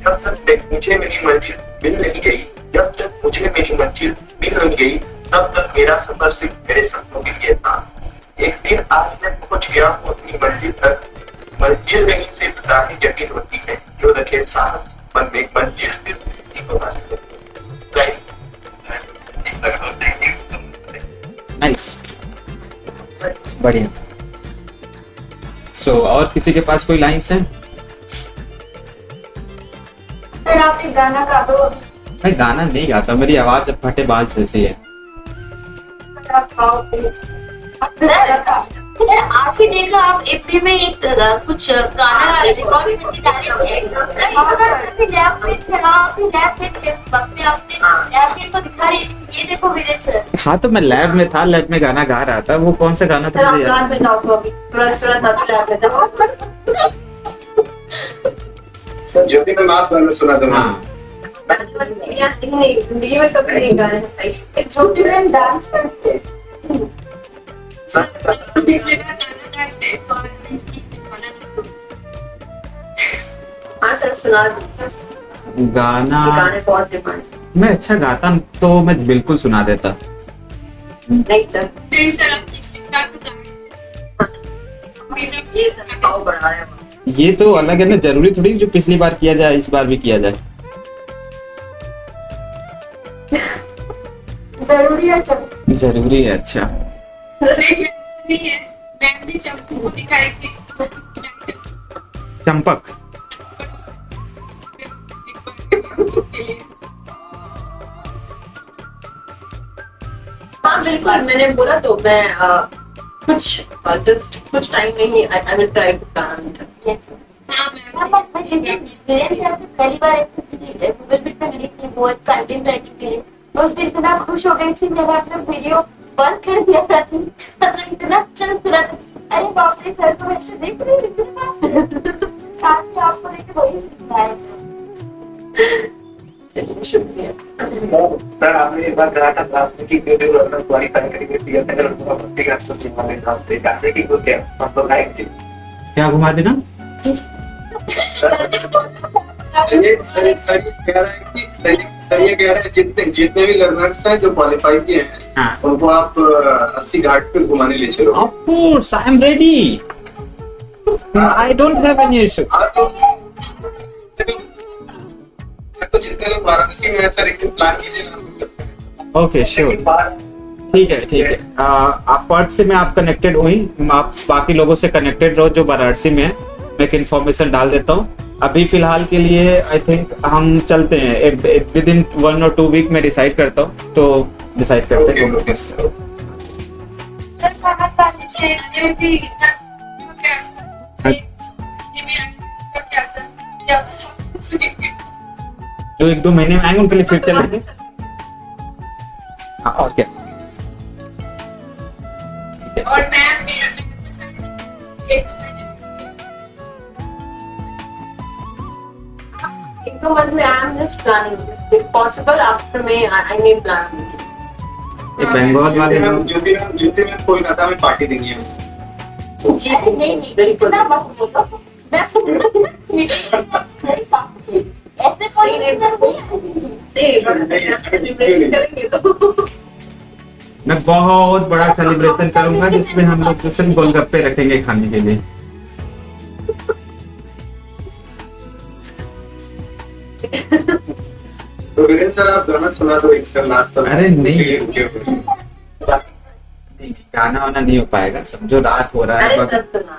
Speaker 5: जब तक मुझे मेरी मंजिल मिल नहीं गई, जब तक मुझे मेरी मंजिल मिल नहीं गई, तब तक मेरा सफर सिर्फ मेरे सपनों के लिए था। एक दिन आज मैं पहुंच गया हूं अपनी मंजिल तक। मंजिल नहीं सिर्फ राहें जटिल होती है, जो रखे साहस मन में मंजिल सिर्फ उसी को हासिल करती है।
Speaker 2: नाइस, बढ़िया। सो और किसी के पास कोई लाइन्स हैं?
Speaker 8: फिर आप एक गाना गा दो।
Speaker 2: मैं गाना नहीं गाता, मेरी आवाज अब फटेबाज जैसी है।
Speaker 8: आप गाओ प्लीज। आज ही देखा आप एपी में एक कुछ गाना रिकॉर्ड करके डाले थे। आपने लैब में तो दिखा रही, ये देखो वीरेंद्र सर।
Speaker 2: हाँ तो मैं लैब में था, लैब में गाना गा रहा था। वो कौन सा गाना था मुझे याद
Speaker 3: लैब में जाओ तो अभी तुरंत अभी लैब में जाओ।
Speaker 5: ज्योति में माफ गाना सुना दो।
Speaker 2: हाँ
Speaker 3: जिंदगी में कभी नहीं गाया है।
Speaker 8: छोटी मैम डांस करते हैं।
Speaker 9: पिछले बार गाना गाते तो इसकी गाना दो।
Speaker 3: हाँ सर सुना दो।
Speaker 2: गाना
Speaker 3: ये गाने बहुत डिमांड।
Speaker 2: मैं अच्छा गाता तो मैं बिल्कुल सुना देता।
Speaker 3: नहीं सर,
Speaker 9: नहीं सर, आप पिछली बार तो गाए।
Speaker 3: ये सर भाव बढ़ा रहे हैं।
Speaker 2: ये तो अलग है ना, जरूरी थोड़ी जो पिछली बार किया जाए इस बार भी किया जाए।
Speaker 8: जरूरी है सब।
Speaker 2: जरूरी है, अच्छा।
Speaker 9: नहीं है, मैम ने चंपू को दिखाई थी।
Speaker 2: चंपक।
Speaker 3: हाँ बिल्कुल, मैंने बोला तो मैं कुछ टाइम में ही आई विल ट्राई टू गाना।
Speaker 9: हाँ
Speaker 8: पहली बार गूगल मीट में मिली थी, वो कंटेंट राइटिंग के लिए। उस दिन इतना खुश हो गई थी जब आपने वीडियो बंद कर दिया था। मतलब इतना अच्छा सुना था। अरे बाप रे, सर तो ऐसे देख रही आपको लेके वही सिखाया।
Speaker 3: शुक्रिया।
Speaker 5: सर आपने एक बार कहा था क्लास की वीडियो अपना क्वालिफाई करके दिया था, अगर उसको अपने क्लास को दिखाने था से जाने की को क्या मतलब लाइक थी
Speaker 2: क्या घुमा देना?
Speaker 5: सर ये कह रहा है जितने भी लर्नर्स हैं जो क्वालिफाई किए हैं,
Speaker 2: हाँ।
Speaker 5: उनको आप 80 घाट पे घुमाने ले चलो।
Speaker 2: Of course, I am ready. I don't have any issue.
Speaker 5: तो जितने लोग वाराणसी में सर एक दिन प्लान कीजिए ना।
Speaker 2: Okay, sure. ठीक है। आप पार्ट से मैं आप कनेक्टेड हुई, आप बाकी लोगों से कनेक्टेड रहो जो वाराणसी में है। मैं एक इन्फॉर्मेशन डाल देता हूँ। अभी फिलहाल के लिए आई थिंक हम चलते हैं, विद इन 1 or 2 वीक में डिसाइड करता हूँ, तो डिसाइड करते हैं। जो 1-2 महीने में आएंगे उनके लिए फिर चलेंगे। हाँ और क्या।
Speaker 9: और मैम
Speaker 3: एक दो मंथ में I am just planning, if possible after में आई मे प्लान।
Speaker 2: ये बंगाल वाले
Speaker 5: ज्योति में कोलकाता में पार्टी देंगे हम।
Speaker 3: जी
Speaker 8: नहीं
Speaker 3: बिल्कुल।
Speaker 8: मैं बस बोलो, मैं ऐसे कोई
Speaker 3: सेलिब्रेशन करेंगे तो
Speaker 2: मैं बहुत बड़ा सेलिब्रेशन करूंगा जिसमें हम लोग सिर्फ गोलगप्पे रखेंगे खाने के लिए।
Speaker 5: तो वीरेंद्र सर आप गाना सुना दो एक सर लास्ट तक।
Speaker 2: अरे नहीं, गाना वाना नहीं हो पाएगा, समझो रात हो रहा है।
Speaker 3: अरे सर सुना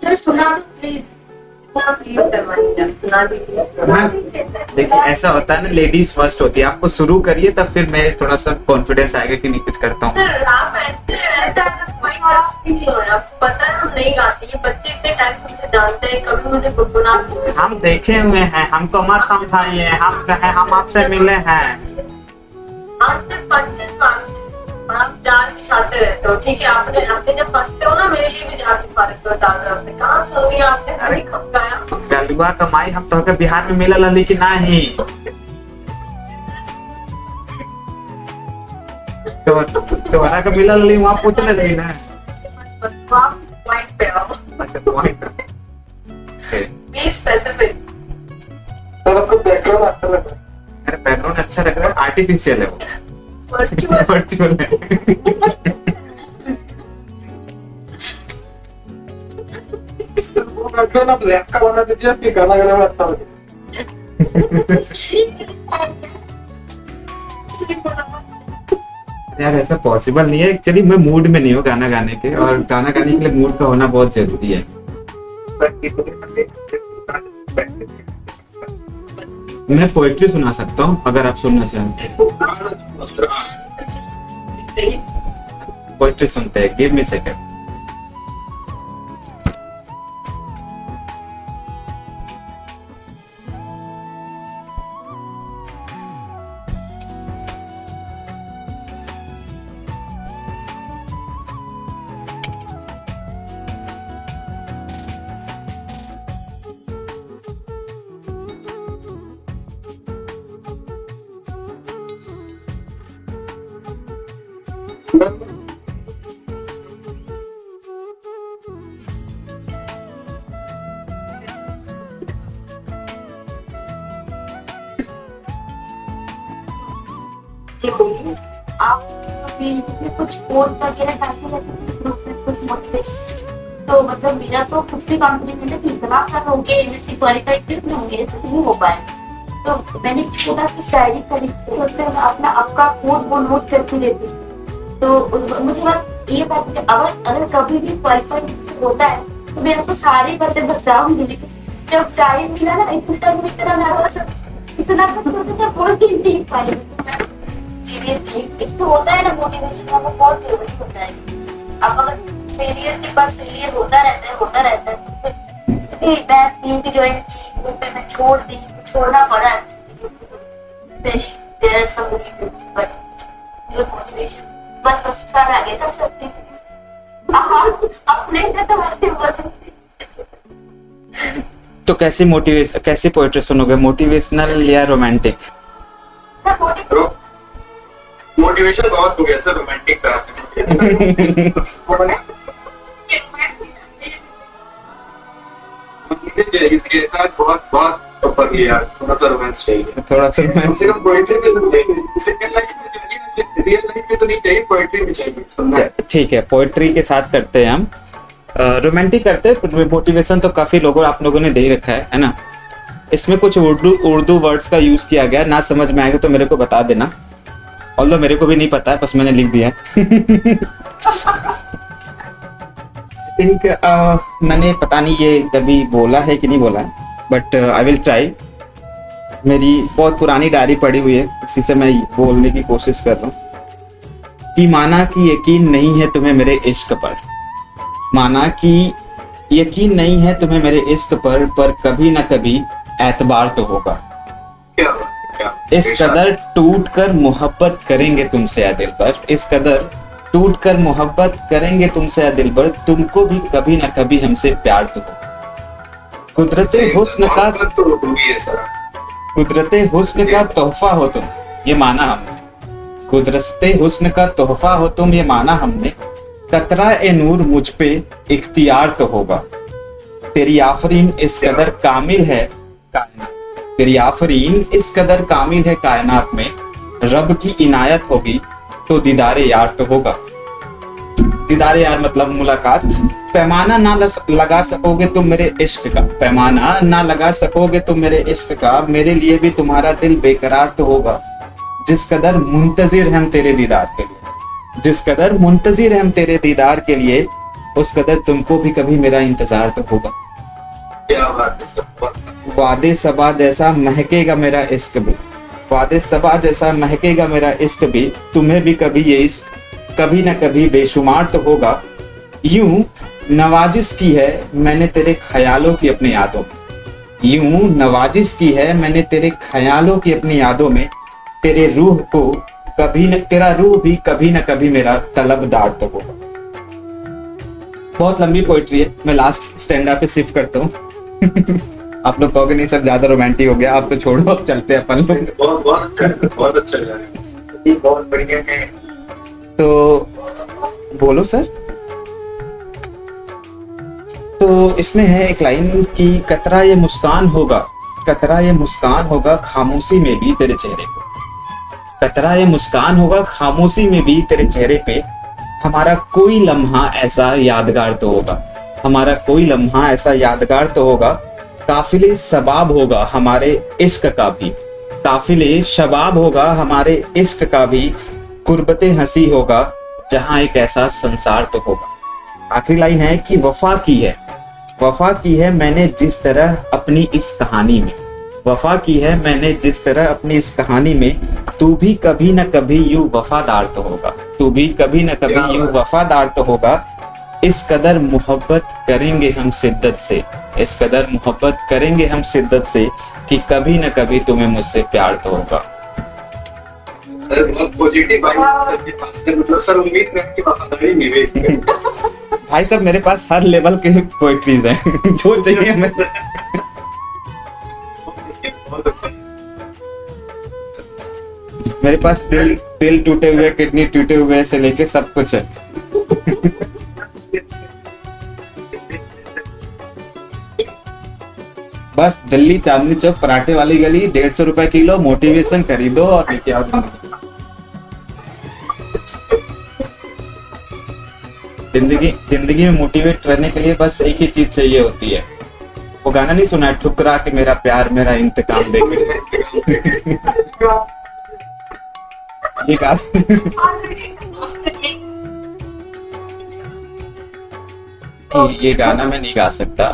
Speaker 9: सर सुना दो प्लीज।
Speaker 3: प्लीज करवाइए, सुना दीजिए।
Speaker 2: देखिए ऐसा होता है ना, लेडीज फर्स्ट होती है। आपको शुरू करिए तब फिर मैं थोड़ा सा कॉन्फिडेंस आएगा कि नहीं कुछ करता हूँ।
Speaker 3: सर आप ऐसा कोई बात नहीं हो रहा, पता है हम नहीं गाते, ये बच्चे इतने टाइम से मुझे जानते हैं, कभी मुझे गुनगुना।
Speaker 2: हम देखे हुए हैं, हमको मत समझाइए, हम आपसे मिले हैं।
Speaker 3: आज तक 25 बार और आप जान बिछाते रहते हो, ठीक है, आपने आपसे जब फंसते हो ना, मेरे लिए भी जान बिछा देते हो चार तरफ से। कहाँ सुन लिया आपने, गाड़ी खपकाया।
Speaker 2: गलुआ कमाई हम तो के बिहार में मिला लली कि नहीं तो का मिला लली वहाँ पूछ ले ना।
Speaker 3: आप पॉइंट पे आओ,
Speaker 2: अच्छा पॉइंट
Speaker 3: बी स्पेसिफिक।
Speaker 4: सर आपको बैकग्राउंड अच्छा लग रहा है?
Speaker 2: अरे बैकग्राउंड अच्छा लग रहा है, आर्टिफिशियल है वो,
Speaker 3: वर्चुअल
Speaker 2: वर्चुअल है।
Speaker 4: वो बैकग्राउंड आप रैप का बना दीजिए, आपके गाना गाने में अच्छा लगे।
Speaker 2: यार ऐसा पॉसिबल नहीं है एक्चुअली, मैं मूड में नहीं हूँ गाना गाने के, और गाना गाने के लिए मूड का होना बहुत जरूरी है। मैं पोएट्री सुना सकता हूँ अगर आप सुनना चाहें। पोएट्री सुनते हैं, गिव मी सेकंड।
Speaker 8: जी बोलिए। आप कुछ कोड वगैरह डालते रहते हैं ग्रुप में, कुछ मोटिवेशन, तो मतलब मेरा तो कुछ भी कॉन्फिडेंस है कि इतना साल हो गया एमएससी क्वालिफाई फिर ना मेरे से नहीं हो पाए। तो मैंने छोटा सा डायरी खरीदी, तो उसमें मैं अपना आपका कोड वो नोट करके लेती हूँ। तो मुझे बात ये बात, अगर कभी भी क्वालिफाई होता है तो मैं आपको सारी बातें बताऊंगी, लेकिन जब टाइम मिला ना इतना टाइम में इतना नर्वस, इतना बोल के नहीं पाई। एक तो होता है ना मोटिवेशन, वो बहुत जरूरी होता है। अब अगर फेलियर के बाद फेलियर होता रहता है क्योंकि मैं पीएचडी ज्वाइन की, वो पे मैं छोड़ दी, छोड़ना पड़ा। There are some reasons, but your motivation बस सारा आगे कर सकती हूँ। अपने तो वैसे हुआ।
Speaker 2: तो कैसी पोएट्री सुनोगे, मोटिवेशनल या रोमांटिक?
Speaker 5: मोटिवेशन बहुत हो गया सर, रोमांटिक का इसके साथ बहुत बहुत प्रॉपर लिया, थोड़ा सा रोमांस चाहिए,
Speaker 2: थोड़ा सा रोमांस।
Speaker 5: सिर्फ पोएट्री रियल लाइफ में तो नहीं चाहिए, पोएट्री में चाहिए।
Speaker 2: ठीक है, पोएट्री के साथ करते हैं हम, रोमांटिक करते हैं। मोटिवेशन तो काफी लोगों आप लोगों ने दे रखा है ना। इसमें कुछ उर्दू वर्ड्स का यूज किया गया, ना समझ में आएगा तो मेरे को बता देना, ऑल्दो मेरे को भी नहीं पता है, बस मैंने लिख दिया है। थिंक मैंने पता नहीं ये कभी बोला है कि नहीं बोला है, बट आई विल ट्राई। मेरी बहुत पुरानी डायरी पड़ी हुई है, उसी से मैं बोलने की कोशिश कर रहा हूँ कि माना कि यकीन नहीं है तुम्हें मेरे इश्क पर, माना कि यकीन नहीं है तुम्हें मेरे इश्क पर कभी ना कभी एतबार तो होगा।
Speaker 5: क्या बात, क्या
Speaker 2: इस कदर टूट कर मोहब्बत करेंगे तुमसे दिल पर, इस कदर टूट कर मोहब्बत करेंगे तुमसे दिल पर, तुमको भी कभी ना कभी हमसे प्यार तो हो। कुदरते हुस्न का
Speaker 5: तो होगी है सर,
Speaker 2: कुदरते हुस्न का तोहफा हो तुम, ये माना हमने। कुदरते हुस्न का तोहफा हो तुम, ये माना हमने। कतरा ए नूर मुझ पे इख्तियार तो होगा। तेरी आफरीन इस कदर कामिल है कायनात, तेरी आफरीन इस कदर कामिल है कायनात में, रब की इनायत होगी तो दीदारे यार तो होगा। दीदारे यार मतलब मुलाकात। पैमाना ना लगा सकोगे तुम मेरे इश्क का, पैमाना ना लगा सकोगे तुम मेरे इश्क का, मेरे लिए भी तुम्हारा दिल बेकरार तो होगा। जिस कदर मुंतजिर हम तेरे दीदार के लिए, जिस कदर मुंतजिर हम तेरे दीदार के लिए, उस कदर तुमको भी कभी मेरा इंतजार तो होगा।
Speaker 5: क्या बात है सर।
Speaker 2: वादे सबा जैसा महकेगा मेरा इश्क भी, वादे सबा जैसा महकेगा मेरा इश्क भी, तुम्हें भी कभी ये इश्क कभी ना कभी बेशुमार तो होगा। यूं नवाजिश की है मैंने तेरे ख्यालों की अपनी यादों में, यूं नवाजिश की है मैंने तेरे ख्यालों की अपनी यादों में, तेरे रूह को कभी न तेरा रूह भी कभी न कभी मेरा तलबदार तो होगा। बहुत लंबी पोइट्री है, मैं लास्ट स्टैंडा पे शिफ्ट करता हूँ। आप लोग कहोगे नहीं सब ज्यादा रोमांटिक हो गया, आप तो छोड़ो, अब चलते हैं अपन लोग।
Speaker 5: बहुत बहुत अच्छा है, बहुत अच्छा जा रहा है।
Speaker 6: ये बहुत बढ़िया है।
Speaker 2: तो बोलो सर। तो इसमें है एक लाइन कि कतरा ये मुस्कान होगा, कतरा ये मुस्कान होगा खामोशी में भी तेरे चेहरे पे, कतरा ये मुस्कान होगा खामोशी में भी तेरे चेहरे पे, हमारा कोई लम्हा ऐसा यादगार तो होगा, हमारा कोई लम्हा ऐसा यादगार तो होगा, काफिले शबाब होगा हमारे इश्क का भी, काफिले शबाब होगा हमारे इश्क का भी, कुर्बते हंसी होगा जहां एक ऐसा संसार तो होगा। आखिरी लाइन है कि वफा की है, वफा की है मैंने जिस तरह अपनी इस कहानी में, वफा की है मैंने जिस तरह अपनी इस कहानी में, तू भी कभी न कभी यूं वफादार तो होगा, तू भी कभी न कभी यूं वफादार तो होगा, इस कदर मोहब्बत करेंगे हम शिद्दत से, इस कदर मोहब्बत करेंगे हम शिद्दत से कि कभी न कभी तुम्हें मुझसे प्यार तो होगा।
Speaker 5: सर बहुत पॉजिटिव भाई सर के पास है, मतलब सर उम्मीद नहीं कि वफादारी निभे।
Speaker 2: भाई साहब मेरे पास हर लेवल के पोएट्रीज हैं, जो चाहिए हमें।
Speaker 5: बहुत अच्छा।
Speaker 2: मेरे पास दिल टूटे हुए, किडनी टूटे हुए से लेके सब कुछ है। बस दिल्ली चांदनी चौक पराठे वाली गली 150 रुपए किलो, मोटिवेशन खरीदो और लेके आओ जिंदगी। जिंदगी में मोटिवेट रहने के लिए बस एक ही चीज चाहिए होती है। वो गाना नहीं सुना है, ठुकरा के मेरा प्यार मेरा इंतकाम देखे। ये गा ये गाना मैं नहीं गा सकता।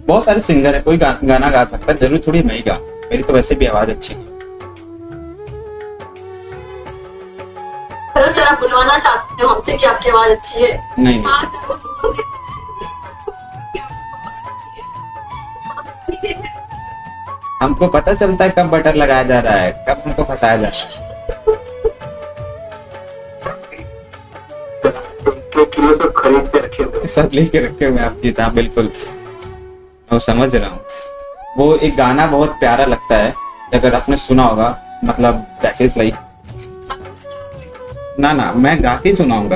Speaker 2: बहुत सारे सिंगर है, कोई गाना गा सकता है, जरूर थोड़ी मैं ही गा, मेरी तो वैसे भी आवाज अच्छी है।
Speaker 1: हेलो सर, आप बुलवाना चाहते हो हमसे कि आपकी आवाज अच्छी है?
Speaker 2: नहीं हमको पता चलता है कब बटर लगाया जा रहा है, कब हमको फंसाया जा रहा है।
Speaker 5: खरीद के रखे हुए
Speaker 2: सब लेके रखे हुए आपकी तरह, बिल्कुल मैं समझ रहा हूँ। वो एक गाना बहुत प्यारा लगता है, अगर आपने सुना होगा, मतलब दैट इज लाइक, ना मैं गा के सुनाऊंगा।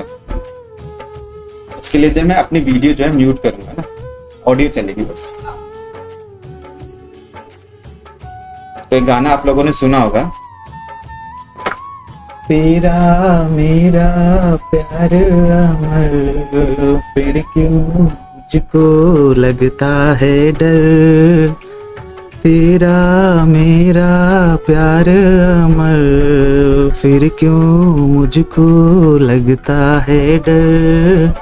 Speaker 2: उसके लिए जो मैं अपनी वीडियो जो है म्यूट करूंगा ना, ऑडियो चलेगी बस। तो एक गाना आप लोगों ने सुना होगा, तेरा मेरा प्यार अमर, फिर क्यों मुझको लगता है डर, तेरा मेरा प्यार अमर, फिर क्यों मुझको लगता है डर,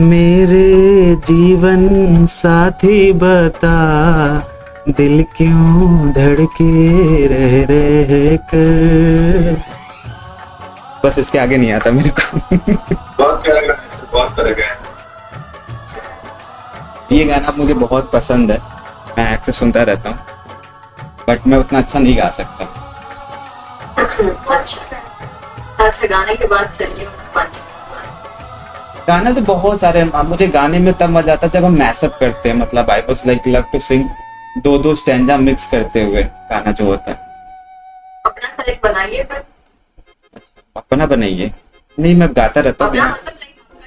Speaker 2: मेरे जीवन साथी बता, दिल क्यों धड़के रह कर। बस इसके आगे नहीं आता मेरे को।
Speaker 5: बहुत प्यारा गाना है सर, बहुत तरह का है।
Speaker 2: ये गाना मुझे बहुत पसंद है, मैं अक्सर सुनता रहता हूँ, बट मैं उतना अच्छा नहीं गा सकता।
Speaker 1: अच्छा गाने के बाद चलिए
Speaker 2: गाना तो बहुत सारे हैं। मुझे गाने में तब मजा आता है जब हम मैसअप करते हैं, मतलब I was like love to sing, दो स्टैंजा मिक्स करते हुए गाना जो होता है।
Speaker 1: अपना सर एक बनाइए, पर
Speaker 2: अपना बनाइए। नहीं मैं गाता रहता हूँ।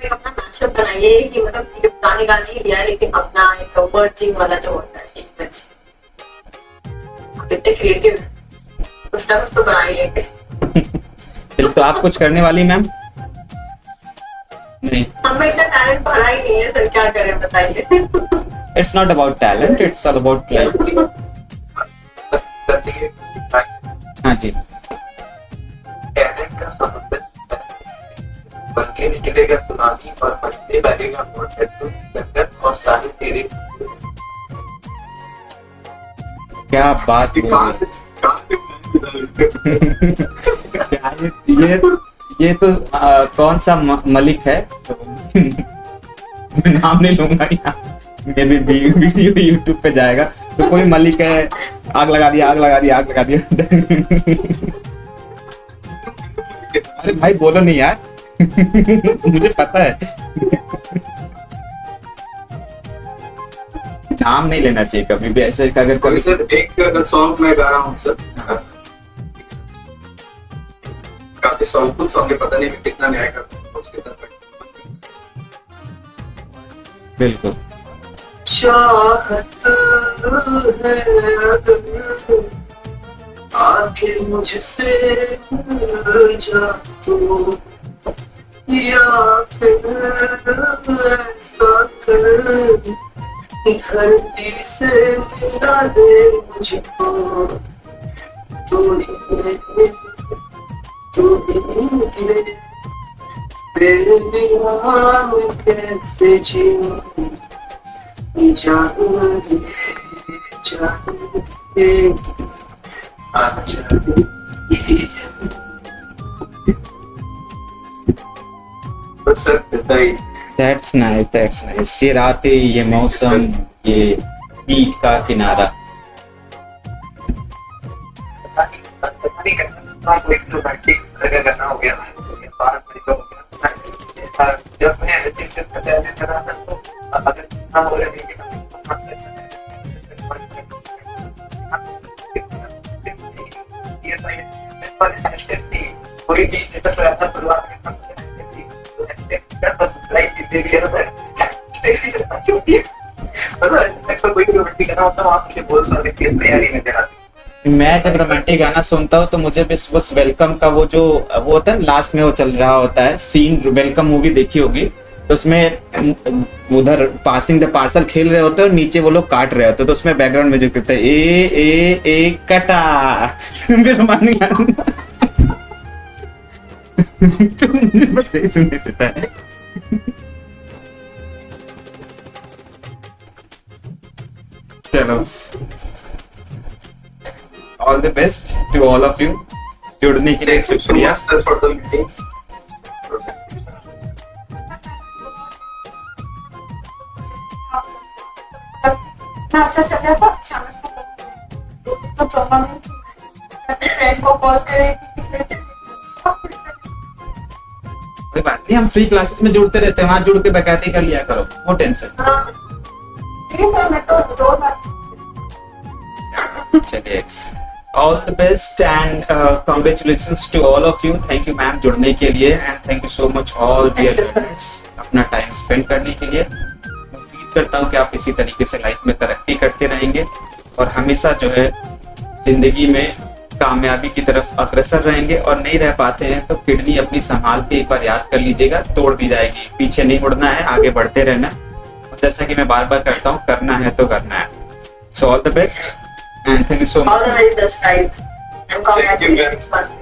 Speaker 1: अपना मैशअप बनाइए कि मतलब ये पुराने गाने ही लिया है, लेकिन अपना एक वर्जिंग वाला जो होता है सीक्वेंस, कितने क्रिएटिव, कुछ ना कुछ तो बनाइए।
Speaker 2: तो आप कुछ करने वाली मैम? नहीं,
Speaker 1: हमें इतना टैलेंट भरा ही नहीं है सर, क्या करें बताइए।
Speaker 2: It's not about talent, it's all about like. हाँ जी,
Speaker 6: टैलेंट का समुद्र बनके निकलेगा सुनामी और बचने लगेगा मोटर, जन्नत और सारे तेरे।
Speaker 2: क्या बात है। ये तो कौन सा मलिक है, मैं नाम नहीं लूंगा यहाँ, मे बी वीडियो यूट्यूब पे जाएगा तो कोई मलिक है, आग लगा दिया, आग लगा दिया, आग लगा दिया। अरे भाई बोलो नहीं यार। मुझे पता है। नाम नहीं लेना चाहिए कभी भी ऐसे, अगर
Speaker 5: अभी
Speaker 2: कभी
Speaker 5: सर एक सॉन्ग मैं गा रहा हूँ सर, काफी सॉन्ग है, पता नहीं मैं कितना न्याय करता हूँ उसके साथ।
Speaker 2: बिल्कुल
Speaker 5: चाहत है अगर आके मुझसे मिल जा तू, या फिर ऐसा कर धरती से मिला दे मुझको, तू ही तेरे बिना मैं कैसे जीऊं, जान दे आजा दे। बस सर इतना ही।
Speaker 2: That's nice. ये रातें, ये मौसम, ये बीच का किनारा।
Speaker 6: करना हो गया, जब मैं करा था तो अगर ना हो रहा कोई भी परिवार
Speaker 2: मैं जब रोमांटिक गाना सुनता हूँ तो मुझे बस वेलकम का वो होता है लास्ट में, वो चल रहा होता है सीन। वेलकम मूवी देखी होगी तो उसमें उधर पासिंग द पार्सल खेल रहे होते हैं और नीचे वो लोग काट रहे होते हैं, तो उसमें बैकग्राउंड म्यूजिक देता है ए कटा। फिर रोमांटिक गाना तो मुझे बस यही सुनने देता है। चलो, all the best to all of you. जुड़ने के लिए शुक्रिया।
Speaker 1: ना अच्छा चल रहा था, अचानक तो ट्रॉमा फ्रेंड को कॉल करे
Speaker 2: कोई बात नहीं, हम फ्री क्लासेस में जुड़ते रहते हैं, वहां जुड़ के बकायदे कर लिया करो, वो टेंशन।
Speaker 1: ठीक है सर, मैं तो रोज
Speaker 2: चलिए, all the best and congratulations to all of you. Thank you ma'am जुड़ने के लिए, and thank you so much all dear friends अपना टाइम स्पेंड करने के लिए। मैं उम्मीद करता हूँ कि आप इसी तरीके से लाइफ में तरक्की करते रहेंगे और हमेशा जो है जिंदगी में कामयाबी की तरफ अग्रसर रहेंगे। और नहीं रह पाते हैं तो किडनी अपनी संभाल के एक बार याद कर लीजिएगा, तोड़ दी जाएगी। पीछे नहीं मुड़ना है, आगे बढ़ते रहना। और जैसा कि मैं बार बार करता हूँ, करना है तो करना है। So all the best and thank you so much.
Speaker 3: All the very best, guys, and congratulations.